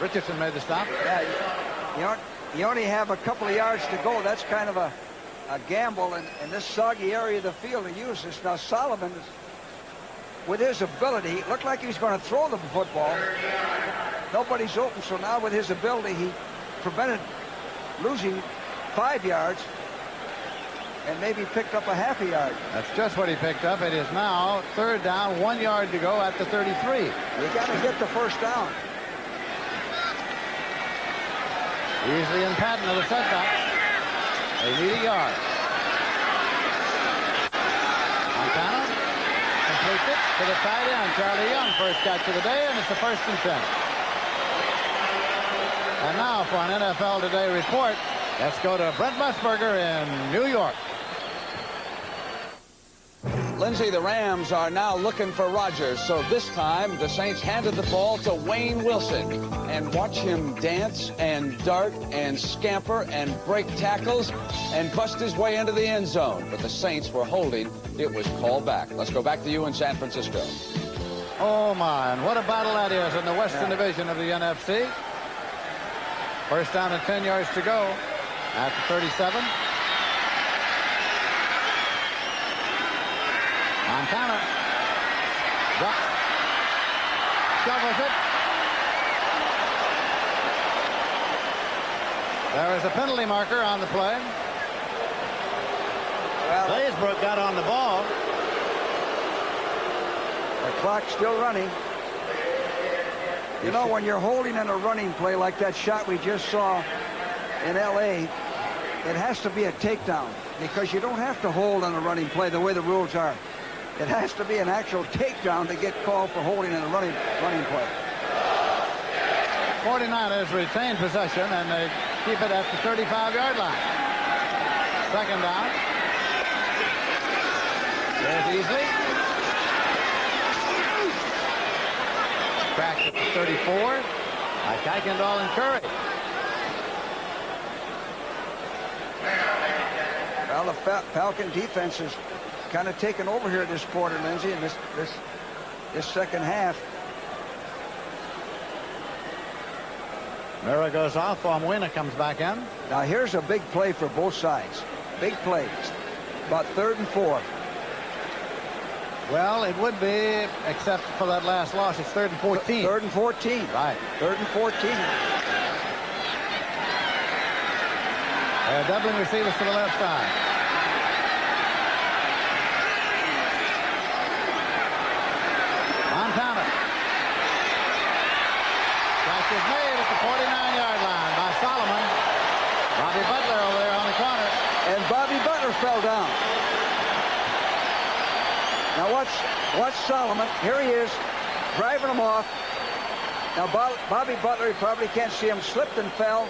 Richardson made the stop. Yeah, you only have a couple of yards to go. That's kind of a gamble in this soggy area of the field to use this. Now Solomon, with his ability, looked like he was going to throw the football. Nobody's open, so now with his ability, he prevented losing 5 yards and maybe picked up a half a yard. That's just what he picked up. It is now third down, 1 yard to go at the 33. You got to get the first down. Easley and Patton are the setbacks. They need a yard. Montana completes it to the tight end. Charlie Young, first catch of the day, and it's the first and 10. And now for an NFL Today report, let's go to Brent Musburger in New York. Lindsay, the Rams are now looking for Rodgers, so this time the Saints handed the ball to Wayne Wilson. And watch him dance and dart and scamper and break tackles and bust his way into the end zone. But the Saints were holding. It was called back. Let's go back to you in San Francisco. Oh, my, and what a battle that is in the Western Division of the NFC. First down and 10 yards to go at the 37. Montana drops, shovels it. There is a penalty marker on the play. Glazebrook got on the ball. The clock's still running. You know, when you're holding in a running play like that shot we just saw in L.A., it has to be a takedown because you don't have to hold on a running play the way the rules are. It has to be an actual takedown to get called for holding in a running play. 49ers retain possession, and they keep it at the 35-yard line. Second down. There's Easley. Cracked at the 34 by Kuykendall and Curry. Well, the Falcon defense is kind of taken over here this quarter, Lindsey, in this second half. Murrah goes off. Wina comes back in. Now here's a big play for both sides. Big plays. About 3rd and 4. Well, it would be, except for that last loss. It's 3rd and 14. 3rd and 14. Right. 3rd and 14. They're doubling receivers to the left side. Montana. Catch is made at the 49-yard line by Solomon. Bobby Butler over there on the corner. And Bobby Butler fell down. Now watch Solomon. Here he is, driving him off. Now Bobby Butler, you probably can't see him, slipped and fell.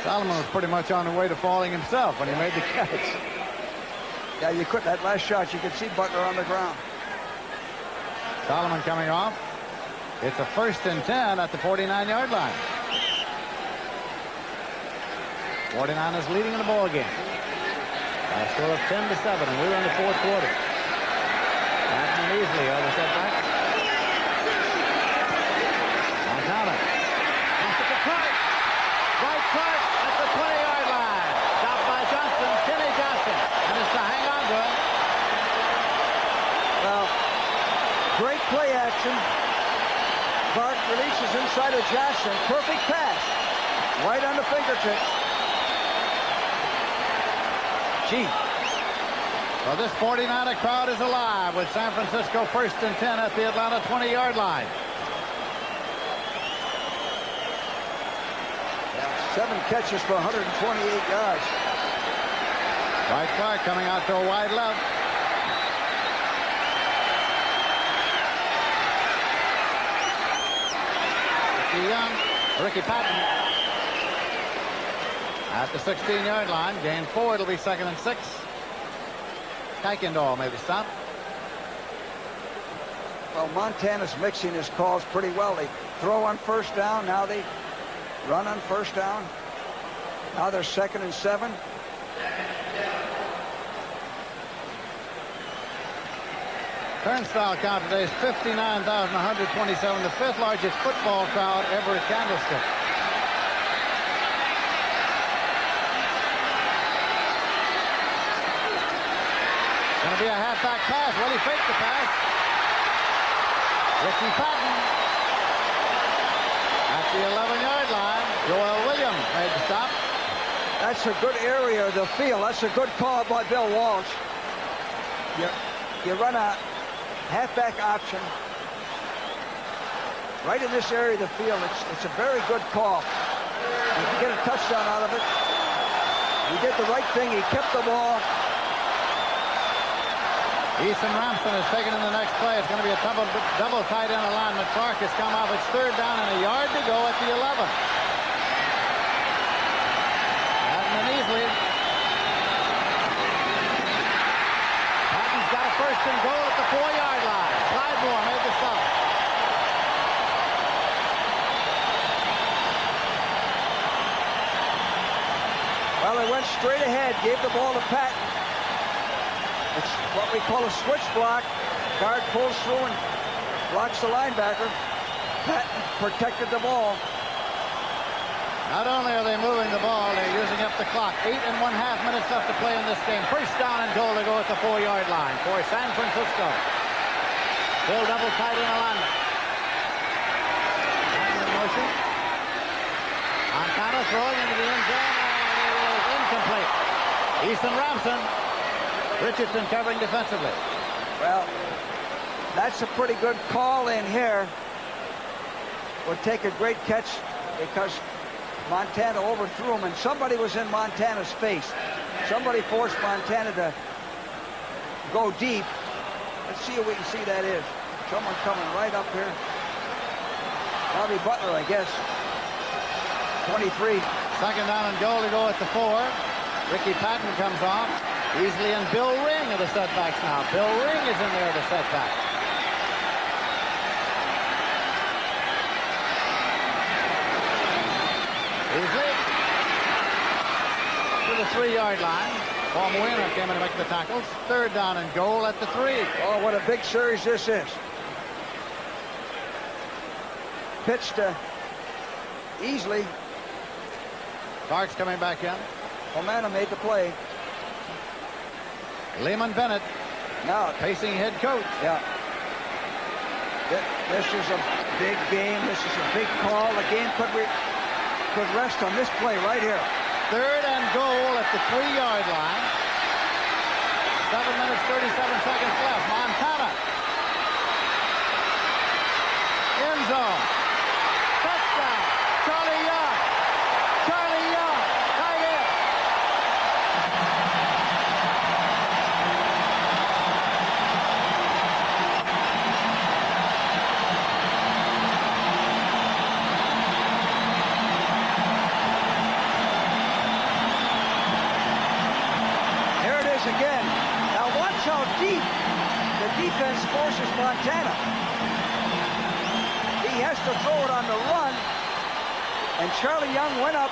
Solomon was pretty much on the way to falling himself when he made the catch. Yeah, you could. That last shot, you could see Butler on the ground. Solomon coming off. It's a 1st and 10 at the 49-yard line. 49ers leading in the ball game. By a score of 10-7, and we're in the 4th quarter. Patton and Easley are the setback. Montana. Right Clark at the 20-yard line. Stopped by Johnson, Kenny Johnson. And it's to hang on to him. Well, great play action. Clark releases inside of Johnson. Perfect pass. Right on the fingertips. Gee. Well, this 49er crowd is alive with San Francisco 1st and 10 at the Atlanta 20-yard line. 7 catches for 128 yards. Wright Clark coming out to a wide left. Ricky Patton at the 16-yard line. Gain 4. It'll be 2nd and 6. Kuykendall maybe stop. Well, Montana's mixing his calls pretty well. They throw on 1st down. Now they run on 1st down. Now they're 2nd and 7. Turnstile count today is 59,127, the 5th largest football crowd ever at Candlestick. Going to be a halfback pass. Well, he faked the pass. Ricky Patton at the 11-yard line. Joel Williams made the stop. That's a good area of the field. That's a good call by Bill Walsh. You run a halfback option right in this area of the field. It's a very good call. You can get a touchdown out of it. He did the right thing. He kept the ball. Ethan Ramsden is taken in the next play. It's going to be a double tight end alignment. Clark has come off. It's 3rd down and a yard to go at the 11. Patton and Easley. Patton's got a 1st and goal at the 4-yard line. Clyde Moore made the stop. Well, they went straight ahead, gave the ball to Patton. It's what we call a switch block. Guard pulls through and blocks the linebacker. Patton protected the ball. Not only are they moving the ball, they're using up the clock. 8 1/2 minutes left to play in this game. 1st down and goal to go at the 4-yard line for San Francisco. Bill double tight end alignment. Patton in motion. Montana throwing into the end zone, and it is incomplete. Ethan Ramsden. Richardson covering defensively. Well, that's a pretty good call in here. Would take a great catch because Montana overthrew him, and somebody was in Montana's face. Somebody forced Montana to go deep. Let's see if we can see that is. Someone coming right up here. Bobby Butler, I guess. 23. Second down and goal to go at the 4. Ricky Patton comes off. Easily and Bill Ring are the setbacks now. Bill Ring is in there to set back. Easily to the 3-yard line. Tom Winner came in to make the tackles. Third down and goal at the 3. Oh, what a big series this is. Pitch to Easley. Clark's coming back in. Omana made the play. Lehman Bennett, Now, pacing head coach. yeah. This is a big game. This is a big call. The game could rest on this play right here. Third and goal at the 3-yard line. 7 minutes, 37 seconds left. Montana. End zone. Touchdown. Charlie Young. Charlie Young. Right in. Here it is again. Now watch how deep the defense forces Montana. He has to throw it on the run, and Charlie Young went up,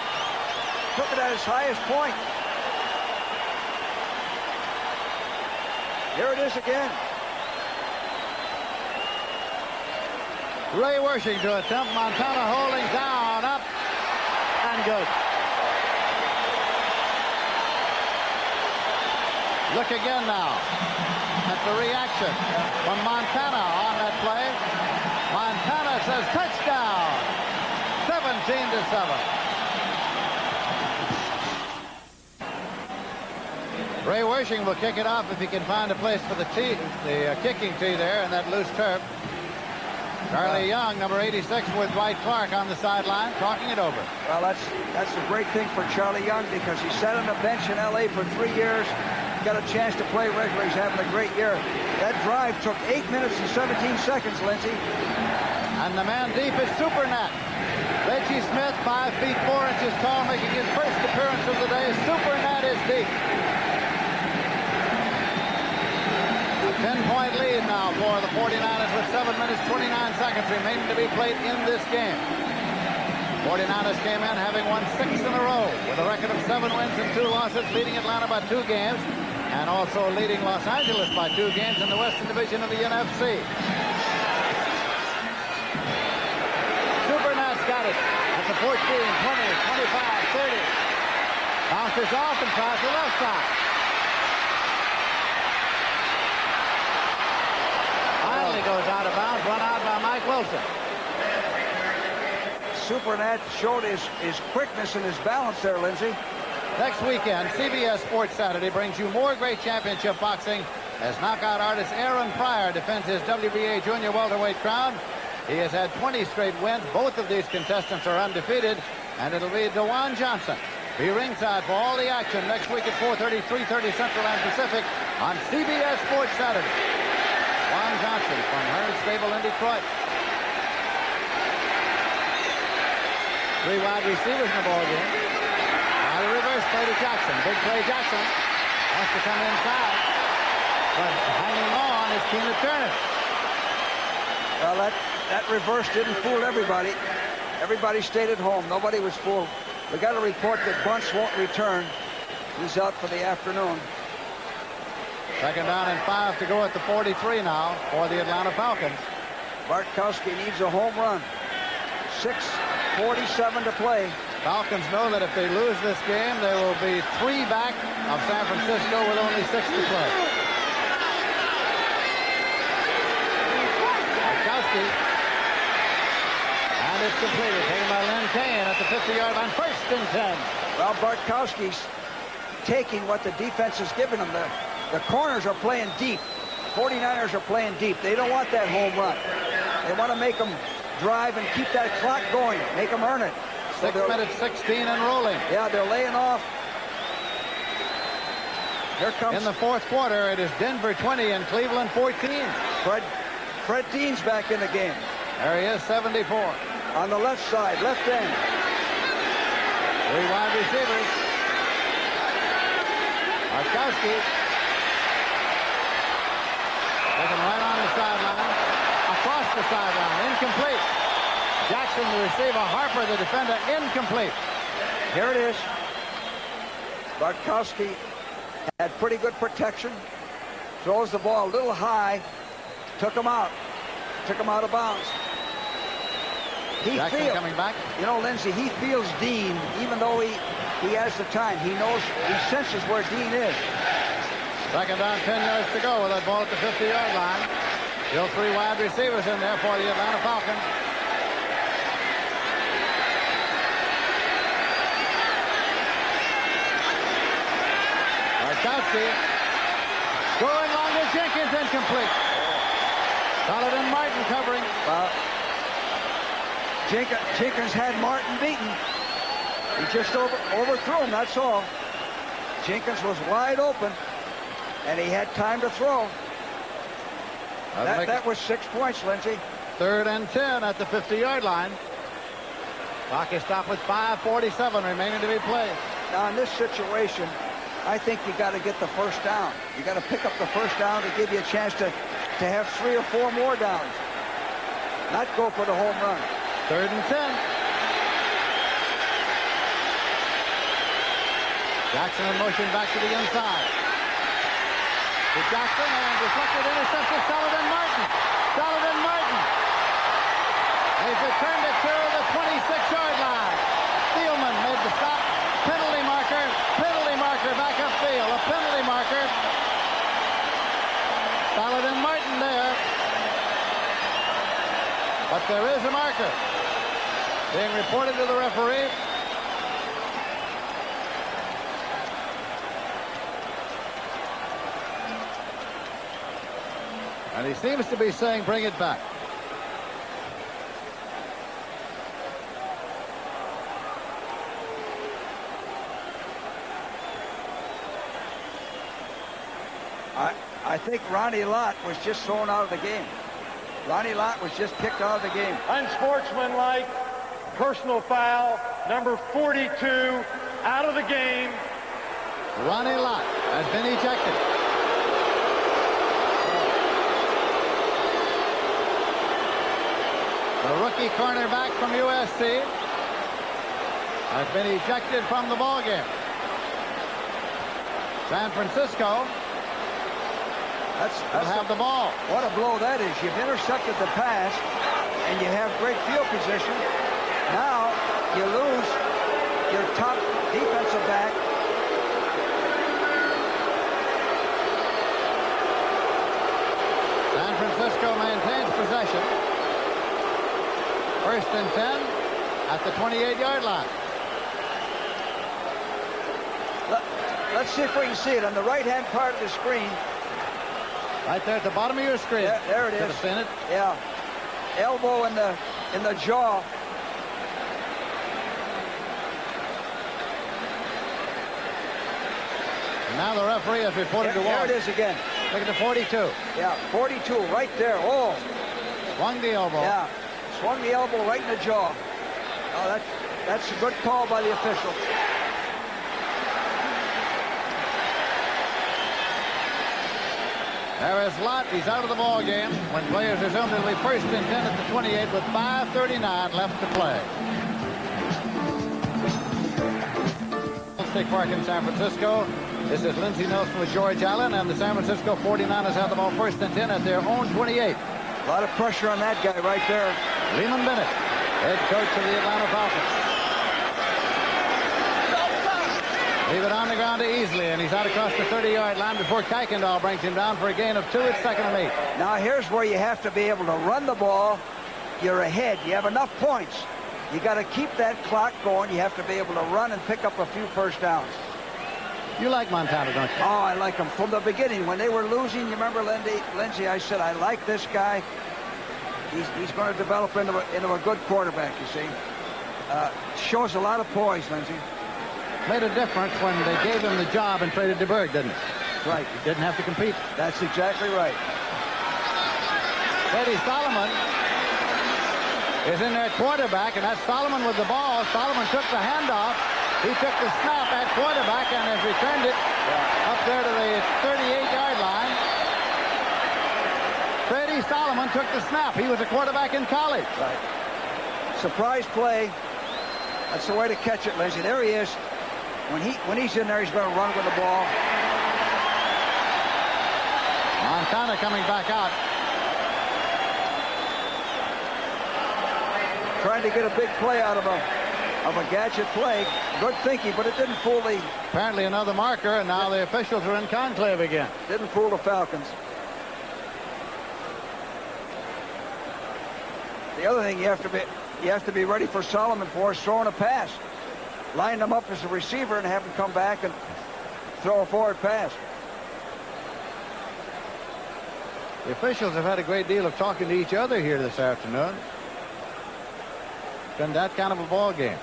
took it at his highest point. Here it is again. Ray Wershing to attempt. Montana holding down, up, and good. Look again now at the reaction from Montana on that play. Montana says touchdown. 17-7. Ray Wershing will kick it off if he can find a place for the tee, the kicking tee there in that loose turf. Charlie Young, number 86, with Wright Clark on the sideline, talking it over. Well, that's a great thing for Charlie Young because he sat on the bench in L.A. for 3 years, got a chance to play regularly. He's having a great year. That drive took 8 minutes and 17 seconds, Lindsey. And the man deep is Supernat. Reggie Smith, 5 feet 4 inches tall, making his first appearance of the day. Supernat is deep. A 10-point lead now for the 49ers with 7 minutes, 29 seconds remaining to be played in this game. 49ers came in having won 6 in a row with a record of 7 wins and 2 losses, leading Atlanta by 2 games, and also leading Los Angeles by 2 games in the Western Division of the NFC. Supernat's got it at the 14, 20, 25, 30. Bounces off and tries the left side. Finally goes out of bounds, run out by Mike Wilson. Supernat showed his quickness and his balance there, Lindsey. Next weekend, CBS Sports Saturday brings you more great championship boxing as knockout artist Aaron Pryor defends his WBA junior welterweight crown. He has had 20 straight wins. Both of these contestants are undefeated, and it'll be DeJuan Johnson. Be ringside for all the action next week at 4:30, 3:30 Central and Pacific on CBS Sports Saturday. DeJuan Johnson from Hearns Stable in Detroit. 3 wide receivers in the ball game. Now the reverse play to Jackson. Big play Jackson. Has to come inside. But hanging on is Tina Turner. Well, that reverse didn't fool everybody. Everybody stayed at home. Nobody was fooled. We got a report that Bunce won't return. He's out for the afternoon. Second down and 5 to go at the 43 now for the Atlanta Falcons. Bartkowski needs a home run. 6:47 to play. Falcons know that if they lose this game, they will be 3 back of San Francisco with only 6 to play. Bartkowski. And it's completed. Taken by Lynn Kane at the 50-yard line. 1st and 10. Well, Bartkowski's taking what the defense has given him. The corners are playing deep. 49ers are playing deep. They don't want that home run. They want to make them drive and keep that clock going, make them earn it. 6 minutes 16 and rolling. Yeah, they're laying off. Here comes... In the fourth quarter, it is Denver 20 and Cleveland 14. Fred Dean's back in the game. There he is, 74. On the left side, left end. 3 wide receivers. Markowski. Taken right on the sideline. Across the sideline. Incomplete. Jackson, the receiver. Harper, the defender. Incomplete. Here it is. Bartkowski had pretty good protection. Throws the ball a little high. Took him out. Took him out of bounds. Jackson coming back. You know, Lindsey, he feels Dean, even though he has the time. He knows, he senses where Dean is. Second down, 10 yards to go with that ball at the 50-yard line. Still 3 wide receivers in there for the Atlanta Falcons. Markowski. Going long to Jenkins, incomplete. Saladin Martin covering. Well, Jenkins had Martin beaten. He just overthrew him, that's all. Jenkins was wide open, and he had time to throw. That was 6 points, Lindsey. 3rd and 10 at the 50-yard line. Clock is stopped with 5:47 remaining to be played. Now, in this situation, I think you got to get the first down. You got to pick up the first down to give you a chance to have 3 or 4 more downs. Not go for the home run. 3rd and 10. Jackson in motion back to the inside. To Jackson and deflected, intercepted. Saladin Martin. Saladin Martin. He's returned it to the 26-yard line. Thielman made the stop. Penalty marker. Penalty marker back upfield. A penalty marker. Saladin Martin there. But there is a marker being reported to the referee. And he seems to be saying, bring it back. I think Ronnie Lott was just thrown out of the game. Ronnie Lott was just kicked out of the game. Unsportsmanlike, personal foul, number 42, out of the game. Ronnie Lott has been ejected. The rookie cornerback from USC has been ejected from the ballgame. San Francisco will have the ball. What a blow that is. You've intercepted the pass, and you have great field position. Now you lose your top defensive back. San Francisco maintains possession. 1st and 10 at the 28-yard line. Let's see if we can see it on the right-hand part of the screen. Right there at the bottom of your screen. Yeah, there it is. Should have seen it. Yeah. Elbow in the jaw. And now the referee has reported to There one. it is again. Look at the 42. Yeah, 42 right there. Oh. Swung the elbow. Yeah. Swung the elbow right in the jaw. Oh, that's a good call by the official. There is Lott. He's out of the ball game. When players resume, it'll be 1st and 10 at the 28 with 5:39 left to play. Candlestick Park in San Francisco. This is Lindsey Nelson with George Allen, and the San Francisco 49ers have the ball 1st and 10 at their own 28. A lot of pressure on that guy right there. Lehman Bennett, head coach of the Atlanta Falcons. Leave it on the ground to Easley, and he's out across the 30-yard line before Kuykendall brings him down for a gain of 2. It's 2nd and 8. Now here's where you have to be able to run the ball. You're ahead. You have enough points. You got to keep that clock going. You have to be able to run and pick up a few first downs. You like Montana, don't you? Oh, I like him from the beginning. When they were losing, you remember, Lindsey, I said, I like this guy. He's going to develop into a good quarterback, you see. Shows a lot of poise, Lindsey. Made a difference when they gave him the job and traded DeBerg, didn't it? Right. He didn't have to compete. That's exactly right. Eddie Solomon is in there at quarterback, and that's Solomon with the ball. Solomon took the handoff. He took the snap at quarterback and has returned it up there to the 38-yard line. Eddie Solomon took the snap. He was a quarterback in college. Right. Surprise play. That's the way to catch it, Lindsey. There he is. When he's in there, he's going to run with the ball. Montana coming back out. Trying to get a big play out of a gadget play. Good thinking, but it didn't fool the... Apparently another marker, and now the officials are in conclave again. Didn't fool the Falcons. The other thing you have to be ready for Solomon for is throwing a pass. Line them up as a receiver and have him come back and throw a forward pass. The officials have had a great deal of talking to each other here this afternoon. It's been that kind of a ball game.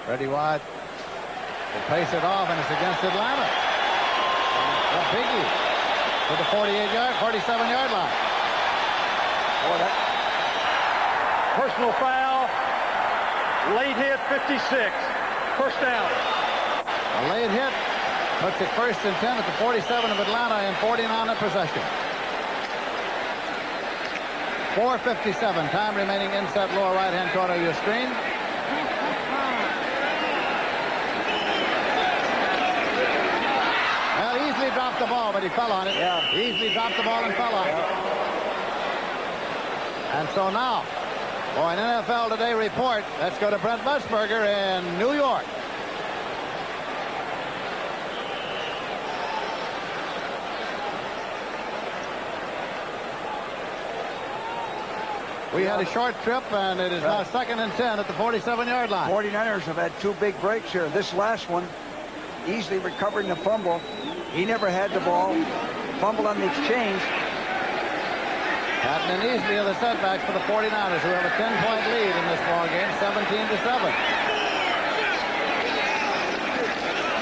Freddie White will pace it off, and it's against Atlanta. A biggie to the 47-yard line. Boy, that personal foul. Late hit, 56. First down. A late hit puts it 1st and 10 at the 47 of Atlanta and 49 in possession. 4:57, time remaining inside lower right-hand corner of your screen. Well, easily dropped the ball, but he fell on it. Yeah. Easily dropped the ball and fell on it. And so now, for an NFL Today report, let's go to Brent Musburger in New York. We had a short trip, and it is now 2nd and 10 at the 47-yard line. 49ers have had two big breaks here. This last one, easily recovering the fumble. He never had the ball. Fumble on the exchange. Patton and easily are the setbacks for the 49ers, who have a 10-point lead in this ball game, 17-7.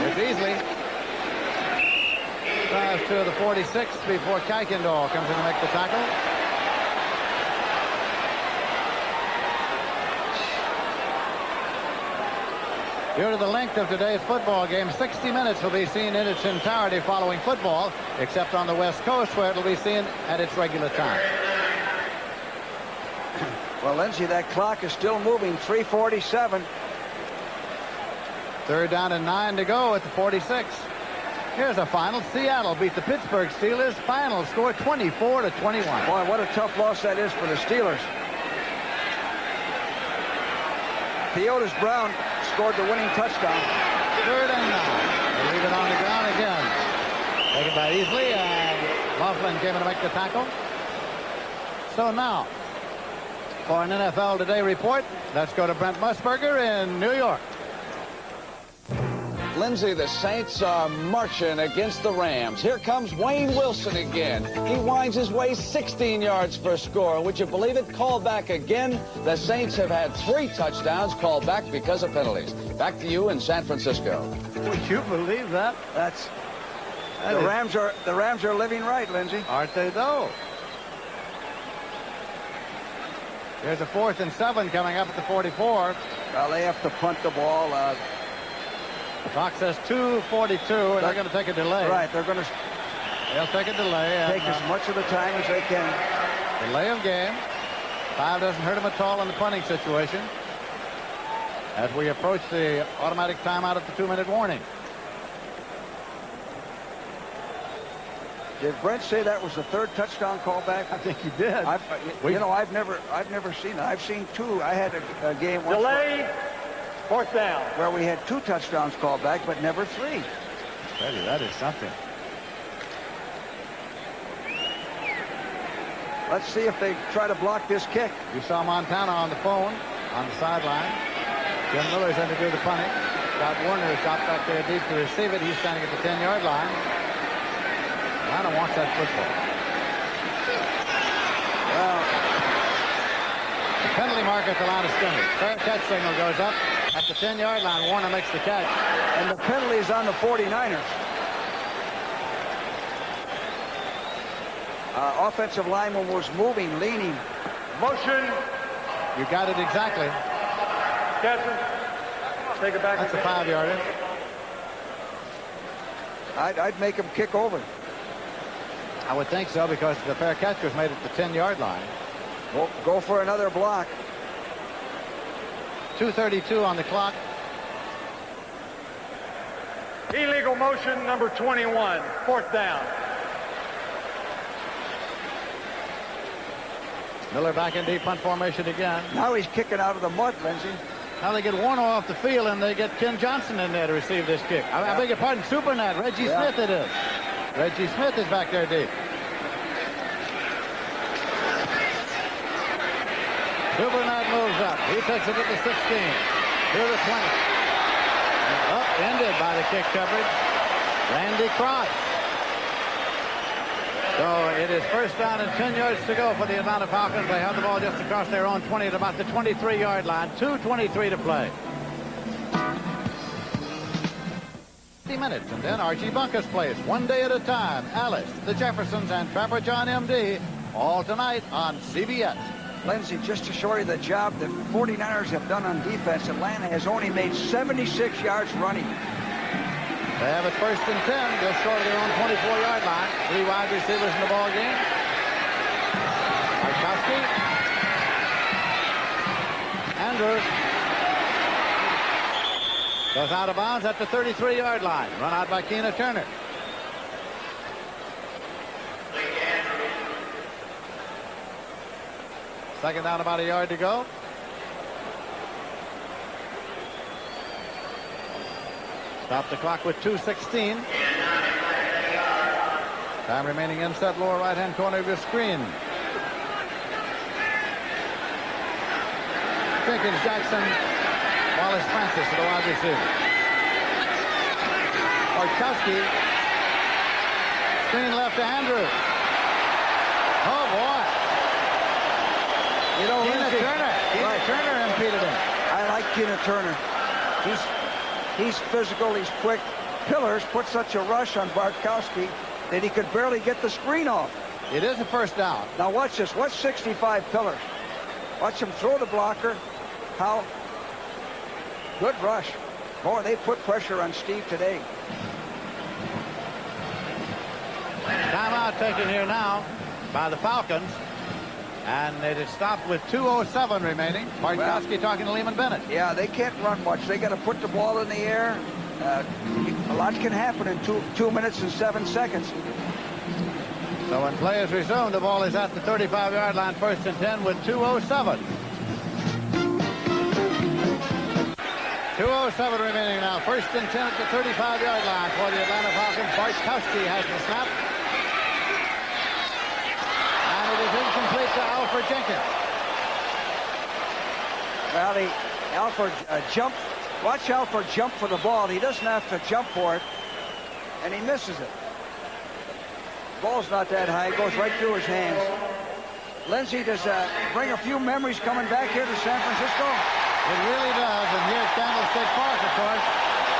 It's Easley drives to the 46 before Kuykendall comes in to make the tackle. Due to the length of today's football game, 60 minutes will be seen in its entirety following football, except on the West Coast, where it will be seen at its regular time. Well, Lindsey, that clock is still moving. 3:47. 3rd down and 9 to go at the 46. Here's a final. Seattle beat the Pittsburgh Steelers. Final score 24-21. Boy, what a tough loss that is for the Steelers. Theotis Brown scored the winning touchdown. 3rd and 9. They leave it on the ground again. Taken by Easley, and Laughlin came in to make the tackle. So now, for an NFL Today report, let's go to Brent Musburger in New York. Lindsey, the Saints are marching against the Rams. Here comes Wayne Wilson again. He winds his way 16 yards for a score. Would you believe it? Called back again. The Saints have had 3 touchdowns called back because of penalties. Back to you in San Francisco. Would you believe that? The Rams are living right, Lindsey. Aren't they, though? There's a 4th and 7 coming up at the 44. Well, they have to punt the ball. Clock says 2:42, and they're going to take a delay. Right, they'll take a delay. take as much of the time as they can. Delay of game. 5 doesn't hurt them at all in the punting situation, as we approach the automatic timeout at the 2-minute warning. Did Brent say that was the 3rd touchdown call back? I think he did. I've never seen that. I've seen 2. I had a game once Delay. 4th down. where we had 2 touchdowns called back, but never 3. That is something. Let's see if they try to block this kick. You saw Montana on the phone on the sideline. Jim Miller's in to do the punting. Scott Warner is dropped back there deep to receive it. He's standing at the 10-yard line. Atlanta wants that football. Well, the penalty mark at the line of scrimmage. Fair catch signal goes up at the 10-yard line. Warner makes the catch. And the penalty is on the 49ers. Offensive lineman was moving, leaning. Motion. You got it exactly. Captain. Take it back. That's a 5-yarder. I'd make him kick over. I would think so, because the fair catch was made at the 10-yard line. Go for another block. 2:32 on the clock. Illegal motion number 21. 4th down. Miller back in deep punt formation again. Now he's kicking out of the mud, Lindsey. Now they get Warner off the field, and they get Ken Johnson in there to receive this kick. I beg your pardon, Supernat. Reggie Smith it is. Reggie Smith is back there deep. Supernat moves up. He takes it at the 16. To the 20. And up, ended by the kick coverage. Randy Cross. So it is 1st down and 10 yards to go for the Atlanta Falcons. They have the ball just across their own 20 at about the 23-yard line. 2:23 to play. 50 minutes, and then Archie Bunker's plays. One day at a time. Alice, the Jeffersons, and Trapper John M.D. all tonight on CBS. Lindsey, just to show you the job the 49ers have done on defense, Atlanta has only made 76 yards running. They have it 1st and 10, just short of their own 24-yard line. 3 wide receivers in the ball game. Markowski. Andrews. Goes out of bounds at the 33-yard line. Run out by Keena Turner. Second down, about a yard to go. Stop the clock with 2:16. Time remaining inside lower right-hand corner of your screen. Jenkins, Jackson, Wallace Francis to the wide receiver. Markowski. Screen left to Andrews. Oh, boy. You know, Keena Turner impeded him. I like Keena Turner. He's physical, he's quick. Pillars put such a rush on Bartkowski that he could barely get the screen off. It is a 1st down. Now watch this. Watch 65 Pillars. Watch him throw the blocker. How good rush. Boy, they put pressure on Steve today. Timeout taken here now by the Falcons. And it is stopped with 2:07 remaining. Bartkowski talking to Lehman Bennett. Yeah, they can't run much. They got to put the ball in the air. A lot can happen in 2 minutes and 7 seconds. So when play is resumed, the ball is at the 35-yard line, 1st and 10 with 2:07. 2:07 remaining now. 1st and 10 at the 35-yard line for the Atlanta Falcons. Bartkowski has the snap. And it is incomplete to Alfred Jenkins. Well, Alfred jumped. Watch Alfred jump for the ball. He doesn't have to jump for it. And he misses it. Ball's not that high. It goes right through his hands. Lindsey, does bring a few memories coming back here to San Francisco? It really does. And here at Candlestick Park, of course,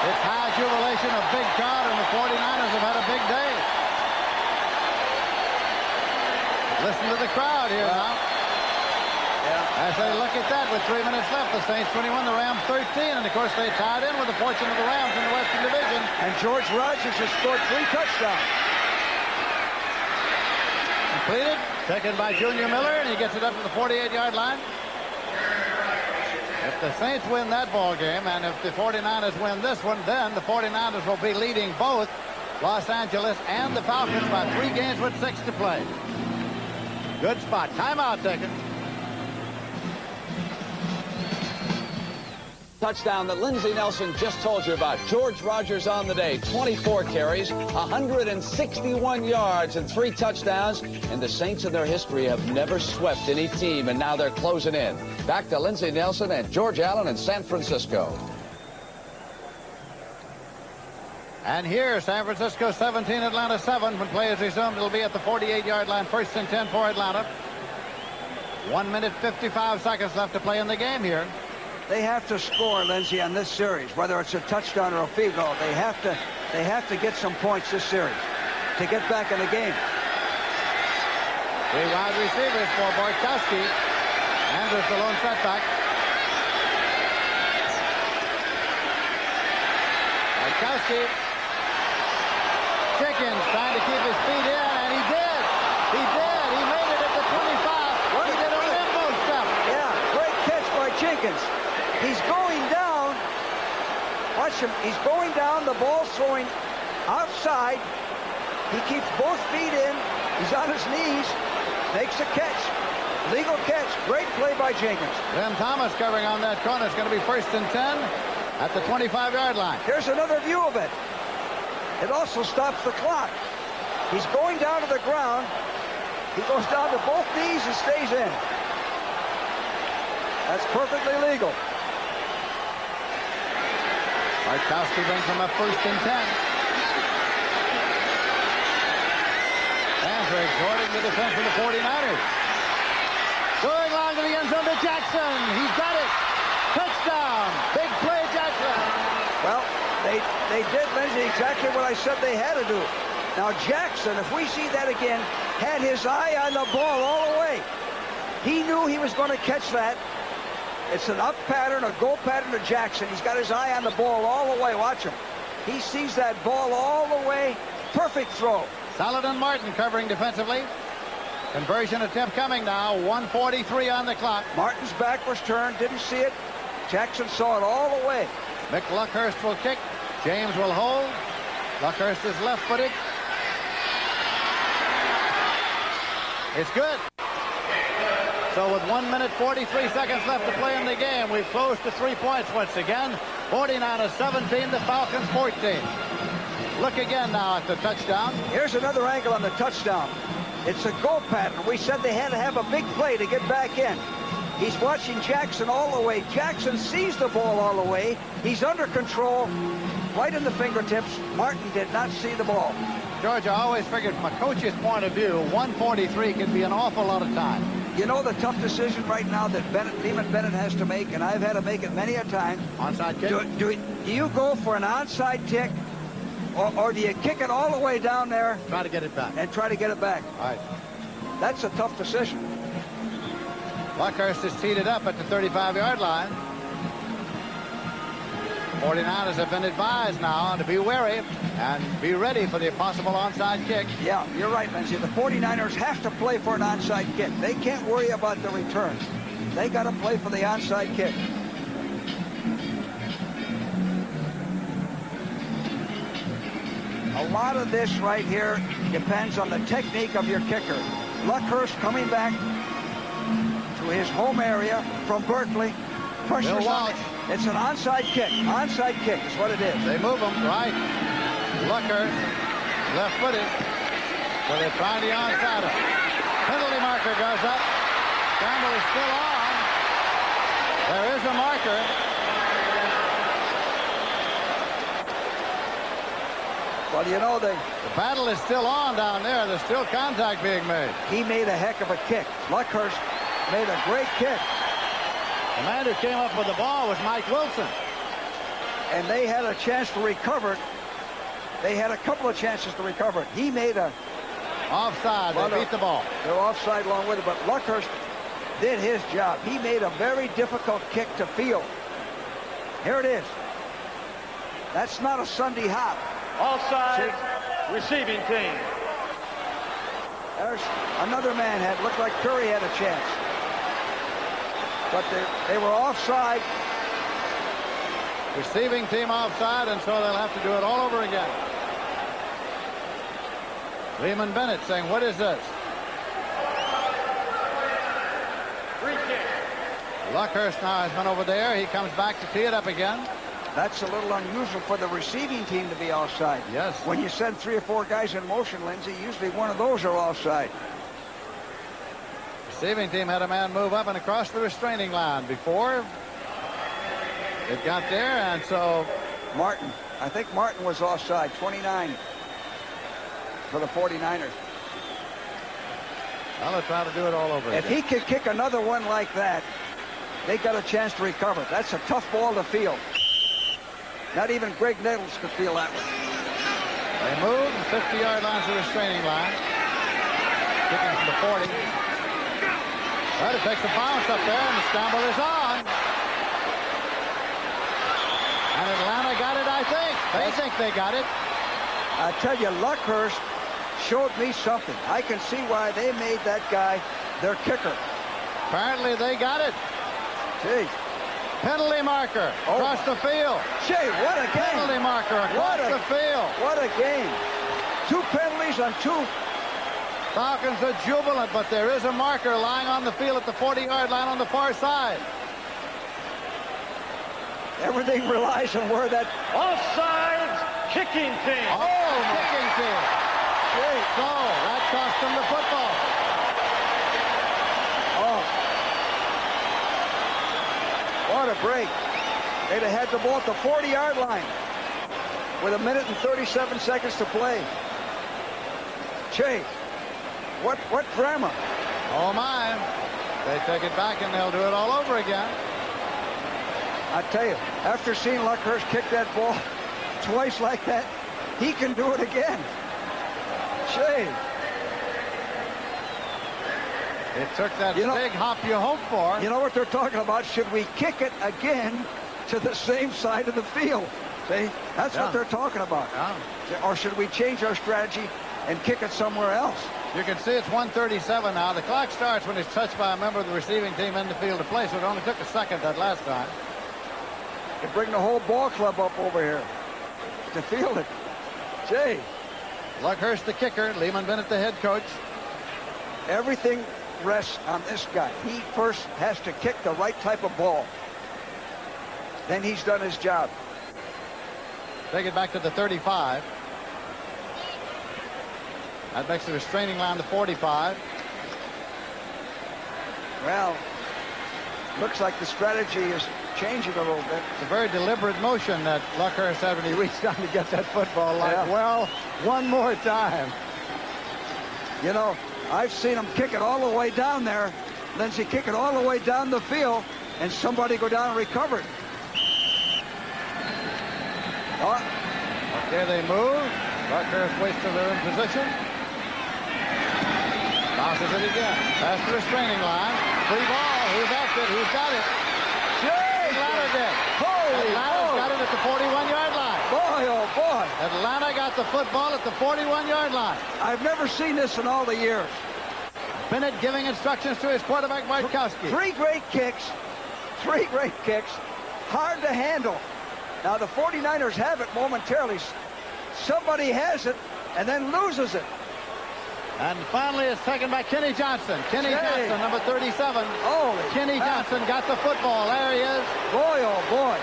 it's high jubilation, a big crowd, and the 49ers have had a big day. Listen to the crowd here now. Yeah. As they look at that with 3 minutes left, the Saints 21, the Rams 13, and of course they tied in with the fortune of the Rams in the Western Division. And George Rogers has scored 3 touchdowns. Completed, taken by Junior Miller, and he gets it up to the 48-yard line. If the Saints win that ball game, and if the 49ers win this one, then the 49ers will be leading both Los Angeles and the Falcons by 3 games with 6 to play. Good spot. Timeout taken. touchdown that Lindsey Nelson just told you about. George Rogers on the day, 24 carries, 161 yards, and 3 touchdowns. And the Saints in their history have never swept any team, and now they're closing in. Back to Lindsey Nelson and George Allen in San Francisco. And here, San Francisco 17, Atlanta 7. When play is resumed, it'll be at the 48-yard line. 1st and 10 for Atlanta. 1 minute, 55 seconds left to play in the game here. They have to score, Lindsey, on this series, whether it's a touchdown or a field goal. They have to get some points this series to get back in the game. 3 wide receivers for Bartkowski. Andrews the lone setback. Bartkowski. Jenkins trying to keep his feet in, and he did. He did. He made it at the 25. He did a limbo step. Yeah, great catch by Jenkins. He's going down. Watch him. He's going down. The ball's throwing outside. He keeps both feet in. He's on his knees. Makes a catch. Legal catch. Great play by Jenkins. Jim Thomas covering on that corner. It's going to be 1st and 10 at the 25-yard line. Here's another view of it. It also stops the clock. He's going down to the ground. He goes down to both knees and stays in. That's perfectly legal. Bartkowski brings him up 1st and 10. Fans are exhorting the defense of the 49ers. Going long to the end zone to Jackson. He's got it. Touchdown. Big play, Jackson. Well, they did, Lindsey, exactly what I said they had to do. Now, Jackson, if we see that again, had his eye on the ball all the way. He knew he was going to catch that. It's an up pattern, a go pattern to Jackson. He's got his eye on the ball all the way. Watch him. He sees that ball all the way. Perfect throw. Saladin Martin covering defensively. Conversion attempt coming now. 1:43 on the clock. Martin's back was turned. Didn't see it. Jackson saw it all the way. Mick Luckhurst will kick. James will hold. Luckhurst is left-footed. It's good. So with 1 minute, 43 seconds left to play in the game, we've closed to 3 points once again. 49-17, the Falcons 14. Look again now at the touchdown. Here's another angle on the touchdown. It's a go pattern. We said they had to have a big play to get back in. He's watching Jackson all the way. Jackson sees the ball all the way. He's under control, right in the fingertips. Martin did not see the ball. George, I always figured from a coach's point of view, 1:43 can be an awful lot of time. You know the tough decision right now that Lehman Bennett has to make, and I've had to make it many a time. Onside kick? Do you go for an onside kick, or do you kick it all the way down there? Try to get it back. And try to get it back. All right. That's a tough decision. Luckhurst is teed up at the 35-yard line. 49ers have been advised now to be wary and be ready for the possible onside kick. Yeah, you're right, Lindsey. The 49ers have to play for an onside kick. They can't worry about the return. They got to play for the onside kick. A lot of this right here depends on the technique of your kicker. Luckhurst coming back to his home area from Berkeley. Pressure's on it. It's an onside kick. Onside kick is what it is. They move him right. Luckhurst, left-footed. So they're trying the onside. Penalty marker goes up. Scramble is still on. There is a marker. Well, you know, the battle is still on down there. There's still contact being made. He made a heck of a kick. Luckhurst made a great kick. The man who came up with the ball was Mike Wilson. And they had a chance to recover it. They had a couple of chances to recover it. He made a... Offside. They beat the ball. They're offside along with it, but Luckhurst did his job. He made a very difficult kick to field. Here it is. That's not a Sunday hop. Offside, receiving team. There's another man looked like Curry had a chance. But they were offside. Receiving team offside, and so they'll have to do it all over again. Lehman Bennett saying, what is this? Free kick. Luckhurst now has been over there. He comes back to tee it up again. That's a little unusual for the receiving team to be offside. Yes. When you send 3 or 4 guys in motion, Lindsey, usually one of those are offside. Receiving team had a man move up and across the restraining line before it got there, and so Martin. I think Martin was offside. 29 for the 49ers. well, they're trying to do it all over If again. he could kick another one like that, they got a chance to recover. That's a tough ball to field. Not even Greg Nettles could feel that one. They move the 50-yard line to the restraining line. Kicking from the 40. Well, it takes a bounce up there, and the scramble is on. And Atlanta got it, I think. They think they got it. I tell you, Luckhurst showed me something. I can see why they made that guy their kicker. Apparently they got it. Gee. Penalty marker across the field. Gee, what a game. Penalty marker across the field. What a game. 2 penalties on 2. Falcons are jubilant, but there is a marker lying on the field at the 40-yard line on the far side. Everything relies on where that... Offsides, kicking team. Oh, kicking team. Gee. So, that cost them the football. Oh. What a break. They'd have had the ball at the 40-yard line with 1 minute and 37 seconds to play. Che, what drama? Oh, my. They take it back, and they'll do it all over again. I tell you, after seeing Luckhurst kick that ball twice like that, he can do it again. Che. It took that You know- big hop you hope for. You know what they're talking about? Should we kick it again to the same side of the field? See? That's Yeah. what they're talking about. Yeah. Or should we change our strategy and kick it somewhere else? You can see it's 1:37 now. The clock starts when it's touched by a member of the receiving team in the field to play, so it only took a second that last time. You bring the whole ball club up over here to field it. Jay, Luckhurst the kicker, Lehman Bennett the head coach. everything rests on this guy. He first has to kick the right type of ball. Then he's done his job. Take it back to the 35. That makes the restraining line to 45. Well, looks like the strategy is changing a little bit. It's a very deliberate motion that Luckhurst had when he reached down to get that football. Like, Yeah. well, one more time. You know, I've seen him kick it all the way down there. Lindsey kick it all the way down the field, and somebody go down and recover it. Oh, Okay, they move. Luckhurst waits till they're in position. Bounces it again. Past the restraining line. Free ball. Who's after it? Who's got it? Atlanta did. holy Atlanta's moly. got it at the 41-yard line. Boy, oh boy. Atlanta got the football at the 41-yard line. I've never seen this in all the years. Bennett giving instructions to his quarterback, Bartkowski. 3 great kicks. 3 great kicks. Hard to handle. Now, the 49ers have it momentarily. Somebody has it and then loses it. And finally, it's taken by Kenny Johnson. Kenny Jay. Johnson, number 37. Holy Kenny crap. Johnson got the football. There he is. Boy, oh boy.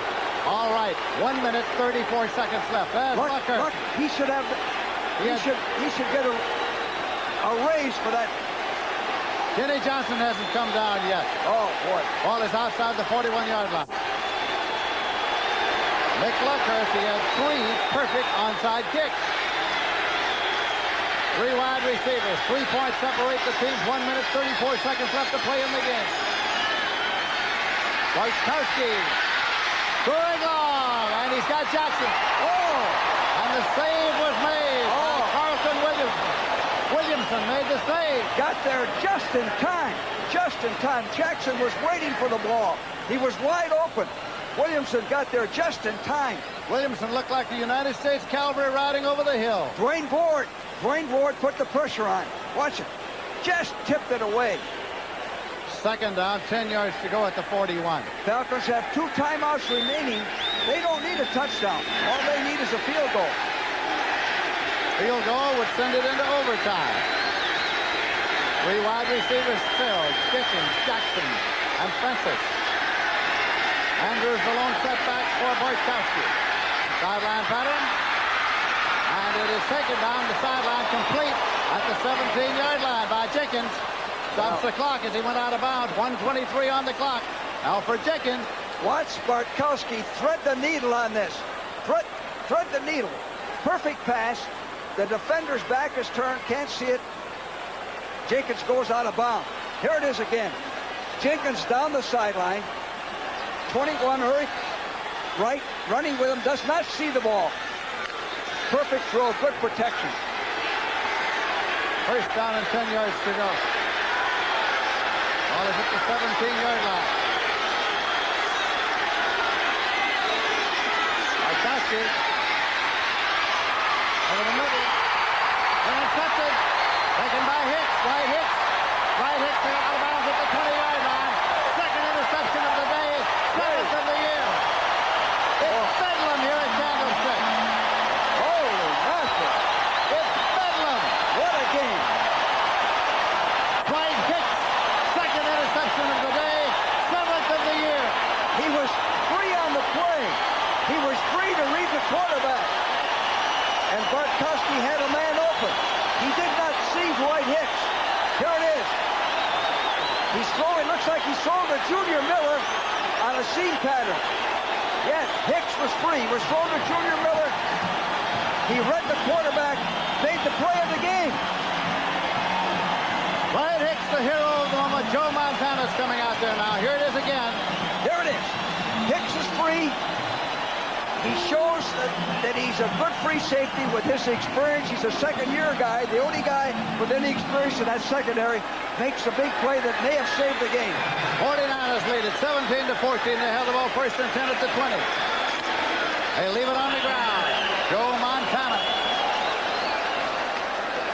All right, 1 minute, 34 seconds left. There's Look, Luckhurst. he should have. He should get a raise for that. Kenny Johnson hasn't come down yet. Oh boy. Ball is outside the 41-yard line. Mick Luckhurst, he had 3 perfect onside kicks. 3 wide receivers. 3 points separate the teams. 1 minute, 34 seconds left to play in the game. Bartkowski throwing long, and he's got Jackson. Oh! And the save was made by Carlton Williamson made the save. Got there just in time. Just in time. Jackson was waiting for the ball. He was wide open. Williamson got there just in time. Williamson looked like the United States cavalry riding over the hill. Dwayne Ward put the pressure on. Watch it. Just tipped it away. Second down, 10 yards to go at the 41. Falcons have 2 timeouts remaining. They don't need a touchdown. All they need is a field goal. Field goal would send it into overtime. 3 wide receivers, Phil, Dickens, Jackson, and Francis. Andrews the lone setback for Bartkowski. Sideline pattern. And it is taken down the sideline complete at the 17-yard line by Jenkins. Stops the clock as he went out of bounds. 1:23 on the clock. Now for Jenkins. Watch Bartkowski thread the needle on this. Thread the needle. Perfect pass. The defender's back is turned. Can't see it. Jenkins goes out of bounds. Here it is again. Jenkins down the sideline. 21 hurry. Wright running with him. Does not see the ball. Perfect throw. Good protection. First down and 10 yards to go. Ball is at the 17-yard line. Bartkowski. Over the middle. Intercepted. Taken by Hicks. Wright Hicks. Wright Hicks out of bounds at the 20-yard line. Second interception of the day. Seventh of the year. It's bedlam here at Candlestick. Holy master. It's bedlam. What a game. Wright Hicks. Second interception of the day. Seventh of the year. He was free on the play. He was free to read the quarterback. And Bartkowski had a man open. He did not see Wright Hicks. Here it is. He's throwing, looks like he's throwing to Junior Miller on a seam pattern. Yes, Hicks was free. Was throwing to Junior Miller. He read the quarterback, made the play of the game. Wright Hicks, the hero of the moment. Joe Montana's coming out there now. Here it is again. There it is. Hicks is free. He shows that he's a good free safety with his experience. He's a second-year guy. The only guy with any experience in that secondary makes a big play that may have saved the game. 49ers lead at 17-14. They have the ball first and 10 at the 20. They leave it on the ground. Joe Montana.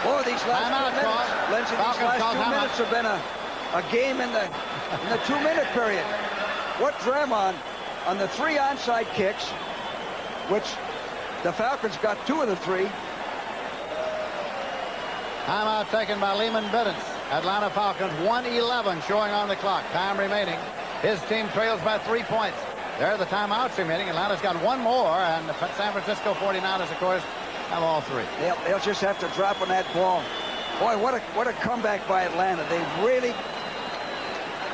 Boy, these last Timeout 2 minutes, call. Lindsey, these Falcons last call 2 timeout. minutes have been a game in the 2-minute period. What drama on the 3 onside kicks, which the Falcons got 2 of the 3. Timeout taken by Lehman Biddens. Atlanta Falcons 1:11 showing on the clock. Time remaining. His team trails by 3 points. There are the timeouts remaining. Atlanta's got one more, and the San Francisco 49ers, of course, have all 3. They'll just have to drop on that ball. Boy, what a comeback by Atlanta. They really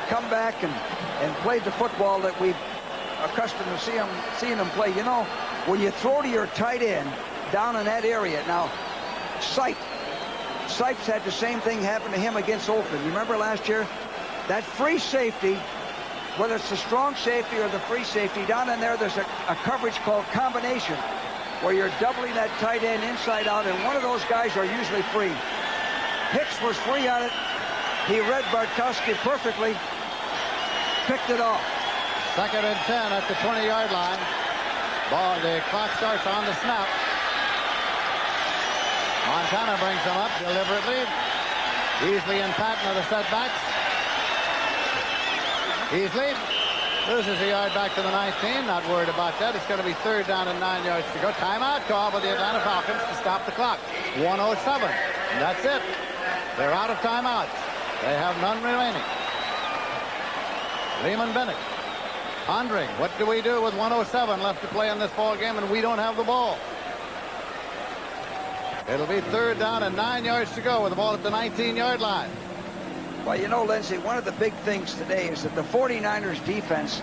come back and played the football that we've accustomed to seeing them play. You know, when you throw to your tight end down in that area, now Sipes had the same thing happen to him against Oakland. You remember last year? That free safety, whether it's the strong safety or the free safety, down in there, there's a coverage called combination, where you're doubling that tight end inside out, and one of those guys are usually free. Hicks was free on it. He read Bartkowski perfectly, picked it off. Second and 10 at the 20-yard line. Ball, the clock starts on the snap. Montana brings them up deliberately. Easley and Patton are the setbacks. Easley loses a yard back to the 19. Not worried about that. It's going to be third down and 9 yards to go. Timeout call by the Atlanta Falcons to stop the clock. 1:07. And that's it. They're out of timeouts. They have none remaining. Lehman Bennett pondering, what do we do with 1:07 left to play in this ball game, and we don't have the ball. It'll be third down and 9 yards to go with the ball at the 19-yard line. Well, you know, Lindsey, one of the big things today is that the 49ers defense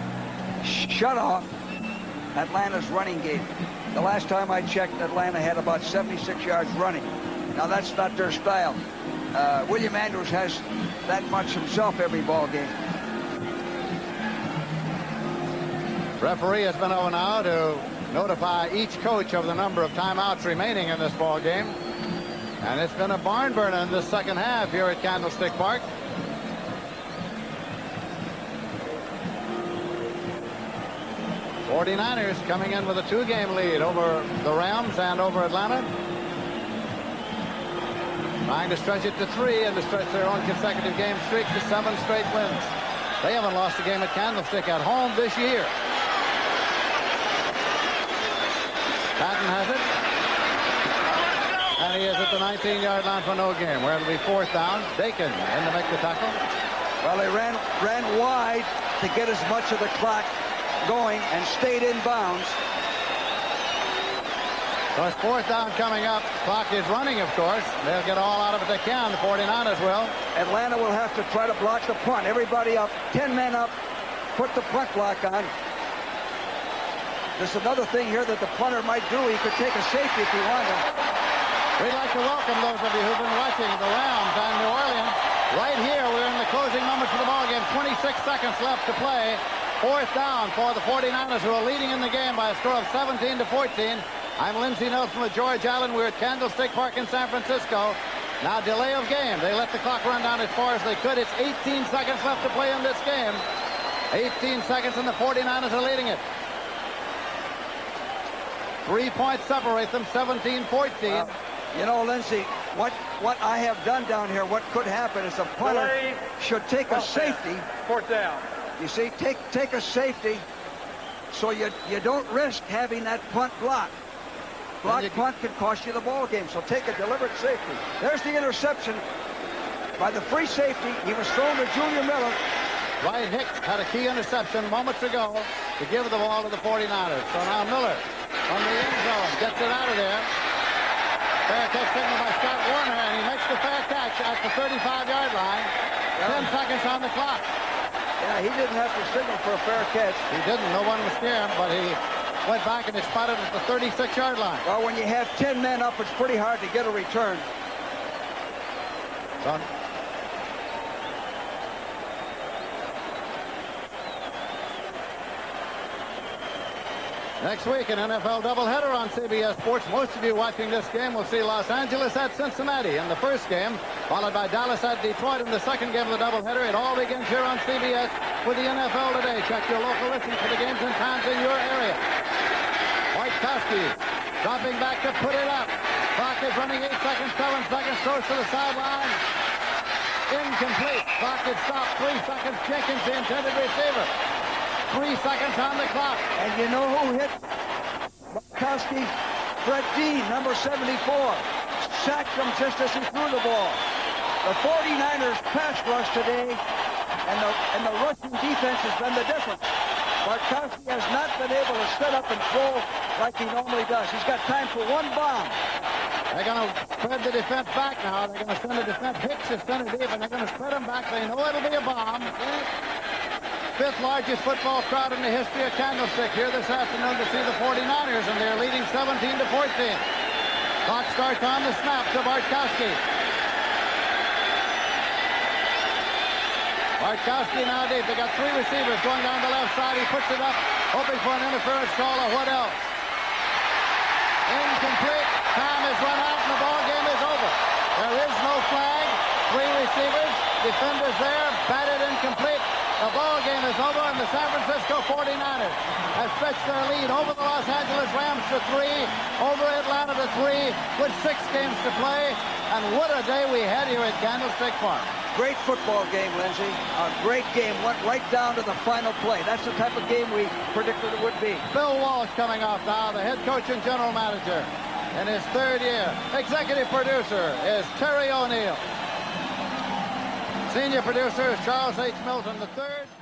shut off Atlanta's running game. The last time I checked, Atlanta had about 76 yards running. Now, that's not their style. William Andrews has that much himself every ball game. Referee has been over now to notify each coach of the number of timeouts remaining in this ball game. And it's been a barn burner in the second half here at Candlestick Park. '49ers coming in with a 2-game lead over the Rams and over Atlanta. Trying to stretch it to 3 and to stretch their own consecutive game streak to 7 straight wins. They haven't lost a game at Candlestick at home this year. Patton has it. And he is at the 19-yard line for no game, where it'll be fourth down. Dakin in to make the tackle. Well, they ran wide to get as much of the clock going and stayed in bounds. So it's 4th down coming up. Clock is running, of course. They'll get all out of it they can. The 49ers will. Atlanta will have to try to block the punt. Everybody up, 10 men up, put the punt block on. There's another thing here that the punter might do. He could take a safety if he wanted. We'd like to welcome those of you who've been watching the Rams and New Orleans. Right here, we're in the closing moments of the ballgame. 26 seconds left to play. 4th down for the 49ers, who are leading in the game by a score of 17-14. I'm Lindsey Nelson with George Allen. We're at Candlestick Park in San Francisco. Now, delay of game. They let the clock run down as far as they could. It's 18 seconds left to play in this game. 18 seconds, and the 49ers are leading it. 3 points separate them, 17-14. You know, Lindsey, what I have done down here, what could happen is a punter should take a safety. 4th down. You see, take a safety so you don't risk having that punt blocked. Blocked punt can cost you the ball game, so take a deliberate safety. There's the interception by the free safety. He was thrown to Julian Miller. Wright Hicks had a key interception moments ago to give the ball to the 49ers. So now Miller from the end zone gets it out of there. Fair catch signal by Scott Warner, and he makes the fair catch at the 35-yard line. 10 seconds on the clock. Yeah, he didn't have to signal for a fair catch. He didn't. No one was near him, but he went back and he spotted at the 36-yard line. Well, when you have 10 men up, it's pretty hard to get a return. Son. Next week, an NFL doubleheader on CBS Sports. Most of you watching this game will see Los Angeles at Cincinnati in the first game, followed by Dallas at Detroit in the second game of the doubleheader. It all begins here on CBS with the NFL Today. Check your local listings for the games and times in your area. Wright dropping back to put it up. Clock is running 8 seconds, 7 seconds, throws to the sideline. Incomplete. Clock is stopped. 3 seconds. Jenkins, the intended receiver. 3 seconds on the clock. And you know who hit Barkowski? Fred Dean, number 74. Sacked him just as he threw the ball. The 49ers pass rush today, and the rushing defense has been the difference. Barkowski has not been able to set up and throw like he normally does. He's got time for one bomb. They're going to spread the defense back now. They're going to send the defense. Hicks is center deep, and they're going to spread them back. They know it'll be a bomb. 5th largest football crowd in the history of Candlestick here this afternoon to see the 49ers, and they're leading 17-14. Clock starts on the snap to Barkowski. Barkowski now deep. They got 3 receivers going down the left side. He puts it up, hoping for an interference call or what else. Incomplete. Time is run out, and the ball game is over. There is no flag. 3 receivers. Defenders there. Batted incomplete. The ball game is over, and the San Francisco 49ers have stretched their lead over the Los Angeles Rams to 3, over Atlanta to 3, with 6 games to play. And what a day we had here at Candlestick Park. Great football game, Lindsey. A great game. Went right down to the final play. That's the type of game we predicted it would be. Bill Walsh coming off now, the head coach and general manager in his 3rd year. Executive producer is Terry O'Neill. Senior producer is Charles H. Milton III.